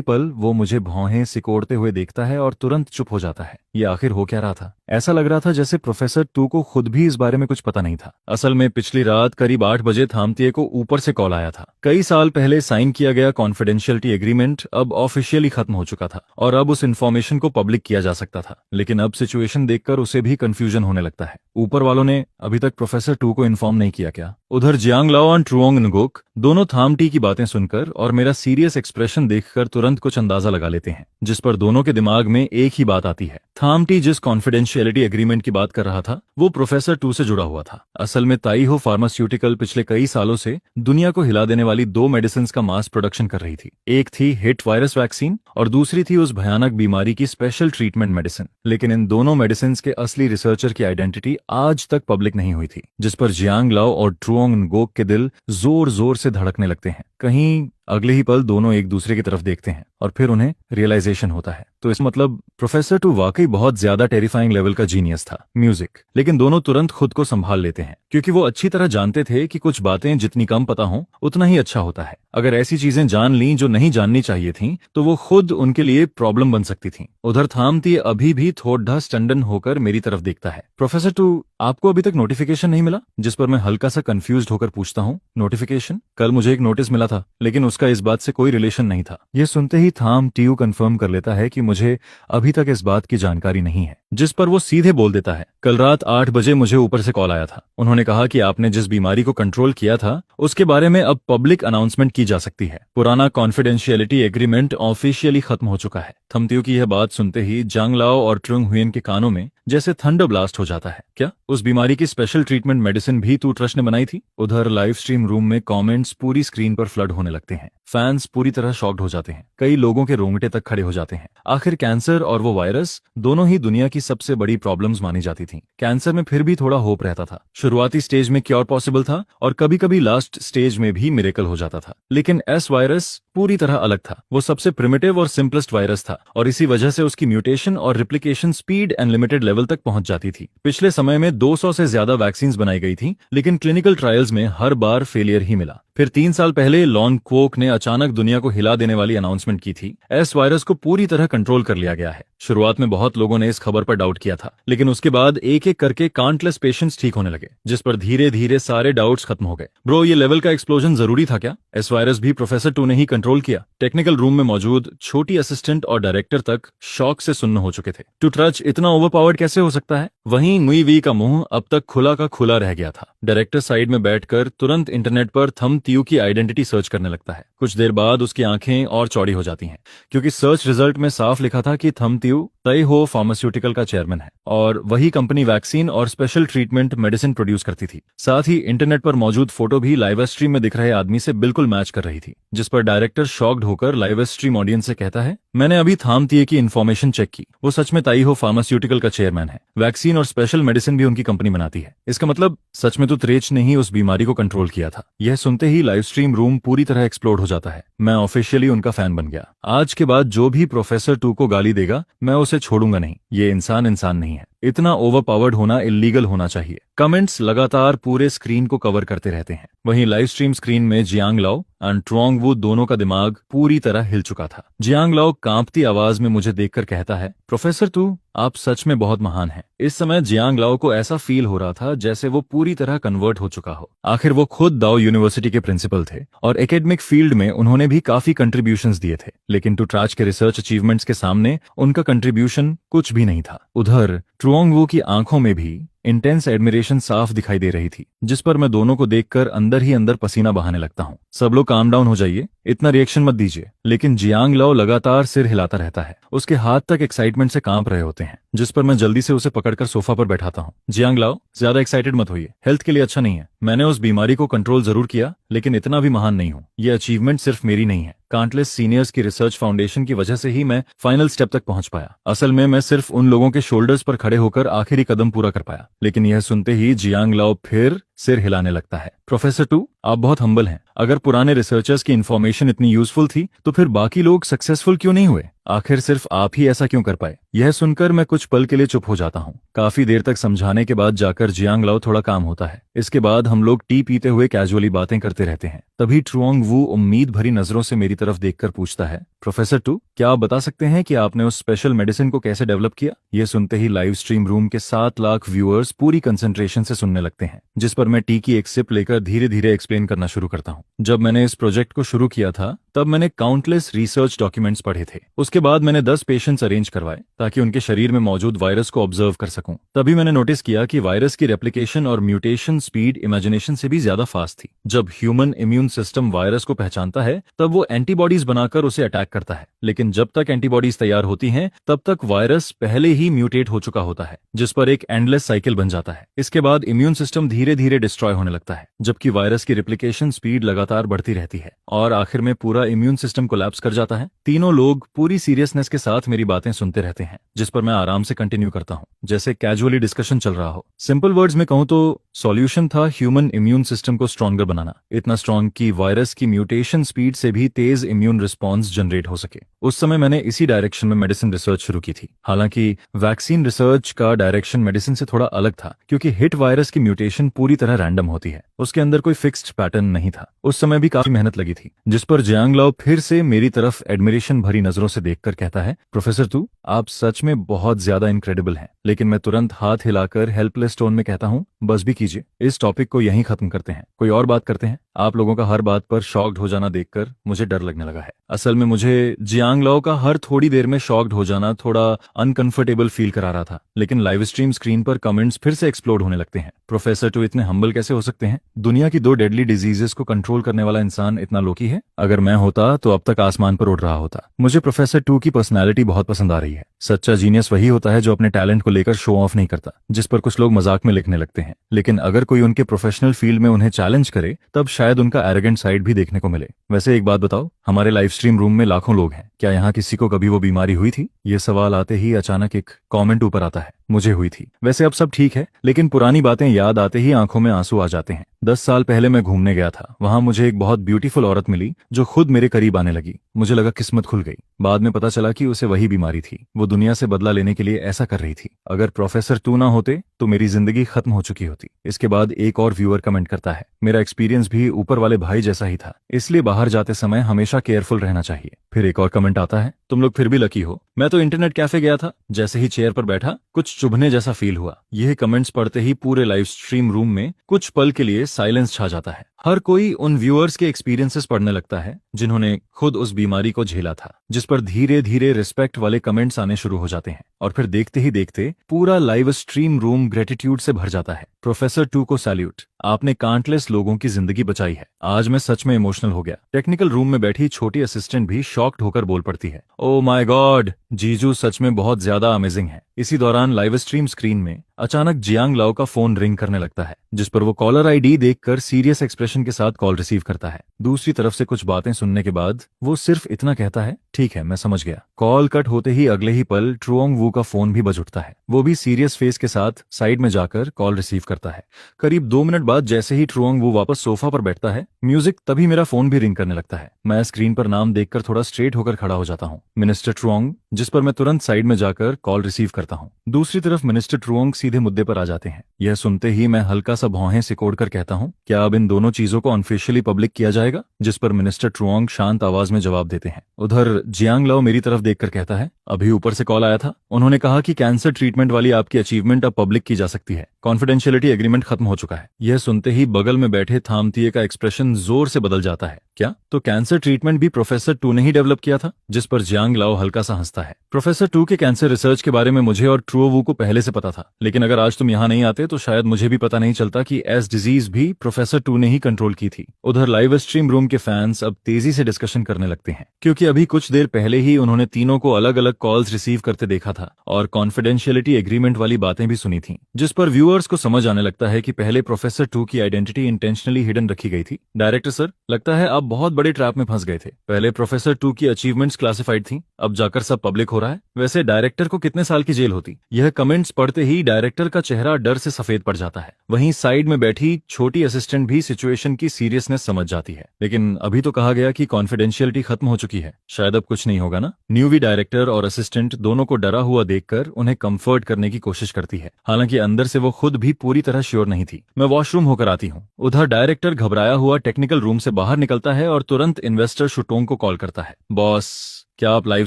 पल वो मुझे भौहें सिकोड़ते हुए देखता है और तुरंत चुप हो जाता है। ये आखिर हो क्या रहा था? ऐसा लग रहा था जैसे प्रोफेसर टू को खुद भी इस बारे में कुछ पता नहीं था। असल में पिछली रात करीब 8 बजे थामतिए को ऊपर से कॉल आया था। कई साल पहले साइन किया गया कॉन्फिडेंशियलिटी एग्रीमेंट अब ऑफिशियली खत्म हो चुका था और अब उस इन्फॉर्मेशन को पब्लिक किया जा सकता था, लेकिन अब सिचुएशन देखकर उसे भी कंफ्यूजन होने लगता है। ऊपर वालों ने अभी तक प्रोफेसर टू को इन्फॉर्म नहीं किया क्या? उधर जियांग लाओ और ट्रुओंग नुगुक दोनों थाम टी की बातें सुनकर और मेरा सीरियस एक्सप्रेशन देखकर तुरंत कुछ अंदाजा लगा लेते हैं, जिस पर दोनों के दिमाग में एक ही बात आती है। थाम टी जिस कॉन्फिडेंशियलिटी एग्रीमेंट की बात कर रहा था वो प्रोफेसर टू से जुड़ा हुआ था। असल में ताई हो फार्मास्यूटिकल पिछले कई सालों से दुनिया को हिला देने वाली 2 मेडिसिन का मास प्रोडक्शन कर रही थी। एक थी हिट वायरस वैक्सीन और दूसरी थी उस भयानक बीमारी की स्पेशल ट्रीटमेंट मेडिसिन। लेकिन इन दोनों मेडिसिन के असली रिसर्चर की आइडेंटिटी आज तक पब्लिक नहीं हुई थी, जिस पर जियांग लाओ और ट्रुओंग नुगुक के दिल जोर जोर से धड़कने लगते हैं। कहीं अगले ही पल दोनों एक दूसरे की तरफ देखते हैं और फिर उन्हें रियलाइजेशन होता है। तो इस मतलब प्रोफेसर टू वाकई बहुत ज्यादा टेरिफाइंग लेवल का जीनियस था म्यूजिक, लेकिन दोनों तुरंत खुद को संभाल लेते हैं, क्योंकि वो अच्छी तरह जानते थे कि कुछ बातें जितनी कम पता हो उतना ही अच्छा होता है। अगर ऐसी चीजें जान ली जो नहीं जाननी चाहिए थी तो वो खुद उनके लिए प्रॉब्लम बन सकती थी। उधर थामती अभी भी थोड़ा स्टंडन होकर मेरी तरफ देखता है। प्रोफेसर टू, आपको अभी तक नोटिफिकेशन नहीं मिला? जिस पर मैं हल्का सा कंफ्यूज्ड होकर पूछता हूँ, नोटिफिकेशन? कल मुझे एक नोटिस मिला था, लेकिन उसका इस बात से कोई रिलेशन नहीं था। यह सुनते ही थाम टीयू कंफर्म कर लेता है कि मुझे अभी तक इस बात की जानकारी नहीं है, जिस पर वो सीधे बोल देता है, कल रात 8 बजे मुझे ऊपर से कॉल आया था। उन्होंने कहा कि आपने जिस बीमारी को कंट्रोल किया था उसके बारे में अब पब्लिक अनाउंसमेंट की जा सकती है। पुराना कॉन्फिडेंशियलिटी एग्रीमेंट ऑफिशियली खत्म हो चुका है। थमतियो की यह बात सुनते ही जांग लाओ और ट्रुंग हुएन के कानों में जैसे थंडर ब्लास्ट हो जाता है। क्या उस बीमारी की स्पेशल ट्रीटमेंट मेडिसिन भी तू ट्रस्ट ने बनाई थी? उधर लाइव स्ट्रीम रूम में कमेंट्स पूरी स्क्रीन पर फ्लड होने लगते हैं। फैंस पूरी तरह शॉक्ड हो जाते हैं। कई लोगों के रोंगटे तक खड़े हो जाते हैं। आखिर कैंसर और वो वायरस दोनों ही दुनिया की सबसे बड़ी प्रॉब्लम्स मानी जाती थी। कैंसर में फिर भी थोड़ा होप रहता था। शुरुआती स्टेज में क्योर पॉसिबल था और कभी कभी लास्ट स्टेज में भी मिरेकल हो जाता था। लेकिन एस वायरस पूरी तरह अलग था। वो सबसे प्रिमिटिव और सिंपलेस्ट वायरस था और इसी वजह से उसकी म्यूटेशन और रिप्लिकेशन स्पीड अनलिमिटेड लेवल तक पहुंच जाती थी। पिछले समय में 200 से ज्यादा वैक्सीन बनाई गई थी, लेकिन क्लिनिकल ट्रायल्स में हर बार फेलियर ही मिला। फिर 3 साल पहले लॉन क्वोक ने अचानक दुनिया को हिला देने वाली अनाउंसमेंट की थी, एस वायरस को पूरी तरह कंट्रोल कर लिया गया है। शुरुआत में बहुत लोगों ने इस खबर पर डाउट किया था, लेकिन उसके बाद एक एक करके काउंटलेस पेशेंट्स ठीक होने लगे, जिस पर धीरे धीरे सारे डाउट्स खत्म हो गए। ब्रो, ये लेवल का एक्सप्लोजन जरूरी था क्या? एस वायरस भी प्रोफेसर टू ने ही कंट्रोल किया। टेक्निकल रूम में मौजूद छोटी असिस्टेंट और डायरेक्टर तक शॉक से सुन्न हो चुके थे। टू ट्रच इतना ओवरपावर्ड कैसे हो सकता है? वहीं मुई वी का मुंह अब तक खुला का खुला रह गया था। डायरेक्टर साइड में बैठकर तुरंत इंटरनेट पर थम तियू की आइडेंटिटी सर्च करने लगता है। कुछ देर बाद उसकी आंखें और चौड़ी हो जाती हैं, क्योंकि सर्च रिजल्ट में साफ लिखा था कि थम तियू तय हो फार्मास्यूटिकल का चेयरमैन है और वही कंपनी वैक्सीन और स्पेशल ट्रीटमेंट मेडिसिन प्रोड्यूस करती थी। साथ ही इंटरनेट पर मौजूद फोटो भी लाइव स्ट्रीम में दिख रहे आदमी से बिल्कुल मैच कर रही थी, जिस पर डायरेक्टर शॉक्ड होकर लाइव स्ट्रीम ऑडियंस से कहता है, मैंने अभी थाम तिये की इन्फॉर्मेशन चेक की, वो सच में ताई हो फार्मास्यूटिकल का चेयरमैन है। वैक्सीन और स्पेशल मेडिसिन भी उनकी कंपनी बनाती है। इसका मतलब सच में तो त्रेच ने ही उस बीमारी को कंट्रोल किया था। यह सुनते ही लाइव स्ट्रीम रूम पूरी तरह एक्सप्लोड हो जाता है। मैं ऑफिशियली उनका फैन बन गया। आज के बाद जो भी प्रोफेसर टू को गाली देगा मैं उसे छोड़ूंगा नहीं। ये इंसान नहीं है। इतना ओवरपावर्ड होना इलीगल होना चाहिए। कमेंट्स लगातार पूरे स्क्रीन को कवर करते रहते हैं। वहीं लाइव स्ट्रीम स्क्रीन में जियांग लाओ एंड ट्रुओंग वू दोनों का दिमाग पूरी तरह हिल चुका था। जियांग लाओ कांपती आवाज में मुझे देखकर कहता है, प्रोफेसर तू, आप सच में बहुत महान हैं। इस समय जियांग लाओ को ऐसा फील हो रहा था जैसे वो पूरी तरह कन्वर्ट हो चुका हो। आखिर वो खुद दाओ यूनिवर्सिटी के प्रिंसिपल थे और एकेडमिक फील्ड में उन्होंने भी काफी कंट्रीब्यूशंस दिए थे, लेकिन टू ट्राच के रिसर्च अचीवमेंट्स के सामने उनका कंट्रीब्यूशन कुछ भी नहीं था। उधर ट्रुओंग वू की आंखों में भी इंटेंस एडमिरेशन साफ दिखाई दे रही थी, जिस पर मैं दोनों को देखकर अंदर ही अंदर पसीना बहाने लगता हूँ। सब लोग काम डाउन हो जाइए, इतना रिएक्शन मत दीजिए। लेकिन जियांग लाओ लगातार सिर हिलाता रहता है। उसके हाथ तक एक्साइटमेंट से कांप रहे होते हैं, जिस पर मैं जल्दी से उसे पकड़कर सोफा पर बैठाता हूँ। जियांग लाओ, ज्यादा एक्साइटेड मत होइए, हेल्थ के लिए अच्छा नहीं है। मैंने उस बीमारी को कंट्रोल जरूर किया, लेकिन इतना भी महान नहीं हूँ। ये अचीवमेंट सिर्फ मेरी नहीं है, काउंटलेस सीनियर्स की रिसर्च फाउंडेशन की वजह से ही मैं फाइनल स्टेप तक पहुंच पाया। असल में मैं सिर्फ उन लोगों के शोल्डर्स पर खड़े होकर आखिरी कदम पूरा कर पाया। लेकिन यह सुनते ही जियांग लाओ फिर सिर हिलाने लगता है। प्रोफेसर टू, आप बहुत हम्बल हैं। अगर पुराने रिसर्चर्स की इन्फॉर्मेशन इतनी यूजफुल थी तो फिर बाकी लोग सक्सेसफुल क्यों नहीं हुए? आखिर सिर्फ आप ही ऐसा क्यों कर पाए? यह सुनकर मैं कुछ पल के लिए चुप हो जाता हूँ। काफी देर तक समझाने के बाद जाकर जियांग लाओ थोड़ा काम होता है। इसके बाद हम लोग टी पीते हुए कैजुअली बातें करते रहते हैं। तभी ट्रुओंग वू उम्मीद भरी नजरों से मेरी तरफ देखकर पूछता है, प्रोफेसर टू, क्या आप बता सकते हैं कि आपने उस स्पेशल मेडिसिन को कैसे डेवलप किया? यह सुनते ही लाइव स्ट्रीम रूम के 7 लाख व्यूअर्स पूरी कंसंट्रेशन से सुनने लगते हैं, जिस पर मैं टी की एक सिप लेकर धीरे धीरे एक्सप्लेन करना शुरू करता हूँ। जब मैंने इस प्रोजेक्ट को शुरू किया था तब मैंने काउंटलेस रिसर्च डॉक्यूमेंट्स पढ़े थे। उसके बाद मैंने 10 पेशेंट्स अरेंज करवाए ताकि उनके शरीर में मौजूद वायरस को ऑब्जर्व कर सकूं। तभी मैंने नोटिस किया कि वायरस की रेप्लिकेशन और म्यूटेशन स्पीड इमेजिनेशन से भी ज्यादा फास्ट थी। जब ह्यूमन इम्यून सिस्टम वायरस को पहचानता है तब वो एंटीबॉडीज बनाकर उसे अटैक करता है, लेकिन जब तक एंटीबॉडीज तैयार होती हैं तब तक वायरस पहले ही म्यूटेट हो चुका होता है, जिस पर एक एंडलेस साइकिल बन जाता है। इसके बाद इम्यून सिस्टम धीरे धीरे डिस्ट्रॉय होने लगता है, जबकि वायरस की रेप्लिकेशन स्पीड लगातार बढ़ती रहती है और आखिर में पूरा इम्यून सिस्टम कोलैप्स कर जाता है। तीनों लोग पूरी सीरियसनेस के साथ मेरी बातें सुनते रहते हैं, जिस पर मैं आराम से कंटिन्यू करता हूँ जैसे कैजुअली डिस्कशन चल रहा हो। सिंपल वर्ड्स में कहूँ तो सॉल्यूशन था ह्यूमन इम्यून सिस्टम को स्ट्रॉन्गर बनाना, इतना स्ट्रॉन्ग कि वायरस की म्यूटेशन स्पीड से भी तेज इम्यून रिस्पॉन्स जनरेट हो सके। उस समय मैंने इसी डायरेक्शन में मेडिसिन रिसर्च शुरू की थी। हालांकि वैक्सीन रिसर्च का डायरेक्शन मेडिसिन से थोड़ा अलग था, क्योंकि हिट वायरस की म्यूटेशन पूरी तरह रैंडम होती है, उसके अंदर कोई फिक्स्ड पैटर्न नहीं था। उस समय भी काफी मेहनत लगी थी, जिस पर जियांग लाओ फिर से मेरी तरफ एडमिरेशन भरी नजरों से देखकर कहता है, प्रोफेसर तू, आप सच में बहुत ज्यादा इनक्रेडिबल हैं। लेकिन मैं तुरंत हाथ हिलाकर हेल्पलेस टोन में कहता हूँ, बस भी कीजिए, इस टॉपिक को यहीं खत्म करते हैं, कोई और बात करते हैं। आप लोगों का हर बात पर शॉक्ड हो जाना देखकर मुझे डर लगने लगा है। असल में मुझे जियांग लाओ का हर थोड़ी देर में शॉक्ड हो जाना थोड़ा अनकंफर्टेबल फील करा रहा था। लेकिन लाइव स्ट्रीम स्क्रीन पर कमेंट्स फिर से एक्सप्लोड होने लगते हैं। प्रोफेसर टू इतने हम्बल कैसे हो सकते हैं? दुनिया की 2 डेडली डिजीजेस को कंट्रोल करने वाला इंसान इतना लोकी है? अगर मैं होता तो अब तक आसमान पर उड़ रहा होता। मुझे प्रोफेसर टू की पर्सनैलिटी बहुत पसंद आ रही है। सच्चा जीनियस वही होता है जो अपने टैलेंट को लेकर शो ऑफ नहीं करता, जिस पर कुछ लोग मजाक में लिखने लगते हैं। लेकिन अगर कोई उनके प्रोफेशनल फील्ड में उन्हें चैलेंज करे तब शायद उनका एरोगेंट साइड भी देखने को मिले। वैसे एक बात बताओ, हमारे लाइव स्ट्रीम रूम में लाखों लोग हैं, क्या यहाँ किसी को कभी वो बीमारी हुई थी? ये सवाल आते ही अचानक एक कमेंट ऊपर आता है, मुझे हुई थी। वैसे अब सब ठीक है, लेकिन पुरानी बातें याद आते ही आंखों में आंसू आ जाते हैं। 10 साल पहले मैं घूमने गया था, वहां मुझे एक बहुत ब्यूटीफुल औरत मिली जो खुद मेरे करीब आने लगी। मुझे लगा किस्मत खुल गई। बाद में पता चला कि उसे वही बीमारी थी। वो दुनिया से बदला लेने के लिए ऐसा कर रही थी। अगर प्रोफेसर टू ना होते तो मेरी जिंदगी खत्म हो चुकी होती। इसके बाद एक और व्यूअर कमेंट करता है, मेरा एक्सपीरियंस भी ऊपर वाले भाई जैसा ही था, इसलिए बाहर जाते समय हमेशा केयरफुल रहना चाहिए। फिर एक और कमेंट आता है, तुम लोग फिर भी लकी हो, मैं तो इंटरनेट कैफे गया था, जैसे ही चेयर पर बैठा कुछ चुभने जैसा फील हुआ। यह कमेंट्स पढ़ते ही पूरे लाइव स्ट्रीम रूम में कुछ पल के लिए साइलेंस छा जाता है। हर कोई उन व्यूअर्स के एक्सपीरियंसेस पढ़ने लगता है जिन्होंने खुद उस बीमारी को झेला था, जिस पर धीरे धीरे रिस्पेक्ट वाले कमेंट्स आने शुरू हो जाते हैं और फिर देखते ही देखते पूरा लाइव स्ट्रीम रूम ग्रेटिट्यूड से भर जाता है। प्रोफेसर टू को सैल्यूट, आपने काउंटलेस लोगों की जिंदगी बचाई है। आज मैं सच में इमोशनल हो गया। टेक्निकल रूम में बैठी छोटी असिस्टेंट भी शॉक्ड होकर बोल पड़ती है, ओ माय गॉड, जीजू सच में बहुत ज्यादा अमेजिंग है। इसी दौरान लाइव स्ट्रीम स्क्रीन में अचानक जियांग लाओ का फोन रिंग करने लगता है, जिस पर वो कॉलर आईडी देखकर सीरियस एक्सप्रेशन के साथ कॉल रिसीव करता है। दूसरी तरफ से कुछ बातें सुनने के बाद वो सिर्फ इतना कहता है, ठीक है मैं समझ गया। कॉल कट होते ही अगले ही पल ट्रुओंग वू का फोन भी बज उठता है। वो भी सीरियस फेस के साथ साइड में जाकर कॉल रिसीव करता है। करीब 2 मिनट बाद जैसे ही ट्रुओंग वू वापस सोफा पर बैठता है, म्यूजिक तभी मेरा फोन भी रिंग करने लगता है। मैं स्क्रीन पर नाम देखकर थोड़ा स्ट्रेट होकर खड़ा हो जाता हूँ, मिनिस्टर ट्रुओंग, जिस पर मैं तुरंत साइड में जाकर कॉल रिसीव करता हूँ। दूसरी तरफ मिनिस्टर ट्रुओंग सीधे मुद्दे पर आ जाते हैं। यह सुनते ही मैं हल्का सा भौहें सिकोड़ कर कहता हूँ, क्या अब इन दोनों चीजों को ऑफिशियली पब्लिक किया जाएगा? जिस पर मिनिस्टर ट्रुओंग शांत आवाज में जवाब देते हैं। उधर जियांग लाओ मेरी तरफ देखकर कहता है, अभी ऊपर से कॉल आया था, उन्होंने कहा कि कैंसर ट्रीटमेंट वाली आपकी अचीवमेंट अब पब्लिक की जा सकती है, कॉन्फिडेंशियलिटी एग्रीमेंट खत्म हो चुका है। यह सुनते ही बगल में बैठे थामतिये का एक्सप्रेशन जोर से बदल जाता है। क्या? तो कैंसर ट्रीटमेंट भी प्रोफेसर टू ने ही डेवलप किया था? जिस पर जियांग लाओ हल्का सा हंसता है। प्रोफेसर टू के कैंसर रिसर्च के बारे में मुझे और ट्रुओ वू को पहले से पता था, लेकिन अगर आज तुम यहाँ नहीं आते तो शायद मुझे भी पता नहीं चलता कि एस डिजीज भी प्रोफेसर टू ने ही कंट्रोल की थी। उधर लाइव स्ट्रीम रूम के फैंस अब तेजी से डिस्कशन करने लगते हैं, क्योंकि अभी कुछ देर पहले ही उन्होंने तीनों को अलग अलग कॉल्स रिसीव करते देखा था और कॉन्फिडेंशियलिटी एग्रीमेंट वाली बातें भी सुनी थी, जिस पर व्यूअर्स को समझ आने लगता है कि पहले प्रोफेसर टू की आइडेंटिटी इंटेंशनली हिडन रखी गई थी। डायरेक्टर सर, लगता है आप बहुत बड़े ट्रैप में फंस गए थे। पहले प्रोफेसर टू की अचीवमेंट्स क्लासिफाइड थी, अब जाकर सब पब्लिक हो रहा है। वैसे डायरेक्टर को कितने साल की जेल होती? यह कमेंट्स पढ़ते ही डायरेक्टर का चेहरा डर से सफेद पड़ जाता है। वहीं साइड में बैठी छोटी असिस्टेंट भी सिचुएशन की सीरियसनेस समझ जाती है। लेकिन अभी तो कहा गया कि कॉन्फिडेंशियलिटी खत्म हो चुकी है, शायद अब कुछ नहीं होगा ना? न्यूवी डायरेक्टर और असिस्टेंट दोनों को डरा हुआ देखकर उन्हें कंफर्ट करने की कोशिश करती है, हालांकि अंदर से वो खुद भी पूरी तरह श्योर नहीं थी। मैं वॉशरूम होकर आती हूँ। उधर डायरेक्टर घबराया हुआ टेक्निकल रूम से बाहर निकलता है और तुरंत इन्वेस्टर शुटोंग को कॉल करता है। बॉस, क्या आप लाइव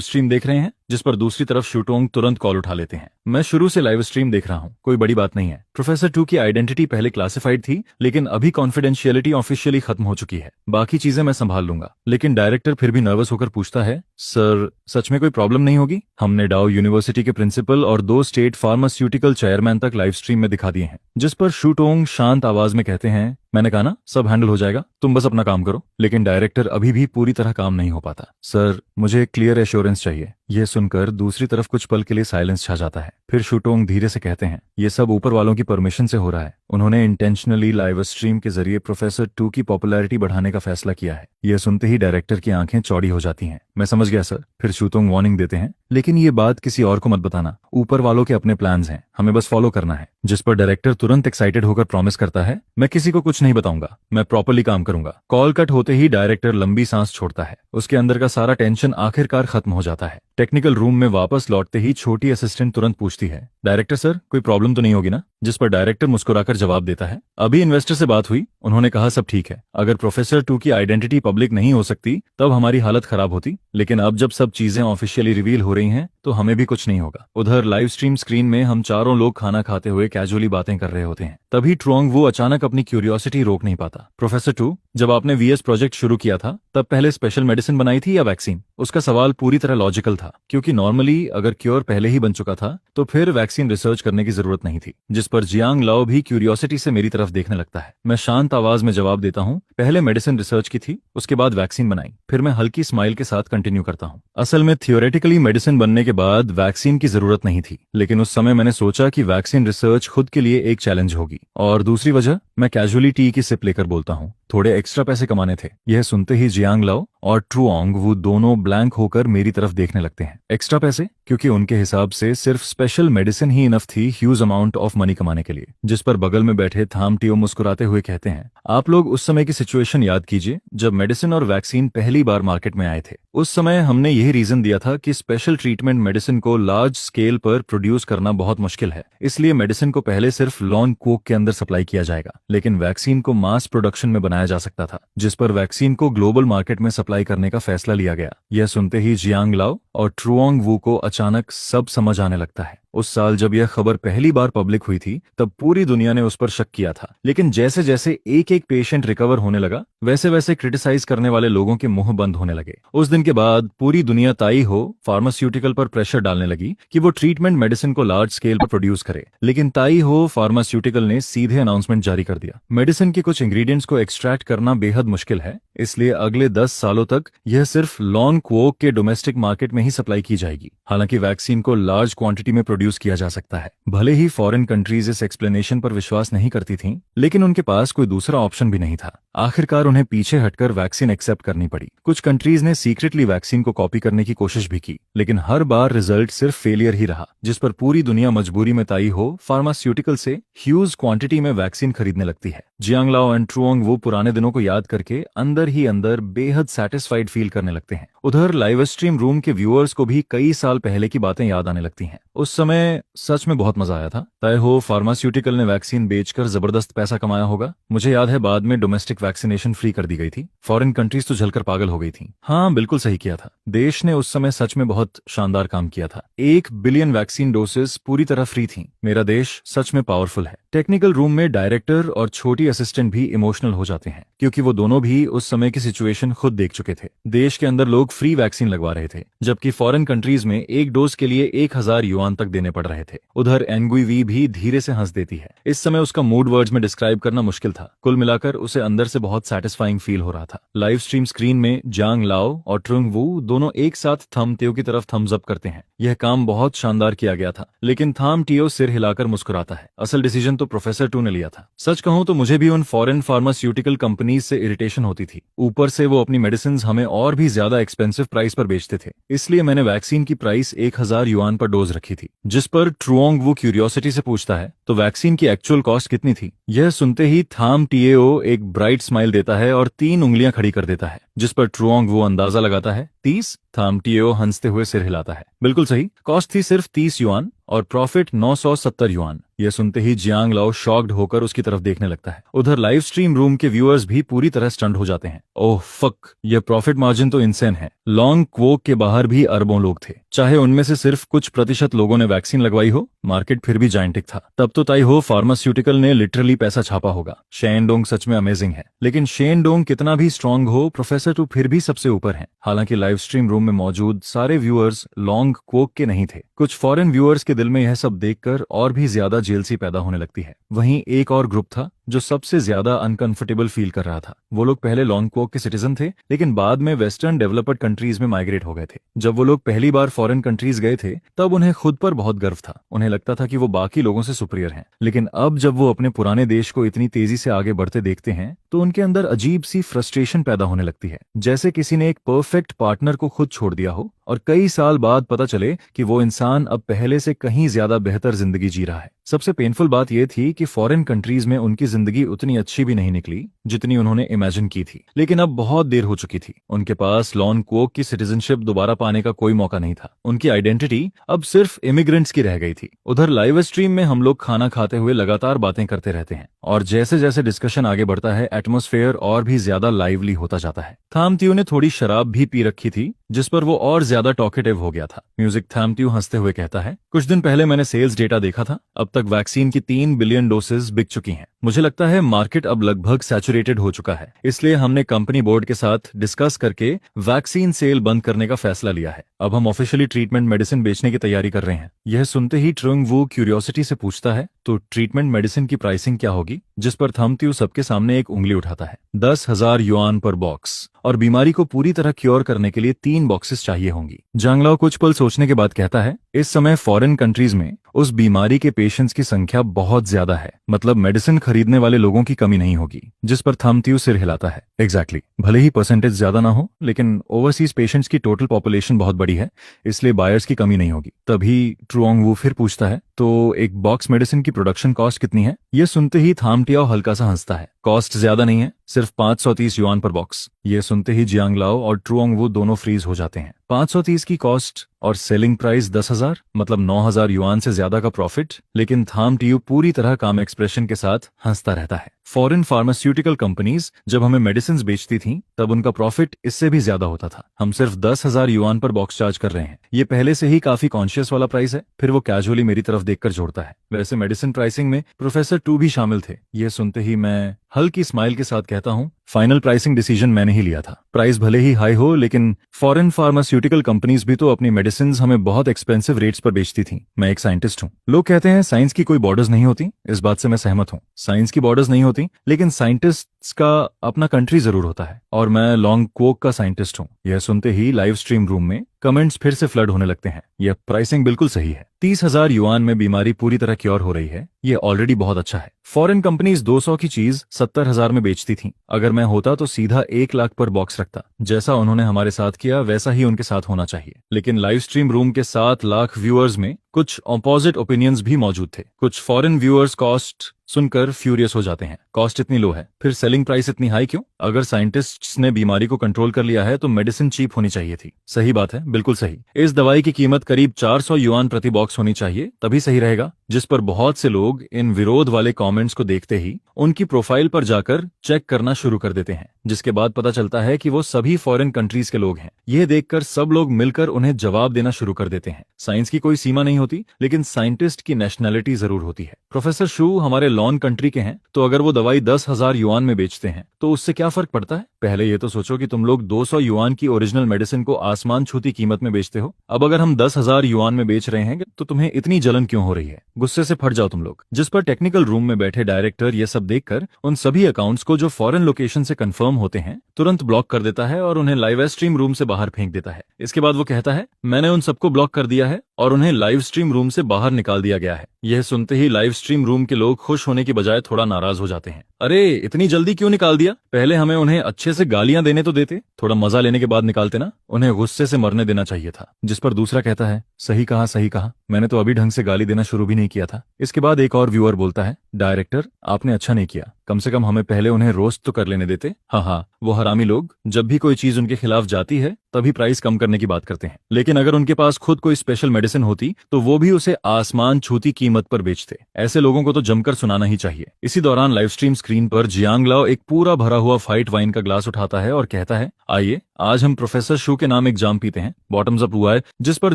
स्ट्रीम देख रहे हैं? जिस पर दूसरी तरफ शुटोंग तुरंत कॉल उठा लेते हैं। मैं शुरू से लाइव स्ट्रीम देख रहा हूँ, कोई बड़ी बात नहीं है। प्रोफेसर टू की आइडेंटिटी पहले क्लासिफाइड थी, लेकिन अभी कॉन्फिडेंशियलिटी ऑफिशियली खत्म हो चुकी है, बाकी चीजें मैं संभाल लूंगा। लेकिन डायरेक्टर फिर भी नर्वस होकर पूछता है, सर सच में कोई प्रॉब्लम नहीं होगी? हमने डाउ यूनिवर्सिटी के प्रिंसिपल और 2 स्टेट फार्मास्यूटिकल चेयरमैन तक लाइव स्ट्रीम में दिखा दिए हैं। जिस पर शुटोंग शांत आवाज में कहते हैं, मैंने कहा ना सब हैंडल हो जाएगा, तुम बस अपना काम करो। लेकिन डायरेक्टर अभी भी पूरी तरह काम नहीं हो पाता। सर, मुझे क्लियर एश्योरेंस चाहिए। यह सुनकर दूसरी तरफ कुछ पल के लिए साइलेंस छा जाता है। फिर शुटोंग धीरे से कहते हैं, ये सब ऊपर वालों की परमिशन से हो रहा है। उन्होंने इंटेंशनली लाइव स्ट्रीम के जरिए प्रोफेसर टू की पॉपुलैरिटी बढ़ाने का फैसला किया है। यह सुनते ही डायरेक्टर की आंखें चौड़ी हो जाती हैं। मैं समझ गया सर। फिर शुटोंग वार्निंग देते हैं, लेकिन ये बात किसी और को मत बताना, ऊपर वालों के अपने प्लान्स हैं, हमें बस फॉलो करना है। जिस पर डायरेक्टर तुरंत एक्साइटेड होकर प्रॉमिस करता है, मैं किसी को कुछ नहीं बताऊंगा, मैं प्रॉपर्ली काम करूंगा। कॉल कट होते ही डायरेक्टर लंबी सांस छोड़ता है। उसके अंदर का सारा टेंशन आखिरकार खत्म हो जाता है। टेक्निकल रूम में वापस लौटते ही छोटी असिस्टेंट तुरंत पूछती है, डायरेक्टर सर कोई प्रॉब्लम तो नहीं होगी ना? जिस पर डायरेक्टर मुस्कुराकर जवाब देता है, अभी इन्वेस्टर से बात हुई, उन्होंने कहा सब ठीक है। अगर प्रोफेसर टू की आइडेंटिटी पब्लिक नहीं हो सकती तब हमारी हालत खराब होती, लेकिन अब जब सब चीजें ऑफिशियली रिवील हो रही हैं तो हमें भी कुछ नहीं होगा। उधर लाइव स्ट्रीम स्क्रीन में हम चारों लोग खाना खाते हुए कैजुअली बातें कर रहे होते हैं। तभी ट्रुओंग वो अचानक अपनी क्यूरियोसिटी रोक नहीं पाता। प्रोफेसर टू, जब आपने वीएस प्रोजेक्ट शुरू किया था तब पहले स्पेशल मेडिसिन बनाई थी या वैक्सीन? उसका सवाल पूरी तरह लॉजिकल था, क्योंकि नॉर्मली अगर क्योर पहले ही बन चुका था तो फिर वैक्सीन रिसर्च करने की जरूरत नहीं थी। जिस पर जियांग लाओ भी क्यूरियोसिटी से मेरी तरफ देखने लगता है। मैं शांत आवाज में जवाब देता हूँ, पहले मेडिसिन रिसर्च की थी, उसके बाद वैक्सीन बनाई। फिर मैं हल्की स्माइल के साथ कंटिन्यू करता हूँ, असल में थियोरेटिकली मेडिसिन बनने के बाद वैक्सीन की जरूरत नहीं थी, लेकिन उस समय मैंने सोचा कि वैक्सीन रिसर्च खुद के लिए एक चैलेंज होगी। और दूसरी वजह, मैं कैजुअली टी की सिप लेकर बोलता हूँ, थोड़े एक्स्ट्रा पैसे कमाने थे। यह सुनते ही जियांग लाओ और ट्रुओंग वो दोनों ब्लैंक होकर मेरी तरफ देखने लगते हैं। एक्स्ट्रा पैसे? क्योंकि उनके हिसाब से सिर्फ स्पेशल मेडिसिन ही इनफ थी ह्यूज अमाउंट ऑफ मनी कमाने के लिए। जिस पर बगल में बैठे थामटियो मुस्कुराते हुए कहते हैं, आप लोग उस समय की सिचुएशन याद कीजिए जब मेडिसिन और वैक्सीन पहली बार मार्केट में आए थे। उस समय हमने यही रीजन दिया था कि स्पेशल ट्रीटमेंट मेडिसिन को लार्ज स्केल पर प्रोड्यूस करना बहुत मुश्किल है, इसलिए मेडिसिन को पहले सिर्फ लॉन कोक के अंदर सप्लाई किया जाएगा, लेकिन वैक्सीन को मास प्रोडक्शन में बनाया जा सकता था। जिस पर वैक्सीन को ग्लोबल मार्केट में सप्लाई करने का फैसला लिया गया। यह सुनते ही जियांग लाओ और ट्रुओंग वू को अचानक सब समझ आने लगता है। उस साल जब यह खबर पहली बार पब्लिक हुई थी तब पूरी दुनिया ने उस पर शक किया था, लेकिन जैसे जैसे एक एक पेशेंट रिकवर होने लगा वैसे वैसे क्रिटिसाइज करने वाले लोगों के मुंह बंद होने लगे। उस दिन के के बाद पूरी दुनिया ताई हो फार्मास्यूटिकल पर प्रेशर डालने लगी कि वो ट्रीटमेंट मेडिसिन को लार्ज स्केल पर प्रोड्यूस करे। लेकिन ताई हो फार्मास्यूटिकल ने सीधे अनाउंसमेंट जारी कर दिया, मेडिसिन के कुछ इंग्रेडिएंट्स को एक्सट्रैक्ट करना बेहद मुश्किल है, इसलिए अगले 10 सालों तक यह सिर्फ लॉन्ग क्वोक के डोमेस्टिक मार्केट में ही सप्लाई की जाएगी। हालांकि वैक्सीन को लार्ज क्वांटिटी में प्रोड्यूस किया जा सकता है। भले ही फॉरेन कंट्रीज इस एक्सप्लेनेशन पर विश्वास नहीं करती थीं, लेकिन उनके पास कोई दूसरा ऑप्शन भी नहीं था। आखिरकार उन्हें पीछे हटकर वैक्सीन एक्सेप्ट करनी पड़ी। कुछ कंट्रीज ने सीक्रेटली वैक्सीन को कॉपी करने की कोशिश भी की, लेकिन हर बार रिजल्ट सिर्फ फेलियर ही रहा, जिस पर पूरी दुनिया मजबूरी में ताई हो फार्मास्यूटिकल से ह्यूज क्वांटिटी में वैक्सीन खरीदने लगती है। जियांग लाओ एंड ट्रुओंग वो पुराने दिनों को याद करके अंदर ही अंदर बेहद सेटिस्फाइड फील करने लगते हैं। उधर लाइव स्ट्रीम रूम के व्यूअर्स को भी कई साल पहले की बातें याद आने लगती हैं। उस समय सच में बहुत मजा आया था। तय हो फार्मास्यूटिकल ने वैक्सीन बेचकर जबरदस्त पैसा कमाया होगा। मुझे याद है बाद में डोमेस्टिक वैक्सीनेशन फ्री कर दी गई थी। फॉरेन कंट्रीज तो जलकर पागल हो गई थी। हाँ, बिल्कुल सही किया था। देश ने उस समय सच में बहुत शानदार काम किया था। 1 बिलियन वैक्सीन डोसेस पूरी तरह फ्री थी। मेरा देश सच में पावरफुल है। टेक्निकल रूम में डायरेक्टर और छोटी असिस्टेंट भी इमोशनल हो जाते हैं, क्योंकि वो दोनों भी उस समय की सिचुएशन खुद देख चुके थे। देश के अंदर लोग फ्री वैक्सीन लगवा रहे थे, जबकि फॉरेन कंट्रीज में एक डोज के लिए 1000 युआन तक देने पड़ रहे थे। उधर एनगुई भी धीरे से हंस देती है। इस समय उसका मूड वर्ड्स में डिस्क्राइब करना मुश्किल था। कुल मिलाकर उसे अंदर से बहुत सेटिस्फाइंग फील हो रहा था। लाइव स्ट्रीम स्क्रीन में जांग लाओ और ट्रुंग वू दोनों एक साथ थम टियो की तरफ थम्स अप करते हैं। यह काम बहुत शानदार किया गया था, लेकिन थाम टियो सिर हिलाकर मुस्कुराता है। असल डिसीजन तो प्रोफेसर टू ने लिया था। सच कहूं तो मुझे भी उन फॉरेन फार्मास्यूटिकल कंपनीज से इरिटेशन होती थी। ऊपर से वो अपनी मेडिसिन हमें और भी ज्यादा एक्सपेंसिव प्राइस पर बेचते थे। इसलिए मैंने वैक्सीन की प्राइस 1000 युआन पर डोज रखी थी। जिस पर ट्रुओंग वो क्यूरियोसिटी से पूछता है, तो वैक्सीन की एक्चुअल कॉस्ट कितनी थी? यह सुनते ही थाम टीएओ एक ब्राइट स्माइल देता है और 3 उंगलियां खड़ी कर देता है, जिस पर ट्रुओंग वो अंदाजा लगाता है 30। थाम टीएओ हंसते हुए सिर हिलाता है। बिल्कुल सही, कॉस्ट थी सिर्फ 30 युआन और प्रॉफिट 970 युआन। यह सुनते ही जियांग लाओ शॉक्ड होकर उसकी तरफ देखने लगता है। उधर लाइव स्ट्रीम रूम के व्यूअर्स भी पूरी तरह स्टंट हो जाते हैं। ओह फक, यह प्रॉफिट मार्जिन तो इंसेन है। लॉन्ग क्वोक के बाहर भी अरबों लोग थे। चाहे उनमें से सिर्फ कुछ प्रतिशत लोगों ने वैक्सीन लगवाई हो, मार्केट फिर भी जायंटिक था। तब तो ताई हो फार्मास्यूटिकल ने लिटरली पैसा छापा होगा। शेन डोंग सच में अमेजिंग है, लेकिन शेन डोंग कितना भी स्ट्रांग हो, प्रोफेसर टू फिर भी सबसे ऊपर है। हालांकि लाइव स्ट्रीम रूम में मौजूद सारे व्यूअर्स लॉन्ग क्वोक के नहीं थे। कुछ फॉरेन व्यूअर्स के दिल में यह सब देखकर और भी ज्यादा जेलसी पैदा होने लगती है। वहीं एक और ग्रुप था जो सबसे ज्यादा अनकंफर्टेबल फील कर रहा था। वो लोग पहले लॉन्ग क्वोक के सिटीजन थे, लेकिन बाद में वेस्टर्न डेवलप्ड कंट्रीज में माइग्रेट हो गए थे। जब वो लोग पहली बार फॉरेन कंट्रीज गए थे, तब उन्हें खुद पर बहुत गर्व था। उन्हें लगता था कि वो बाकी लोगों से सुपीरियर हैं। लेकिन अब जब वो अपने पुराने देश को इतनी तेजी से आगे बढ़ते देखते हैं, तो उनके अंदर अजीब सी फ्रस्ट्रेशन पैदा होने लगती है, जैसे किसी ने एक परफेक्ट पार्टनर को खुद छोड़ दिया हो और कई साल बाद पता चले कि वो इंसान अब पहले से कहीं ज्यादा बेहतर जिंदगी जी रहा है। सबसे पेनफुल बात यह थी कि फॉरेन कंट्रीज में उनकी जिंदगी उतनी अच्छी भी नहीं निकली जितनी उन्होंने इमेजिन की थी। लेकिन अब बहुत देर हो चुकी थी। उनके पास लॉन्ग क्वोक की सिटीजनशिप दोबारा पाने का कोई मौका नहीं था। उनकी आइडेंटिटी अब सिर्फ इमिग्रेंट्स की रह गई थी। उधर लाइव स्ट्रीम में हम लोग खाना खाते हुए लगातार बातें करते रहते हैं, और जैसे जैसे डिस्कशन आगे बढ़ता है, एटमॉस्फेयर और भी ज्यादा लाइवली होता जाता है। थामतियो ने थोड़ी शराब भी पी रखी थी, जिस पर वो और ज्यादा टॉकेटिव हो गया था। म्यूजिक थामतियो हंसते हुए कहता है, कुछ दिन पहले मैंने सेल्स डेटा देखा था। अब तक वैक्सीन की 3 बिलियन डोसेज बिक चुकी हैं। मुझे लगता है मार्केट अब लगभग सैचुरेटेड हो चुका है। इसलिए हमने कंपनी बोर्ड के साथ डिस्कस करके वैक्सीन सेल बंद करने का फैसला लिया है। अब हम ऑफिशियली ट्रीटमेंट मेडिसिन बेचने की तैयारी कर रहे हैं। यह सुनते ही ट्रुंग वू क्यूरियोसिटी से पूछता है, तो ट्रीटमेंट मेडिसिन की प्राइसिंग क्या होगी? जिस पर थामतियो सबके सामने एक उंगली उठाता है। 10,000 युआन पर बॉक्स, और बीमारी को पूरी तरह क्योर करने के लिए 3 बॉक्सेस चाहिए होंगी। जांगलाओ कुछ पल सोचने के बाद कहता है, इस समय फॉरेन कंट्रीज में उस बीमारी के पेशेंट्स की संख्या बहुत ज्यादा है, मतलब मेडिसिन खरीदने वाले लोगों की कमी नहीं होगी। जिस पर थामतियो सिर हिलाता है, एग्जैक्टली। भले ही परसेंटेज ज्यादा ना हो, लेकिन ओवरसीज पेशेंट्स की टोटल पॉपुलेशन बहुत बड़ी है, इसलिए बायर्स की कमी नहीं होगी। तभी ट्रुओंग वू फिर पूछता है, तो एक बॉक्स मेडिसिन की प्रोडक्शन कॉस्ट कितनी है? यह सुनते ही थामतियो हल्का सा हंसता है। कॉस्ट ज्यादा नहीं है, सिर्फ 530 युआन पर बॉक्स। ये सुनते ही जियांग लाओ और ट्रुओंग वू दोनों फ्रीज हो जाते हैं। 530 की कॉस्ट और सेलिंग प्राइस 10,000, मतलब 9,000 युआन से ज्यादा का प्रॉफिट। लेकिन थामतियो पूरी तरह काम एक्सप्रेशन के साथ हंसता रहता है। फॉरेन फार्मास्यूटिकल कंपनीज जब हमें मेडिसिन बेचती थीं, तब उनका प्रॉफिट इससे भी ज्यादा होता था। हम सिर्फ 10,000 युआन पर बॉक्स चार्ज कर रहे हैं। ये पहले से ही काफी कॉन्शियस वाला प्राइस है। फिर वो कैजुअली मेरी तरफ देखकर जोड़ता है, वैसे मेडिसिन प्राइसिंग में प्रोफेसर टू भी शामिल थे। ये सुनते ही मैं हल्की स्माइल के साथ कहता हूँ, फाइनल प्राइसिंग डिसीजन मैंने ही लिया था। प्राइस भले ही हाई हो, लेकिन फॉरेन फार्मास्यूटिकल कंपनीज भी तो अपनी मेडिसिन हमें बहुत एक्सपेंसिव रेट्स पर बेचती थी। मैं एक साइंटिस्ट हूँ। लोग कहते हैं साइंस की कोई बॉर्डर्स नहीं होती, इस बात से मैं सहमत हूँ। साइंस की बॉर्डर्स नहीं होती, लेकिन साइंटिस्ट्स का अपना कंट्री जरूर होता है, और मैं लॉन्ग क्वोक का साइंटिस्ट हूँ। यह सुनते ही लाइव स्ट्रीम रूम में कमेंट्स फिर से फ्लड होने लगते हैं। यह प्राइसिंग बिल्कुल सही है। 30,000 युआन में बीमारी पूरी तरह क्योर हो रही है, ये ऑलरेडी बहुत अच्छा है। फॉरेन कंपनीज 200 की चीज 70,000 में बेचती थी। अगर मैं होता तो सीधा 1 लाख पर बॉक्स रखता। जैसा उन्होंने हमारे साथ किया वैसा ही उनके साथ होना चाहिए। लेकिन लाइव स्ट्रीम रूम के 7 लाख व्यूअर्स में कुछ ऑपोजिट ओपिनियंस भी मौजूद थे। कुछ फॉरेन व्यूअर्स कॉस्ट सुनकर फ्यूरियस हो जाते हैं। कॉस्ट इतनी लो है, फिर सेलिंग प्राइस इतनी हाई क्यों? अगर साइंटिस्ट्स ने बीमारी को कंट्रोल कर लिया है तो मेडिसिन चीप होनी चाहिए थी। सही बात है, बिल्कुल सही। इस दवाई की कीमत करीब 400 युआन प्रति बॉक्स होनी चाहिए, तभी सही रहेगा। जिस पर बहुत से लोग इन विरोध वाले कमेंट्स को देखते ही उनकी प्रोफाइल पर जाकर चेक करना शुरू कर देते हैं, जिसके बाद पता चलता है कि वो सभी फॉरेन कंट्रीज के लोग हैं। यह देखकर सब लोग मिलकर उन्हें जवाब देना शुरू कर देते हैं। साइंस की कोई सीमा नहीं होती, लेकिन साइंटिस्ट की नेशनैलिटी जरूर होती है। प्रोफेसर शू हमारे लॉन कंट्री के हैं, तो अगर वो दवाई 10,000 युआन में बेचते हैं तो उससे क्या फर्क पड़ता है? पहले ये तो सोचो कि तुम लोग 200 युआन की ओरिजिनल मेडिसिन को आसमान छूती कीमत में बेचते हो। अब अगर हम 10,000 युआन में बेच रहे हैं तो तुम्हें इतनी जलन क्यों हो रही है? गुस्से से फट जाओ तुम लोग। जिस पर टेक्निकल रूम में बैठे डायरेक्टर ये सब देखकर उन सभी अकाउंट्स को जो फॉरेन लोकेशन से कंफर्म होते हैं तुरंत ब्लॉक कर देता है और उन्हें लाइव स्ट्रीम रूम से बाहर फेंक देता है। इसके बाद वो कहता है, मैंने उन सबको ब्लॉक कर दिया है और उन्हें लाइव स्ट्रीम रूम से बाहर निकाल दिया गया है। यह सुनते ही लाइव स्ट्रीम रूम के लोग खुश होने की बजाय थोड़ा नाराज हो जाते हैं। अरे इतनी जल्दी क्यों निकाल दिया? पहले हमें उन्हें अच्छे से गालियां देने तो देते, थोड़ा मजा लेने के बाद निकालते ना। उन्हें गुस्से से मरने देना चाहिए था। जिस पर दूसरा कहता है, सही कहा सही कहा, मैंने तो अभी ढंग से गाली देना शुरू भी नहीं किया था। इसके बाद एक और व्यूअर बोलता है, डायरेक्टर आपने अच्छा नहीं किया, कम से कम हमें पहले उन्हें रोस्ट तो कर लेने देते। हाँ, वो हरामी लोग जब भी कोई चीज उनके खिलाफ जाती है तभी प्राइस कम करने की बात करते हैं, लेकिन अगर उनके पास खुद कोई स्पेशल मेडिसिन होती तो वो भी उसे आसमान छूती कीमत पर बेचते। ऐसे लोगों को तो जमकर सुनाना ही चाहिए। इसी दौरान लाइव स्ट्रीम स्क्रीन पर जियांग लाओ एक पूरा भरा हुआ फाइट वाइन का ग्लास उठाता है और कहता है, आइए आज हम प्रोफेसर शू के नाम एक जाम पीते हैं। बॉटम्स अप हुआ है, जिस पर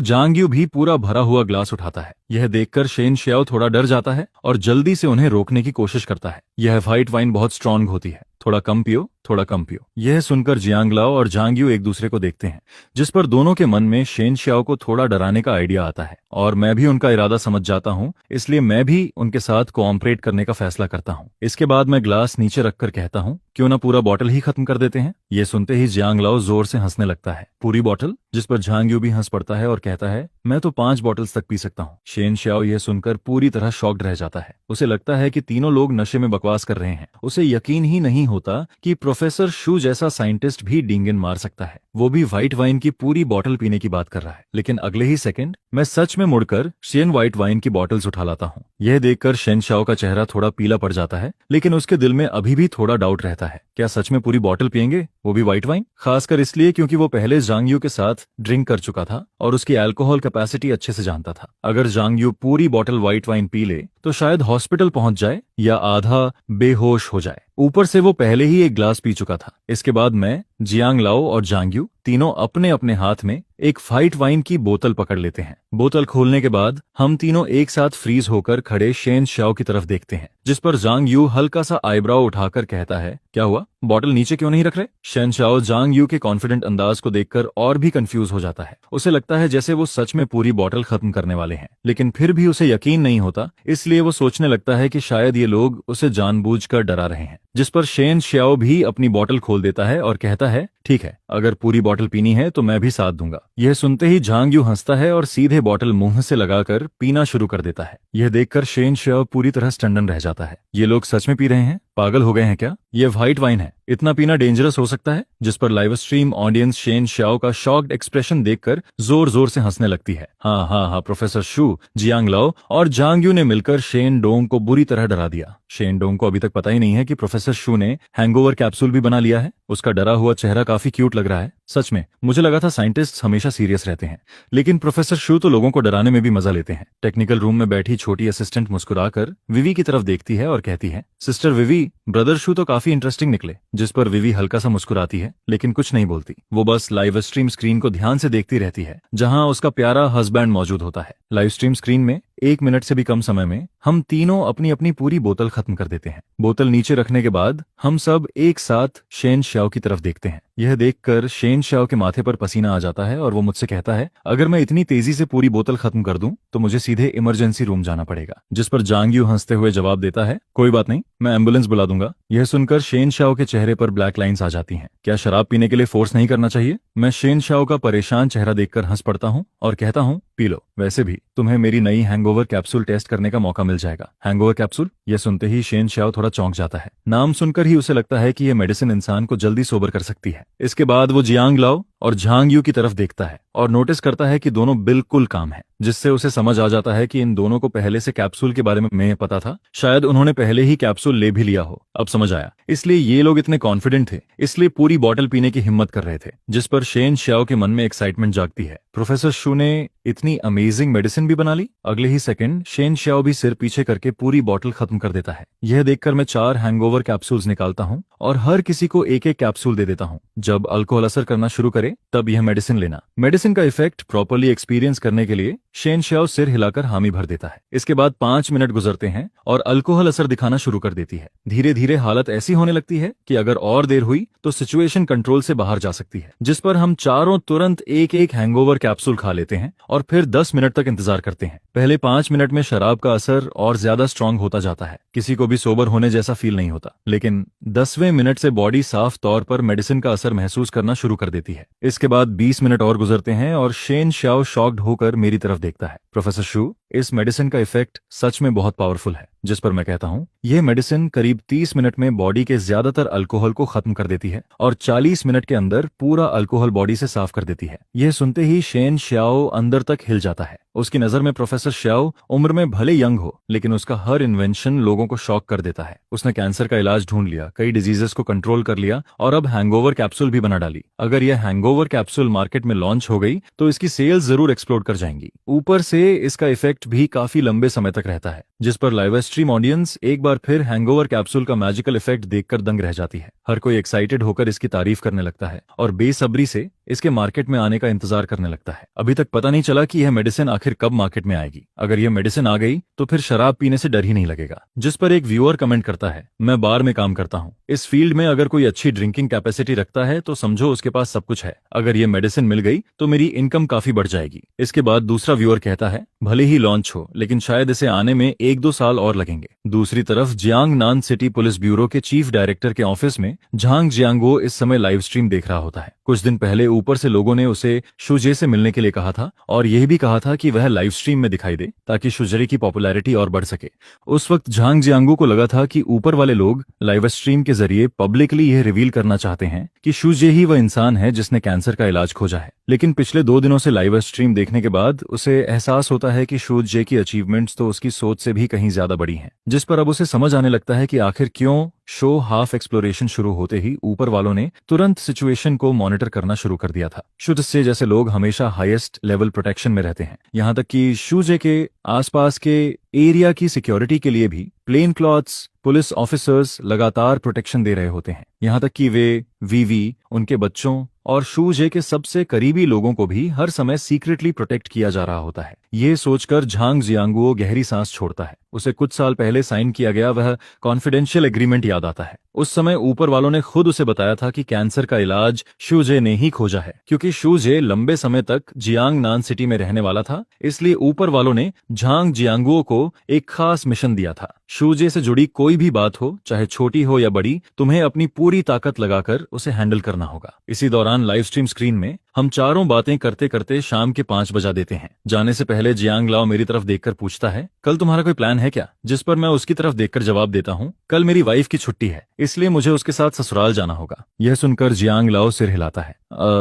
जांग यू भी पूरा भरा हुआ ग्लास उठाता है। यह देखकर शेन शियाओ थोड़ा डर जाता है और जल्दी से उन्हें रोकने की कोशिश करता है। यह फाइट वाइन बहुत स्ट्रांग होती है, थोड़ा कम पियो, थोड़ा कम पियो। यह सुनकर जियांग लाओ और जांग यू एक दूसरे को देखते हैं, जिस पर दोनों के मन में शेन शियाओ को थोड़ा डराने का आइडिया आता है और मैं भी उनका इरादा समझ जाता हूँ, इसलिए मैं भी उनके साथ कोऑपरेट करने का फैसला करता हूँ। इसके बाद मैं ग्लास नीचे रखकर कहता हूँ, क्यों ना पूरा बॉटल ही खत्म कर देते हैं। ये सुनते ही जियांग लाओ जोर से हंसने लगता है। पूरी बॉटल? जिस पर झांग यू भी हंस पड़ता है और कहता है, मैं तो 5 बॉटल्स तक पी सकता हूँ। शेन शियाओ यह सुनकर पूरी तरह शॉक्ड रह जाता है। उसे लगता है कि तीनों लोग नशे में बकवास कर रहे हैं। उसे यकीन ही नहीं होता कि प्रोफेसर शू जैसा साइंटिस्ट भी डींगन मार सकता है, वो भी व्हाइट वाइन की पूरी बॉटल पीने की बात कर रहा है। लेकिन अगले ही सेकंड मैं सच में मुड़कर शेन व्हाइट वाइन की बॉटल्स उठा लाता हूँ। यह देखकर शेन शियाओ का चेहरा थोड़ा पीला पड़ जाता है, लेकिन उसके दिल में अभी भी थोड़ा डाउट रहता है, क्या सच में पूरी बॉटल पियेंगे, वो भी व्हाइट वाइन? खासकर इसलिए क्योंकि वो पहले जांग यू के साथ ड्रिंक कर चुका था और उसकी अल्कोहल कैपेसिटी अच्छे से जानता था। अगर जांग यू पूरी बॉटल व्हाइट वाइन पी ले तो शायद हॉस्पिटल पहुंच जाए या आधा बेहोश हो जाए। ऊपर से वो पहले ही एक ग्लास पी चुका था। इसके बाद मैं, जियांग लाओ और जांग यू तीनों अपने अपने हाथ में एक फाइट वाइन की बोतल पकड़ लेते हैं। बोतल खोलने के बाद हम तीनों एक साथ फ्रीज होकर खड़े शेन शियाओ की तरफ देखते हैं, जिस पर जांग यू हल्का सा आईब्राउ उठाकर कहता है, क्या हुआ, बॉटल नीचे क्यों नहीं रख रहे? शेन शियाओ जांग यू के कॉन्फिडेंट अंदाज को देखकर और भी कंफ्यूज हो जाता है। उसे लगता है जैसे वो सच में पूरी बॉटल खत्म करने वाले हैं, लेकिन फिर भी उसे यकीन नहीं होता, इसलिए वो सोचने लगता है कि शायद ये लोग उसे जानबूझकर डरा रहे हैं। जिस पर शेन शियाओ भी अपनी बॉटल खोल देता है और कहता है, ठीक है, अगर पूरी बॉटल पीनी है तो मैं भी साथ दूंगा। यह सुनते ही जांग यू हंसता है और सीधे बॉटल मुंह से लगाकर पीना शुरू कर देता है। यह देखकर शेन शियाओ पूरी तरह स्टंडन रह जाता है। ये लोग सच में पी रहे हैं? पागल हो गए हैं क्या? ये व्हाइट वाइन है, इतना पीना डेंजरस हो सकता है? जिस पर live stream audience Shane Xiao का शॉक्ड एक्सप्रेशन देखकर जोर जोर से हंसने लगती है। हाँ, प्रोफेसर शू, जियांग लाओ और जांग यू ने मिलकर शेन डोंग को बुरी तरह डरा दिया। शेन डोंग को अभी तक पता ही नहीं है कि प्रोफेसर शू ने हैंगओवर कैप्सूल भी बना लिया है। उसका डरा हुआ चेहरा काफी क्यूट लग रहा है। सच में मुझे लगा था साइंटिस्ट हमेशा सीरियस रहते हैं, लेकिन प्रोफेसर शू तो लोगों को डराने में भी मजा लेते हैं। टेक्निकल रूम में बैठी छोटी असिस्टेंट मुस्कुराकर विवी की तरफ देखती है और कहती है, सिस्टर विवी, ब्रदर शू तो काफी इंटरेस्टिंग निकले। जिस पर विवी हल्का सा मुस्कुराती है, लेकिन कुछ नहीं बोलती। वो बस लाइव स्ट्रीम स्क्रीन को ध्यान से देखती रहती है, जहां उसका प्यारा हस्बैंड मौजूद होता है। लाइव स्ट्रीम स्क्रीन में 1 मिनट से भी कम समय में हम तीनों अपनी अपनी पूरी बोतल खत्म कर देते हैं। बोतल नीचे रखने के बाद हम सब एक साथ शेन श्याओ की तरफ देखते हैं। यह देखकर शेन श्याओ के माथे पर पसीना आ जाता है और वो मुझसे कहता है, अगर मैं इतनी तेजी से पूरी बोतल खत्म कर दूं तो मुझे सीधे इमरजेंसी रूम जाना पड़ेगा। जिस पर जांग यू हंसते हुए जवाब देता है, कोई बात नहीं, मैं एम्बुलेंस बुला दूंगा। यह सुनकर शेन श्याओ के चेहरे पर ब्लैक लाइंस आ जाती हैं। क्या शराब पीने के लिए फोर्स नहीं करना चाहिए? मैं शेन श्याओ का परेशान चेहरा देखकर हंस पड़ता हूँ और कहता हूँ, पी लो, वैसे भी तुम्हें मेरी नई हैंगओवर कैप्सूल टेस्ट करने का मौका मिल जाएगा। Hangover capsule? यह सुनते ही शेन श्याओ थोड़ा चौंक जाता है। नाम सुनकर ही उसे लगता है कि यह मेडिसिन इंसान को जल्दी सोबर कर सकती है। इसके बाद वो जियांग लाओ और झांग यू की तरफ देखता है और नोटिस करता है कि दोनों बिल्कुल काम है, जिससे उसे समझ आ जाता है कि इन दोनों को पहले से कैप्सूल के बारे में पता था। शायद उन्होंने पहले ही कैप्सूल ले भी लिया हो। अब समझ आया, इसलिए ये लोग इतने कॉन्फिडेंट थे, इसलिए पूरी बॉटल पीने की हिम्मत कर रहे थे। जिस पर शेन श्याओ के मन में एक्साइटमेंट जागती है। प्रोफेसर शू ने इतनी अमेजिंग मेडिसिन भी बना ली। अगले ही सेकंड शेन श्याओ भी सिर पीछे करके पूरी बॉटल खत्म कर देता है। यह देखकर मैं 4 हैंगओवर कैप्सूल्स निकालता हूँ और हर किसी को एक एक कैप्सूल दे देता हूँ। जब अल्कोहल असर करना शुरू करे तब यह मेडिसिन लेना। मेडिसिन का इफेक्ट प्रॉपर्ली एक्सपीरियंस करने के लिए शेन श्याओ सिर हिलाकर हामी भर देता है। इसके बाद 5 मिनट गुजरते हैं और अल्कोहल असर दिखाना शुरू कर देती है। धीरे धीरे हालत ऐसी होने लगती है कि अगर और देर हुई तो सिचुएशन कंट्रोल से बाहर जा सकती है। जिस पर हम चारों तुरंत एक एक हैंगओवर कैप्सूल खा लेते हैं और फिर 10 मिनट तक इंतजार करते हैं। पहले 5 मिनट में शराब का असर और ज्यादा स्ट्रांग होता जाता है, किसी को भी सोबर होने जैसा फील नहीं होता। लेकिन 10वें मिनट से बॉडी साफ तौर पर मेडिसिन का असर महसूस करना शुरू कर देती है। इसके बाद 20 मिनट और गुजरते हैं और शेन श्याओ शॉक्ड होकर मेरी तरफ देखता है। प्रोफेसर शू, इस मेडिसिन का इफेक्ट सच में बहुत पावरफुल है। जिस पर मैं कहता हूँ, यह मेडिसिन करीब 30 मिनट में बॉडी के ज्यादातर अल्कोहल को खत्म कर देती है और 40 मिनट के अंदर पूरा अल्कोहल बॉडी से साफ कर देती है। यह सुनते ही शेन श्याओ अंदर तक हिल जाता है। उसकी नजर में प्रोफेसर श्याओ उम्र में भले यंग हो, लेकिन उसका हर इन्वेंशन लोगों को शॉक कर देता है। उसने कैंसर का इलाज ढूंढ लिया, कई डिजीजेस को कंट्रोल कर लिया और अब हैंगओवर कैप्सूल भी बना डाली। अगर यह हैंगओवर कैप्सूल मार्केट में लॉन्च हो गई तो इसकी सेल्स जरूर एक्सप्लोड कर जाएंगी। ऊपर से इसका इफेक्ट भी काफी लंबे समय तक रहता है। जिस पर लाइव स्ट्रीम ऑडियंस एक बार फिर हैंगओवर कैप्सूल का मैजिकल इफेक्ट देखकर दंग रह जाती है। हर कोई एक्साइटेड होकर इसकी तारीफ करने लगता है और बेसब्री से इसके मार्केट में आने का इंतजार करने लगता है। अभी तक पता नहीं चला कि यह मेडिसिन आखिर कब मार्केट में आएगी। अगर यह मेडिसिन आ गई तो फिर शराब पीने से डर ही नहीं लगेगा। जिस पर एक व्यूअर कमेंट करता है, मैं बार में काम करता हूँ, इस फील्ड में अगर कोई अच्छी ड्रिंकिंग कैपेसिटी रखता है तो समझो उसके पास सब कुछ है। अगर यह मेडिसिन मिल गई तो मेरी इनकम काफी बढ़ जाएगी। इसके बाद दूसरा व्यूअर कहता है, भले ही लॉन्च हो लेकिन शायद इसे आने में 1-2 साल और लगेंगे। दूसरी तरफ जियांग नान सिटी पुलिस ब्यूरो के चीफ डायरेक्टर के ऑफिस में झांग जियांगो इस समय लाइव स्ट्रीम देख रहा होता है। कुछ दिन पहले ऊपर से लोगों ने उसे शुजे से मिलने के लिए कहा था और यह भी कहा था कि वह लाइव स्ट्रीम में दिखाई दे ताकि शुजरे की पॉपुलैरिटी और बढ़ सके। उस वक्त झांग जियांगो को लगा था कि ऊपर वाले लोग लाइव स्ट्रीम के जरिए पब्लिकली यह रिवील करना चाहते हैं कि शुजे ही वह इंसान है जिसने कैंसर का इलाज खोजा है। लेकिन पिछले 2 दिनों से लाइव स्ट्रीम देखने के बाद उसे एहसास होता है कि शुजे की अचीवमेंट्स तो उसकी सोच से भी कहीं ज्यादा बड़ी हैं। जिस पर अब उसे समझ आने लगता है कि आखिर क्यों शो हाफ एक्सप्लोरेशन शुरू होते ही ऊपर वालों ने तुरंत सिचुएशन को मॉनिटर करना शुरू कर दिया था। शुज से जैसे लोग हमेशा हाईएस्ट लेवल प्रोटेक्शन में रहते हैं, यहाँ तक कि शुजे के आसपास के एरिया की सिक्योरिटी के लिए भी प्लेन क्लॉथ्स पुलिस ऑफिसर्स लगातार प्रोटेक्शन दे रहे होते हैं। यहाँ तक कि वे वीवी, उनके बच्चों और शुजे के सबसे करीबी लोगों को भी हर समय सीक्रेटली प्रोटेक्ट किया जा रहा होता है। ये सोचकर झांग जियांगुओ गहरी सांस छोड़ता है। उसे कुछ साल पहले साइन किया गया वह कॉन्फिडेंशियल एग्रीमेंट याद आता है। उस समय ऊपर वालों ने खुद उसे बताया था कि कैंसर का इलाज शुजे ने ही खोजा है। क्योंकि शुजे लंबे समय तक जियांग नान सिटी में रहने वाला था, इसलिए ऊपर वालों ने झांग जियांगुओ को एक खास मिशन दिया था। शुजे से जुड़ी कोई भी बात हो, चाहे छोटी हो या बड़ी, तुम्हें अपनी पूरी ताकत लगाकर उसे हैंडल करना होगा। इसी दौरान लाइव स्ट्रीम स्क्रीन में हम चारों बातें करते करते शाम के 5 बजा देते हैं। जाने से पहले जियांग लाओ मेरी तरफ देखकर पूछता है, कल तुम्हारा कोई प्लान है क्या? जिस पर मैं उसकी तरफ देखकर जवाब देता हूँ, कल मेरी वाइफ की छुट्टी है, इसलिए मुझे उसके साथ ससुराल जाना होगा। यह सुनकर जियांग लाओ सिर हिलाता है।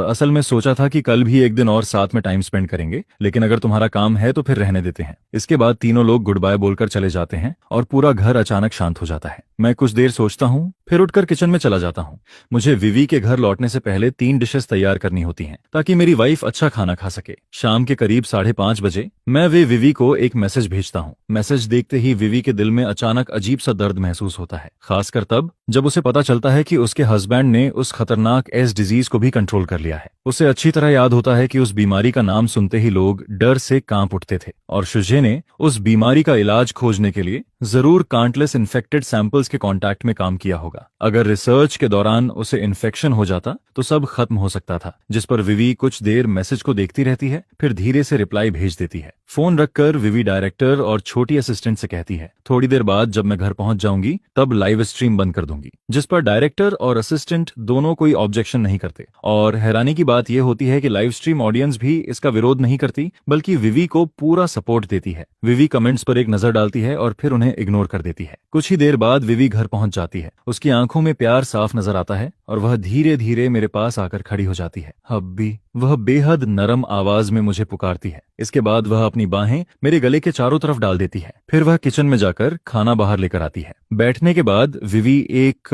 असल में सोचा था कि कल भी एक दिन और साथ में टाइम स्पेंड करेंगे, लेकिन अगर तुम्हारा काम है तो फिर रहने देते हैं। इसके बाद तीनों लोग गुड बाय बोलकर चले जाते हैं और पूरा घर अचानक शांत हो जाता है। मैं कुछ देर सोचता हूँ, फिर उठकर किचन में चला जाता हूँ। मुझे विवी के घर लौटने से पहले 3 डिशेस तैयार करनी होती हैं ताकि मेरी वाइफ अच्छा खाना खा सके। शाम के करीब 5:30 बजे मैं विवी को एक मैसेज भेजता हूँ। मैसेज देखते ही विवी के दिल में अचानक अजीब सा दर्द महसूस होता है, खासकर तब जब उसे पता चलता है कि उसके हस्बैंड ने उस खतरनाक एस डिजीज को भी कंट्रोल कंट्रोल कर लिया है। उसे अच्छी तरह याद होता है कि उस बीमारी का नाम सुनते ही लोग डर से कांप उठते थे और शुजे ने उस बीमारी का इलाज खोजने के लिए जरूर काउंटलेस इन्फेक्टेड सैंपल्स के कांटेक्ट में काम किया होगा। अगर रिसर्च के दौरान उसे इन्फेक्शन हो जाता तो सब खत्म हो सकता था। जिस पर विवी कुछ देर मैसेज को देखती रहती है, फिर धीरे से रिप्लाई भेज देती है। फोन रखकर विवी डायरेक्टर और छोटी असिस्टेंट से कहती है, थोड़ी देर बाद जब मैं घर पहुंच जाऊंगी तब लाइव स्ट्रीम बंद कर दूंगी। जिस पर डायरेक्टर और असिस्टेंट दोनों कोई ऑब्जेक्शन नहीं करते और हैरानी की बात यह होती है कि लाइव स्ट्रीम ऑडियंस भी इसका विरोध नहीं करती, बल्कि विवी को पूरा सपोर्ट देती है। विवी कमेंट्स पर एक नजर डालती है और फिर उन्हें इग्नोर कर देती है। कुछ ही देर बाद विवी घर पहुंच जाती है। उसकी आंखों में प्यार साफ नजर आता है और वह धीरे धीरे मेरे पास आकर खड़ी हो जाती है। हब्बी, वह बेहद नरम आवाज में मुझे पुकारती है। इसके बाद वह अपनी बाहें मेरे गले के चारों तरफ डाल देती है। फिर वह किचन में जाकर खाना बाहर लेकर आती है। बैठने के बाद विवी एक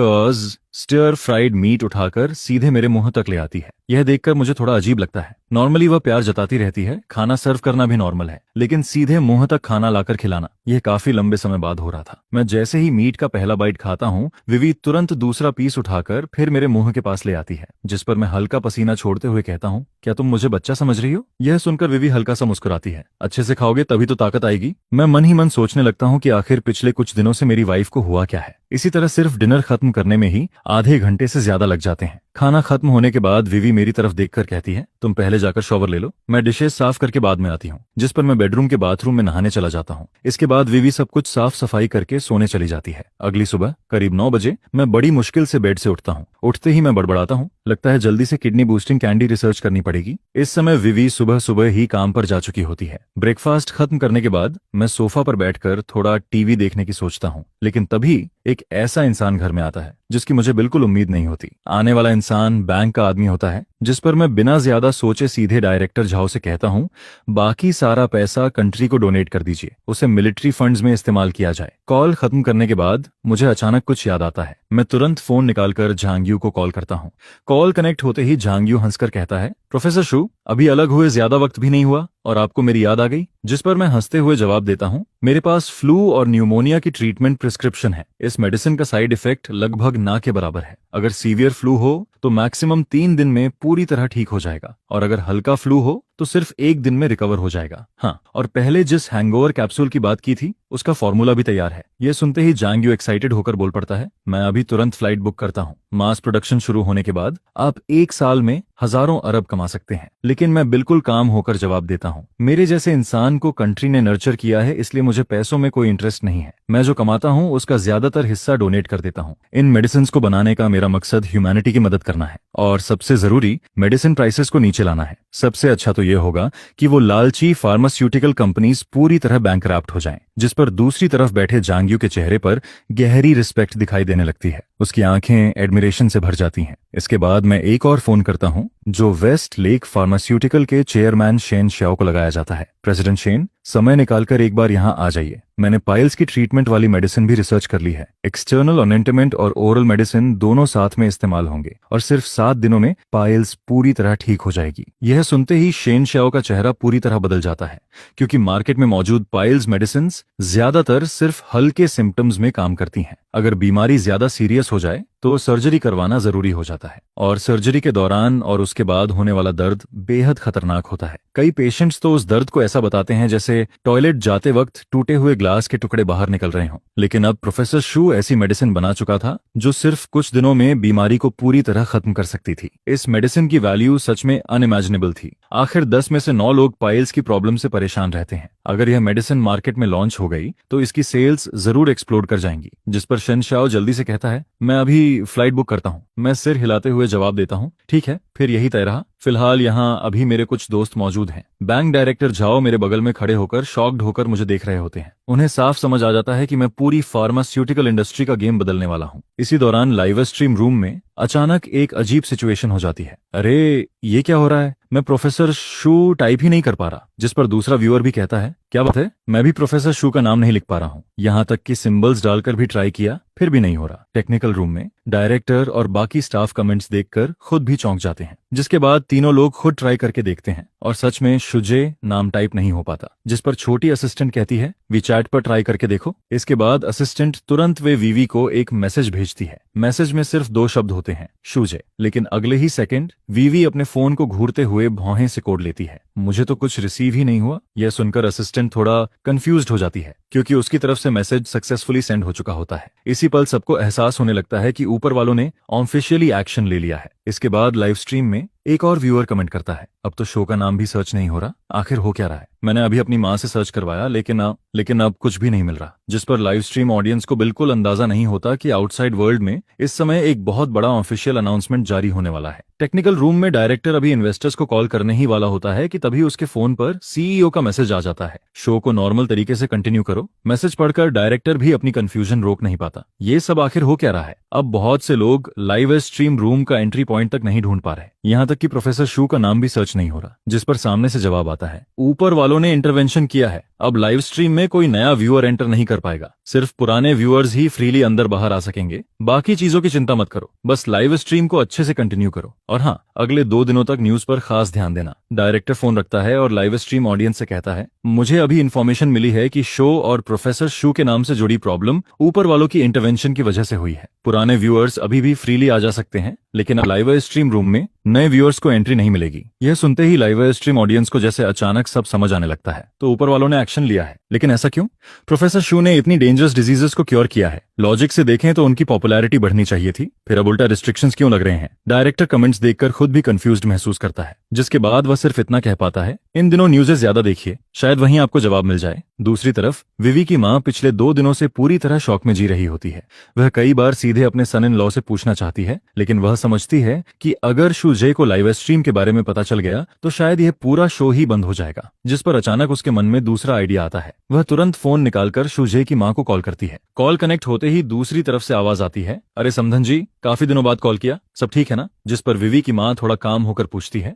स्टर फ्राइड मीट उठाकर सीधे मेरे मुंह तक ले आती है। यह देखकर मुझे थोड़ा अजीब लगता है। नॉर्मली वह प्यार जताती रहती है, खाना सर्व करना भी नॉर्मल है, लेकिन सीधे मुंह तक खाना लाकर खिलाना यह काफी लंबे समय बाद हो रहा था। मैं जैसे ही मीट का पहला बाइट खाता हूँ, विवी तुरंत दूसरा पीस उठाकर फिर मेरे मुंह के पास ले आती है, जिस पर मैं हल्का पसीना छोड़ते हुए कहता हूँ, क्या तुम मुझे बच्चा समझ रही हो? यह सुनकर विवी हल्का सा मुस्कुराती है। अच्छे से खाओगे तभी तो ताकत आएगी। मैं मन ही मन सोचने लगता हूँ कि आखिर पिछले कुछ दिनों से मेरी वाइफ को हुआ क्या है। इसी तरह सिर्फ डिनर खत्म करने में ही आधे घंटे से ज्यादा लग जाते हैं। खाना खत्म होने के बाद विवी मेरी तरफ देखकर कहती है, तुम पहले जाकर शॉवर ले लो, मैं डिशेस साफ करके बाद में आती हूँ। जिस पर मैं बेडरूम के बाथरूम में नहाने चला जाता हूँ। इसके बाद विवी सब कुछ साफ सफाई करके सोने चली जाती है। अगली सुबह करीब 9 बजे मैं बड़ी मुश्किल से बेड से उठता हूँ। उठते ही मैं बड़बड़ाता हूँ, लगता है जल्दी से किडनी बूस्टिंग कैंडी रिसर्च करनी पड़ेगी। इस समय विवी सुबह सुबह ही काम पर जा चुकी होती है। ब्रेकफास्ट खत्म करने के बाद मैं सोफा पर बैठकर थोड़ा टीवी देखने की सोचता हूँ, लेकिन तभी एक ऐसा इंसान घर में आता है जिसकी मुझे बिल्कुल उम्मीद नहीं होती। आने वाला इंसान बैंक का आदमी होता है, जिस पर मैं बिना ज्यादा सोचे सीधे डायरेक्टर झाओ से कहता हूं, बाकी सारा पैसा कंट्री को डोनेट कर दीजिए, उसे मिलिट्री फंड्स में इस्तेमाल किया जाए। कॉल खत्म करने के बाद मुझे अचानक कुछ याद आता है। मैं तुरंत फोन निकालकर झांग्यू को कॉल करता हूं। कॉल कनेक्ट होते ही झांग्यू हंसकर कहता है, प्रोफेसर शू, अभी अलग हुए ज्यादा वक्त भी नहीं हुआ और आपको मेरी याद आ गई? जिस पर मैं हंसते हुए जवाब देता हूं, मेरे पास फ्लू और न्यूमोनिया की ट्रीटमेंट प्रिस्क्रिप्शन है। इस मेडिसिन का साइड इफेक्ट लगभग ना के बराबर है। अगर सीवियर फ्लू हो तो मैक्सिमम 3 दिन में पूरी तरह ठीक हो जाएगा, और अगर हल्का फ्लू हो तो सिर्फ 1 दिन में रिकवर हो जाएगा। हाँ, और पहले जिस हैंगओवर कैप्सूल की बात की थी उसका फॉर्मूला भी तैयार है। यह सुनते ही झांग्यू एक्साइटेड होकर बोल पड़ता है, मैं अभी तुरंत फ्लाइट बुक करता हूँ। मास प्रोडक्शन शुरू होने के बाद आप 1 साल में हजारों अरब कमा सकते हैं। लेकिन मैं बिल्कुल काम होकर जवाब देता हूँ, मेरे जैसे इंसान को कंट्री ने नर्चर किया है, इसलिए मुझे पैसों में कोई इंटरेस्ट नहीं है। मैं जो कमाता हूँ उसका ज्यादातर हिस्सा डोनेट कर देता हूँ। इन मेडिसिन को बनाने का मेरा मकसद ह्यूमैनिटी की मदद करना है, और सबसे जरूरी मेडिसिन प्राइसेस को नीचे लाना है। सबसे अच्छा तो यह होगा कि वो लालची फार्मास्यूटिकल कंपनीज पूरी तरह बैंकरप्ट हो जाएं। जिस पर दूसरी तरफ बैठे झांग्यू के चेहरे पर गहरी रिस्पेक्ट दिखाई देने लगती है। उसकी आंखें एडमिरेशन से भर जाती हैं। इसके बाद मैं एक और फोन करता हूं, जो वेस्ट लेक फार्मास्यूटिकल के चेयरमैन शेन श्याओ को लगाया जाता है। प्रेसिडेंट शेन, समय निकालकर एक बार यहाँ आ जाइए। मैंने पाइल्स की ट्रीटमेंट वाली मेडिसिन भी रिसर्च कर ली है। एक्सटर्नल ऑनेंटमेंट और ओरल मेडिसिन दोनों साथ में इस्तेमाल होंगे, और सिर्फ 7 दिनों में पाइल्स पूरी तरह ठीक हो जाएगी। यह सुनते ही शेन श्याओ का चेहरा पूरी तरह बदल जाता है, क्योंकि मार्केट में मौजूद पाइल्स मेडिसिन ज्यादातर सिर्फ हल्के सिम्टम्स में काम करती हैं। अगर बीमारी ज्यादा सीरियस हो जाए तो सर्जरी करवाना जरूरी हो जाता है, और सर्जरी के दौरान और उसके बाद होने वाला दर्द बेहद खतरनाक होता है। कई पेशेंट्स तो उस दर्द को ऐसा बताते हैं जैसे टॉयलेट जाते वक्त टूटे हुए ग्लास के टुकड़े बाहर निकल रहे हों। लेकिन अब प्रोफेसर शू ऐसी मेडिसिन बना चुका था जो सिर्फ कुछ दिनों में बीमारी को पूरी तरह खत्म कर सकती थी। इस मेडिसिन की वैल्यू सच में अनइमेजिनेबल थी। आखिर 10 में से 9 लोग पाइल्स की प्रॉब्लम से परेशान रहते हैं। अगर यह मेडिसिन मार्केट में लॉन्च हो गई तो इसकी सेल्स जरूर एक्सप्लोड कर जाएंगी। जिस पर शेन श्याओ जल्दी से कहता है, मैं अभी फ्लाइट बुक करता हूँ। मैं सिर हिलाते हुए जवाब देता हूँ, ठीक है, फिर यही तय रहा। फिलहाल यहाँ अभी मेरे कुछ दोस्त मौजूद हैं। बैंक डायरेक्टर झाओ मेरे बगल में खड़े होकर शॉक्ड होकर मुझे देख रहे होते हैं। उन्हें साफ समझ आ जाता है कि मैं पूरी फार्मास्यूटिकल इंडस्ट्री का गेम बदलने वाला हूँ। इसी दौरान लाइव स्ट्रीम रूम में अचानक एक अजीब सिचुएशन हो जाती है। अरे, ये क्या हो रहा है? मैं प्रोफेसर शू टाइप ही नहीं कर पा रहा। जिस पर दूसरा व्यूअर भी कहता है, क्या बात है? मैं भी प्रोफेसर शू का नाम नहीं लिख पा रहा हूँ। यहाँ तक कि सिंबल्स डालकर भी ट्राई किया, फिर भी नहीं हो रहा। टेक्निकल रूम में डायरेक्टर और बाकी स्टाफ कमेंट्स देखकर खुद भी चौंक जाते हैं। जिसके बाद तीनों लोग खुद ट्राई करके देखते हैं, और सच में शुजे नाम टाइप नहीं हो पाता। जिस पर छोटी असिस्टेंट कहती है, वीचैट पर ट्राई करके देखो। इसके बाद असिस्टेंट तुरंत वे वीवी को एक मैसेज भेजती है। मैसेज में सिर्फ 2 शब्द होते होते हैं शूजे, लेकिन अगले ही सेकंड वीवी अपने फोन को घूरते हुए भौहें सिकोड़ लेती है। मुझे तो कुछ रिसीव ही नहीं हुआ। यह सुनकर असिस्टेंट थोड़ा कंफ्यूज्ड हो जाती है क्योंकि उसकी तरफ से मैसेज सक्सेसफुली सेंड हो चुका होता है। इसी पल सबको एहसास होने लगता है कि ऊपर वालों ने ऑफिशियली एक्शन ले लिया है। इसके बाद लाइव स्ट्रीम में एक और व्यूअर कमेंट करता है, अब तो शो का नाम भी सर्च नहीं हो रहा, आखिर हो क्या रहा है। मैंने अभी अपनी माँ से सर्च करवाया लेकिन अब कुछ भी नहीं मिल रहा। जिस पर लाइव स्ट्रीम ऑडियंस को बिल्कुल अंदाजा नहीं होता कि आउटसाइड वर्ल्ड में इस समय एक बहुत बड़ा ऑफिशियल अनाउंसमेंट जारी होने वाला है। टेक्निकल रूम में डायरेक्टर अभी इन्वेस्टर्स को कॉल करने ही वाला होता है कि तभी उसके फोन पर सीईओ का मैसेज आ जाता है, शो को नॉर्मल तरीके से कंटिन्यू करो। मैसेज पढ़कर डायरेक्टर भी अपनी कंफ्यूजन रोक नहीं पाता। ये सब आखिर हो क्या रहा है। अब बहुत से लोग लाइव स्ट्रीम रूम का एंट्री पॉइंट तक नहीं ढूंढ पा रहे, यहाँ तक कि प्रोफेसर शू का नाम भी सर्च नहीं हो रहा। जिस पर सामने से जवाब आता है, ऊपर वालों ने इंटरवेंशन किया है, अब लाइव स्ट्रीम में कोई नया व्यूअर एंटर नहीं कर पाएगा, सिर्फ पुराने व्यूअर्स ही फ्रीली अंदर बाहर आ सकेंगे। बाकी चीजों की चिंता मत करो, बस लाइव स्ट्रीम को अच्छे से कंटिन्यू करो। और हाँ, अगले 2 दिनों तक न्यूज पर खास ध्यान देना। डायरेक्टर फोन रखता है और लाइव स्ट्रीम ऑडियंस से कहता है, मुझे अभी इन्फॉर्मेशन मिली है कि शो और प्रोफेसर शू के नाम से जुड़ी प्रॉब्लम ऊपर वालों की इंटरवेंशन की वजह से हुई है। पुराने व्यूअर्स अभी भी फ्रीली आ जा सकते हैं, लेकिन अब लाइव स्ट्रीम रूम में नए व्यूअर्स को एंट्री नहीं मिलेगी। यह सुनते ही लाइव स्ट्रीम ऑडियंस को जैसे अचानक सब समझ आने लगता है, तो ऊपर वालों ने एक्शन लिया है। लेकिन ऐसा क्यों? प्रोफेसर शू ने इतनी डेंजरस डिजीजेस को क्योर किया है, लॉजिक से देखें तो उनकी पॉपुलैरिटी बढ़नी चाहिए थी, फिर अब उल्टा रिस्ट्रिक्शंस क्यों लग रहे हैं? डायरेक्टर कमेंट्स देखकर खुद भी कंफ्यूज्ड महसूस करता है, जिसके बाद वह सिर्फ इतना कह पाता है, इन दिनों न्यूज़ ज्यादा देखिए, शायद वहीं आपको जवाब मिल जाए। दूसरी तरफ विवी की माँ पिछले 2 दिनों से पूरी तरह शॉक में जी रही होती है। वह कई बार सीधे अपने सन इन लॉ से पूछना चाहती है, लेकिन वह समझती है कि अगर शूजे को लाइव स्ट्रीम के बारे में पता चल गया तो शायद यह पूरा शो ही बंद हो जाएगा। जिस पर अचानक उसके मन में दूसरा आइडिया आता है। वह तुरंत फोन निकालकर शूजे की माँ को कॉल करती है। कॉल कनेक्ट होते ही दूसरी तरफ से आवाज आती है, अरे समधन जी, काफी दिनों बाद कॉल किया, सब ठीक है ना? जिस पर विवी की माँ थोड़ा काम होकर पूछती है,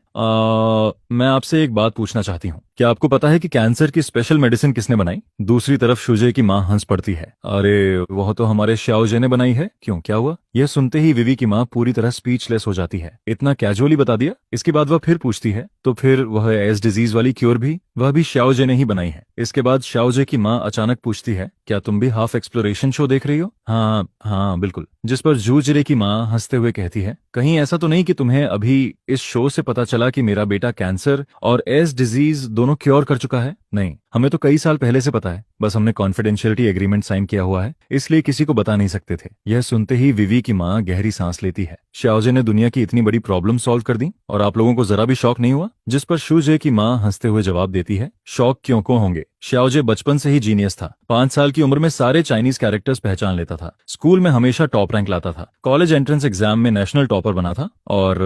मैं आपसे एक बात पूछना चाहती हूँ, क्या आपको पता है कि कैंसर की स्पेशल मेडिसिन किसने बनाई? दूसरी तरफ शूजे की माँ हंस पड़ती है, अरे वह तो हमारे श्याओजे ने बनाई है। क्यों, क्या हुआ? यह सुनते ही विवी की माँ पूरी तरह स्पीचलेस हो जाती है। इतना कैजुअली बता दिया? इसके बाद वह फिर पूछती है, तो फिर वह एस डिजीज वाली क्योर भी वह भी श्याओजे ने ही बनाई है। इसके बाद श्याओजे की माँ अचानक पूछती है, क्या तुम भी हाफ एक्सप्लोरेशन शो देख रही हो? हाँ हाँ बिल्कुल। जिस पर जूजरे की माँ हंसते हुए कहती है, कहीं ऐसा तो नहीं कि तुम्हें अभी इस शो से पता चला कि मेरा बेटा कैंसर और एस डिजीज दोनों क्योर कर चुका है? नहीं, हमें तो कई साल पहले से पता है, बस हमने कॉन्फिडेंशियलिटी एग्रीमेंट साइन किया हुआ है, इसलिए किसी को बता नहीं सकते थे। यह सुनते ही विवी की माँ गहरी सांस लेती है। श्याओजे ने दुनिया की इतनी बड़ी प्रॉब्लम सॉल्व कर दी और आप लोगों को जरा भी शौक नहीं हुआ? जिस पर शूजे की माँ हंसते हुए जवाब देती है, शौक क्यों को होंगे, श्याओजे बचपन से ही जीनियस था। 5 साल की उम्र में सारे चाइनीज कैरेक्टर्स पहचान लेता था, स्कूल में हमेशा टॉप रैंक लाता था, कॉलेज एंट्रेंस एग्जाम में नेशनल टॉपर बना था और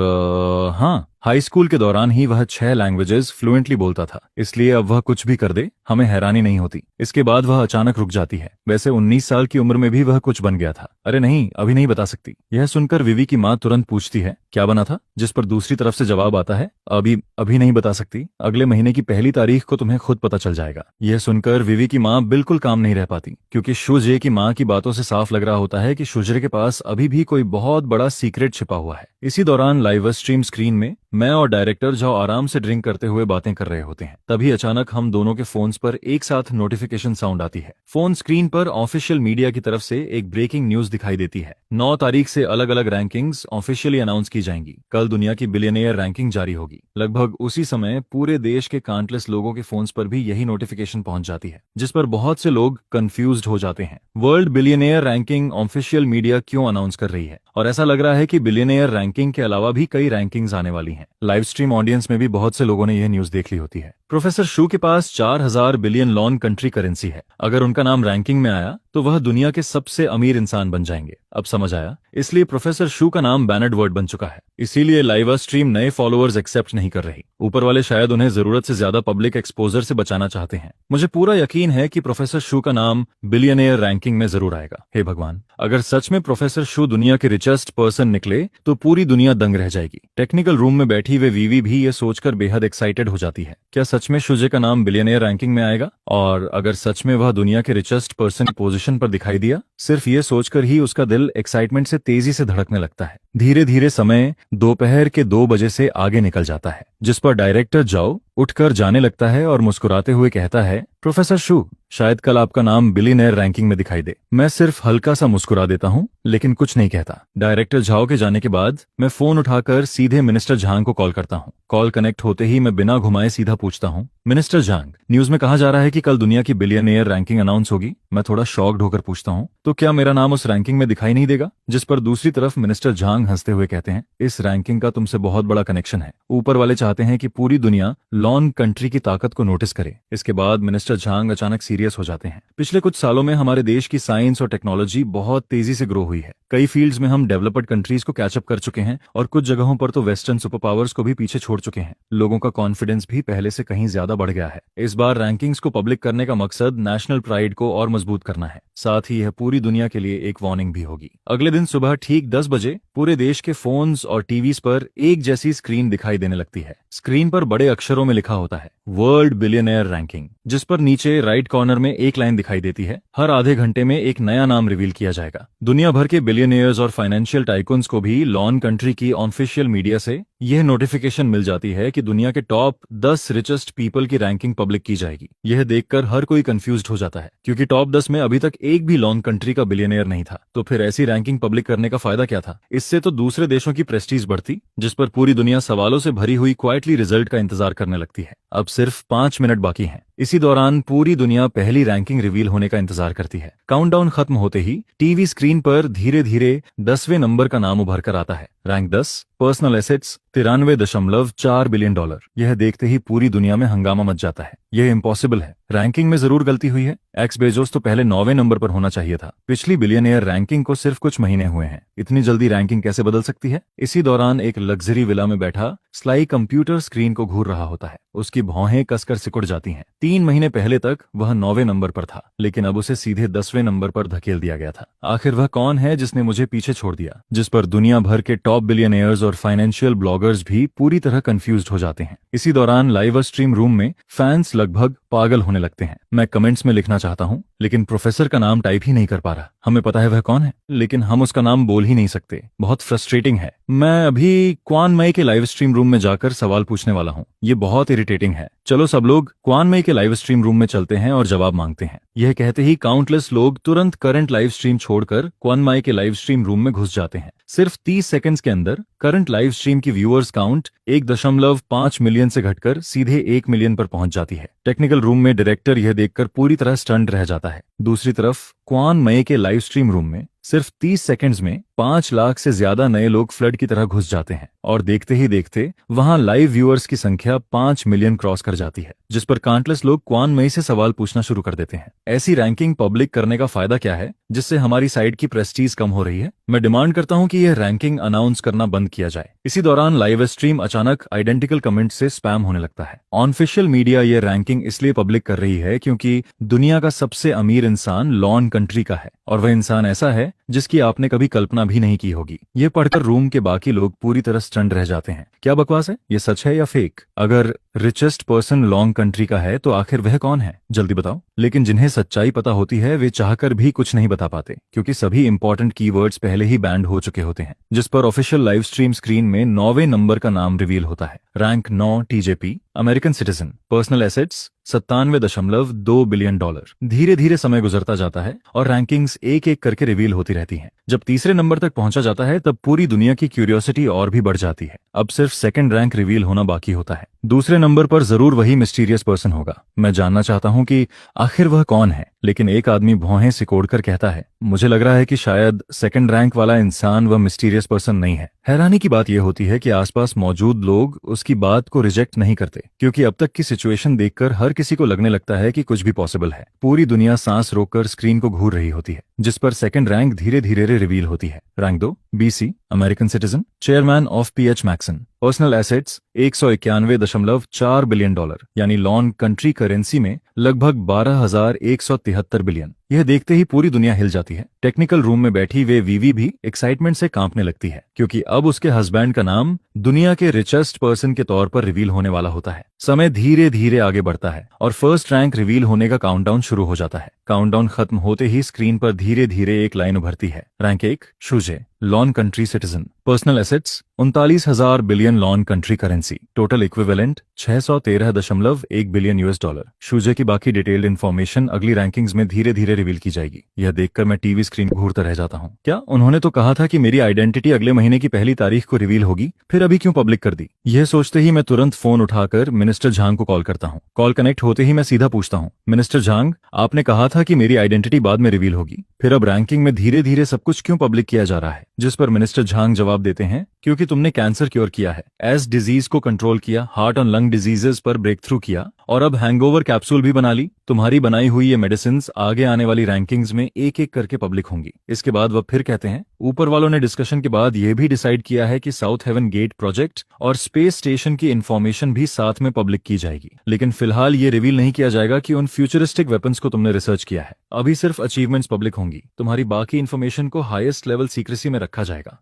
हाँ, हाई स्कूल के दौरान ही वह 6 लैंग्वेजेस फ्लुएंटली बोलता था। इसलिए अब वह कुछ भी कर दे हमें हैरानी नहीं होती। इसके बाद वह अचानक रुक जाती है। वैसे 19 साल की उम्र में भी वह कुछ बन गया था। अरे नहीं, अभी नहीं बता सकती। यह सुनकर विवी की माँ तुरंत पूछती है, क्या बना था? जिस पर दूसरी तरफ से जवाब आता है, अभी नहीं बता सकती, अगले महीने की 1 तारीख को तुम्हें खुद पता चल जाएगा। यह सुनकर विवी की माँ बिल्कुल काम नहीं रह पाती, क्योंकि शूजे की माँ की बातों से साफ लग रहा होता है कि शूजे के पास अभी भी कोई बहुत बड़ा सीक्रेट छिपा हुआ है। इसी दौरान लाइव स्ट्रीम स्क्रीन में मैं और डायरेक्टर जो आराम से ड्रिंक करते हुए बातें कर रहे होते हैं। तभी अचानक हम दोनों के फोन्स पर एक साथ नोटिफिकेशन साउंड आती है। फोन स्क्रीन पर ऑफिशियल मीडिया की तरफ से एक ब्रेकिंग न्यूज दिखाई देती है। 9 तारीख से अलग अलग रैंकिंग्स ऑफिशियली अनाउंस की जाएंगी। कल दुनिया की बिलियनियर रैंकिंग जारी होगी। लगभग उसी समय पूरे देश के काउंटलेस लोगों के फोन्स पर भी यही नोटिफिकेशन पहुंच जाती है, जिस पर बहुत से लोग कंफ्यूज्ड हो जाते हैं। World billionaire ranking official media क्यों अनाउंस कर रही है? और ऐसा लग रहा है कि बिलियनियर रैंकिंग के अलावा भी कई रैंकिंग्स आने वाली हैं। लाइव स्ट्रीम ऑडियंस में भी बहुत से लोगों ने यह न्यूज देख ली होती है। प्रोफेसर शू के पास 4000 बिलियन लॉन कंट्री करेंसी है। अगर उनका नाम रैंकिंग में आया तो वह दुनिया के सबसे अमीर इंसान बन जाएंगे। अब समझ आया, इसलिए प्रोफेसर शू का नाम बैनर्ड वर्ड बन चुका है। इसीलिए लाइव स्ट्रीम नए फॉलोअर्स एक्सेप्ट नहीं कर रही। ऊपर वाले शायद उन्हें जरूरत से ज्यादा पब्लिक एक्सपोजर से बचाना चाहते हैं। मुझे पूरा यकीन है कि प्रोफेसर शू का नाम बिलियनियर रैंकिंग में जरूर आएगा। हे भगवान, अगर सच में प्रोफेसर शू दुनिया के रिचेस्ट पर्सन निकले तो पूरी दुनिया दंग रह जाएगी। टेक्निकल रूम में बैठी हुई वीवी भी ये सोचकर बेहद एक्साइटेड हो जाती है। क्या सच में शूजे का नाम बिलियनियर रैंकिंग में आएगा? और अगर सच में वह दुनिया के रिचेस्ट पर्सन की पोजीशन पर दिखाई दिया, सिर्फ ये सोचकर ही उसका दिल एक्साइटमेंट से तेजी से धड़कने लगता है। धीरे धीरे समय दोपहर के 2 बजे से आगे निकल जाता है, जिस पर डायरेक्टर जाओ उठकर जाने लगता है और मुस्कुराते हुए कहता है, प्रोफेसर शू, शायद कल आपका नाम बिलियनेयर रैंकिंग में दिखाई दे। मैं सिर्फ हल्का सा मुस्कुरा देता हूँ, लेकिन कुछ नहीं कहता। डायरेक्टर झाओ के जाने के बाद मैं फोन उठाकर सीधे मिनिस्टर झांग को कॉल करता हूँ। कॉल कनेक्ट होते ही मैं बिना घुमाए सीधा पूछता हूँ, मिनिस्टर झांग, न्यूज में कहा जा रहा है कि कल दुनिया की बिलियनेयर रैंकिंग अनाउंस होगी। मैं थोड़ा शॉक्ड होकर पूछता हूँ, तो क्या मेरा नाम उस रैंकिंग में दिखाई नहीं देगा? जिस पर दूसरी तरफ मिनिस्टर झांग हंसते हुए कहते हैं, इस रैंकिंग का तुमसे बहुत बड़ा कनेक्शन है। ऊपर वाले चाहते हैं कि पूरी दुनिया लॉन कंट्री की ताकत को नोटिस करे। इसके बाद मिनिस्टर झांग अचानक सीरियस हो जाते हैं। पिछले कुछ सालों में हमारे देश की साइंस और टेक्नोलॉजी बहुत तेजी से ग्रो हुई है। कई फील्ड्स में हम डेवलप्ड कंट्रीज को कैचअप कर चुके हैं और कुछ जगहों पर तो वेस्टर्न सुपर पावर्स को भी पीछे छोड़ चुके हैं। लोगों का कॉन्फिडेंस भी पहले से कहीं ज्यादा बढ़ गया है। इस बार रैंकिंग्स को पब्लिक करने का मकसद नेशनल प्राइड को और मजबूत करना है। साथ ही यह पूरी दुनिया के लिए एक वार्निंग भी होगी। अगले दिन सुबह ठीक 10 बजे पूरे देश के फोन्स और टीवीज पर एक जैसी स्क्रीन दिखाई देने लगती है। स्क्रीन पर बड़े अक्षरों में लिखा होता है, वर्ल्ड बिलियनेयर रैंकिंग, जिस पर नीचे राइट कॉर्नर में एक लाइन दिखाई देती है, हर आधे घंटे में एक नया नाम रिवील किया जाएगा। दुनिया भर के बिलियनियर्स और फाइनेंशियल टाइकून्स को भी लॉन कंट्री की ऑफिशियल मीडिया से यह नोटिफिकेशन मिल जाती है कि दुनिया के टॉप 10 रिचेस्ट पीपल की रैंकिंग पब्लिक की जाएगी। यह देखकर हर कोई कंफ्यूज्ड हो जाता है, क्योंकि टॉप 10 में अभी तक एक भी लॉन कंट्री का बिलियनियर नहीं था। तो फिर ऐसी रैंकिंग पब्लिक करने का फायदा क्या था? इससे तो दूसरे देशों की प्रेस्टीज बढ़ती, जिस पर पूरी दुनिया सवालों से भरी हुई क्वाइटली रिजल्ट का इंतजार करने लगती है। अब सिर्फ 5 मिनट बाकी हैं। इसी दौरान पूरी दुनिया पहली रैंकिंग रिवील होने का इंतजार करती है। काउंटडाउन खत्म होते ही टीवी स्क्रीन पर धीरे धीरे 10वें नंबर का नाम उभर कर आता है। Rank 10, personal assets $93.4 billion. यह देखते ही पूरी दुनिया में हंगामा मच जाता है। यह इम्पॉसिबल है, रैंकिंग में जरूर गलती हुई है। एक्स बेजोस तो पहले 9वें नंबर पर होना चाहिए था। पिछली बिलियनियर रैंकिंग को सिर्फ कुछ महीने हुए हैं, इतनी जल्दी रैंकिंग कैसे बदल सकती है? इसी दौरान एक लग्जरी विला में बैठा स्लाई कंप्यूटर स्क्रीन को घूर रहा होता है। उसकी भौहें कसकर सिकुड़ जाती हैं। 3 महीने पहले तक वह 9वें नंबर पर था, लेकिन अब उसे सीधे 10वें नंबर पर धकेल दिया गया था। आखिर वह कौन है जिसने मुझे पीछे छोड़ दिया? जिस पर दुनिया भर के टॉप बिलियनियर्स और फाइनेंशियल ब्लॉगर्स भी पूरी तरह कंफ्यूज्ड हो जाते हैं। इसी दौरान लाइव स्ट्रीम रूम में फैंस लगभग पागल होने लगते हैं। मैं कमेंट्स में लिखना चाहता हूँ, लेकिन प्रोफेसर का नाम टाइप ही नहीं कर पा रहा। हमें पता है वह कौन है, लेकिन हम उसका नाम बोल ही नहीं सकते। बहुत फ्रस्ट्रेटिंग है। मैं अभी क्वान मई के लाइव स्ट्रीम रूम में जाकर सवाल पूछने वाला हूँ। ये बहुत इरिटेटिंग है। चलो सब लोग क्वान मई के लाइव स्ट्रीम रूम में चलते हैं और जवाब मांगते हैं। यह कहते ही काउंटलेस लोग तुरंत करंट लाइव स्ट्रीम छोड़कर क्वान मई के लाइव स्ट्रीम रूम में घुस जाते हैं। सिर्फ 30 सेकंड्स के अंदर करंट लाइव स्ट्रीम की व्यूअर्स काउंट 1.5 मिलियन से घटकर सीधे 1 मिलियन पर पहुंच जाती है। टेक्निकल रूम में डायरेक्टर यह देखकर पूरी तरह स्टन्ड रह जाता है। दूसरी तरफ क्वान मई के लाइव स्ट्रीम रूम में सिर्फ 30 सेकंड्स में 5 लाख से ज्यादा नए लोग फ्लड की तरह घुस जाते हैं और देखते ही देखते वहां लाइव व्यूअर्स की संख्या 5 मिलियन क्रॉस कर जाती है, जिस पर काउंटलेस लोग क्वान मई से सवाल पूछना शुरू कर देते हैं। ऐसी रैंकिंग पब्लिक करने का फायदा क्या है, जिससे हमारी साइड की प्रेस्टीज कम हो रही है? मैं डिमांड करता हूं कि यह रैंकिंग अनाउंस करना बंद किया जाए। इसी दौरान लाइव स्ट्रीम अचानक आइडेंटिकल कमेंट से स्पैम होने लगता है। ऑफिशियल मीडिया यह रैंकिंग इसलिए पब्लिक कर रही है क्योंकि दुनिया का सबसे अमीर इंसान लॉन कंट्री का है, और वह इंसान ऐसा है जिसकी आपने कभी कल्पना भी नहीं की होगी। ये पढ़कर रूम के बाकी लोग पूरी तरह स्टन्ड रह जाते हैं। क्या बकवास है? ये सच है या फेक? अगर रिचेस्ट पर्सन लॉन्ग कंट्री का है तो आखिर वह कौन है? जल्दी बताओ। लेकिन जिन्हें सच्चाई पता होती है वे चाहकर भी कुछ नहीं बता पाते, क्योंकि सभी इंपॉर्टेंट कीवर्ड्स पहले ही बैंड हो चुके होते हैं। जिस पर ऑफिशियल लाइव स्ट्रीम स्क्रीन में 9वें नंबर का नाम रिवील होता है। रैंक 9 टीजेपी, American citizen, personal assets $97.2 billion. धीरे धीरे समय गुजरता जाता है और रैंकिंग्स एक एक करके रिवील होती रहती हैं। जब तीसरे नंबर तक पहुंचा जाता है तब पूरी दुनिया की क्यूरियोसिटी और भी बढ़ जाती है। अब सिर्फ सेकंड रैंक रिवील होना बाकी होता है। दूसरे नंबर पर जरूर वही मिस्टीरियस पर्सन होगा। मैं जानना चाहता हूं कि आखिर वह कौन है, लेकिन एक आदमी भौहें सिकोड़कर कहता है, मुझे लग रहा है कि शायद सेकंड रैंक वाला इंसान वह मिस्टीरियस पर्सन नहीं है। हैरानी की बात यह होती है कि आसपास मौजूद लोग उसकी बात को रिजेक्ट नहीं करते, क्योंकि अब तक की सिचुएशन देखकर हर किसी को लगने लगता है कि कुछ भी पॉसिबल है। पूरी दुनिया सांस रोककर स्क्रीन को घूर रही होती है, जिस पर सेकंड रैंक धीरे धीरे रिवील होती है। Rank 2 BC, American citizen, chairman of pH Maxon, personal assets $191.4 billion, यानी लॉन कंट्री करेंसी में लगभग 12,173 बिलियन। यह देखते ही पूरी दुनिया हिल जाती है। टेक्निकल रूम में बैठी वे वीवी भी एक्साइटमेंट से कांपने लगती है, क्योंकि अब उसके हस्बैंड का नाम दुनिया के रिचेस्ट पर्सन के तौर पर रिवील होने वाला होता है। समय धीरे धीरे आगे बढ़ता है और फर्स्ट रैंक रिवील होने का काउंटडाउन शुरू हो जाता है। काउंटडाउन खत्म होते ही स्क्रीन पर धीरे धीरे एक लाइन उभरती है। रैंक 1 शूजे, लॉन country citizen, personal assets 39,000 billion लॉन country currency, total equivalent 613.1 billion US dollar. शूजे की बाकी डिटेल्ड इन्फॉर्मेशन अगली रैंकिंग्स में धीरे धीरे रिवील की जाएगी। यह देखकर मैं टीवी स्क्रीन घूरता रह जाता हूँ। क्या उन्होंने तो कहा था कि मेरी आइडेंटिटी अगले महीने की पहली तारीख को रिवील होगी, फिर अभी क्यों पब्लिक कर दी? यह सोचते ही मैं तुरंत फोन उठाकर मिनिस्टर झांग को कॉल करता हूँ। कॉल कनेक्ट होते ही मैं सीधा पूछता हूँ, मिनिस्टर झांग, आपने कहा था कि मेरी आइडेंटिटी बाद में रिवील होगी, फिर अब रैंकिंग में धीरे धीरे सब कुछ क्यों पब्लिक किया जा रहा है? जिस पर मिनिस्टर झांग जवाब देते हैं, क्योंकि तुमने कैंसर क्योर किया है, एस डिजीज को कंट्रोल किया, हार्ट और लंग डिजीजेस पर ब्रेक थ्रू किया, और अब हैंगओवर कैप्सूल भी बना ली। तुम्हारी बनाई हुई ये मेडिसिन आगे आने वाली रैंकिंग्स में एक एक करके पब्लिक होंगी। इसके बाद वह फिर कहते हैं, ऊपर वालों ने डिस्कशन के बाद यह भी डिसाइड किया है कि साउथ हेवन गेट प्रोजेक्ट और स्पेस स्टेशन की इंफॉर्मेशन भी साथ में पब्लिक की जाएगी, लेकिन फिलहाल ये रिवील नहीं किया जाएगा कि उन फ्यूचरिस्टिक वेपन्स को तुमने रिसर्च किया है। अभी सिर्फ अचीवमेंट्स पब्लिक होंगी, तुम्हारी बाकी इन्फॉर्मेशन को हाईएस्ट लेवल सीक्रेसी में रखा जाएगा।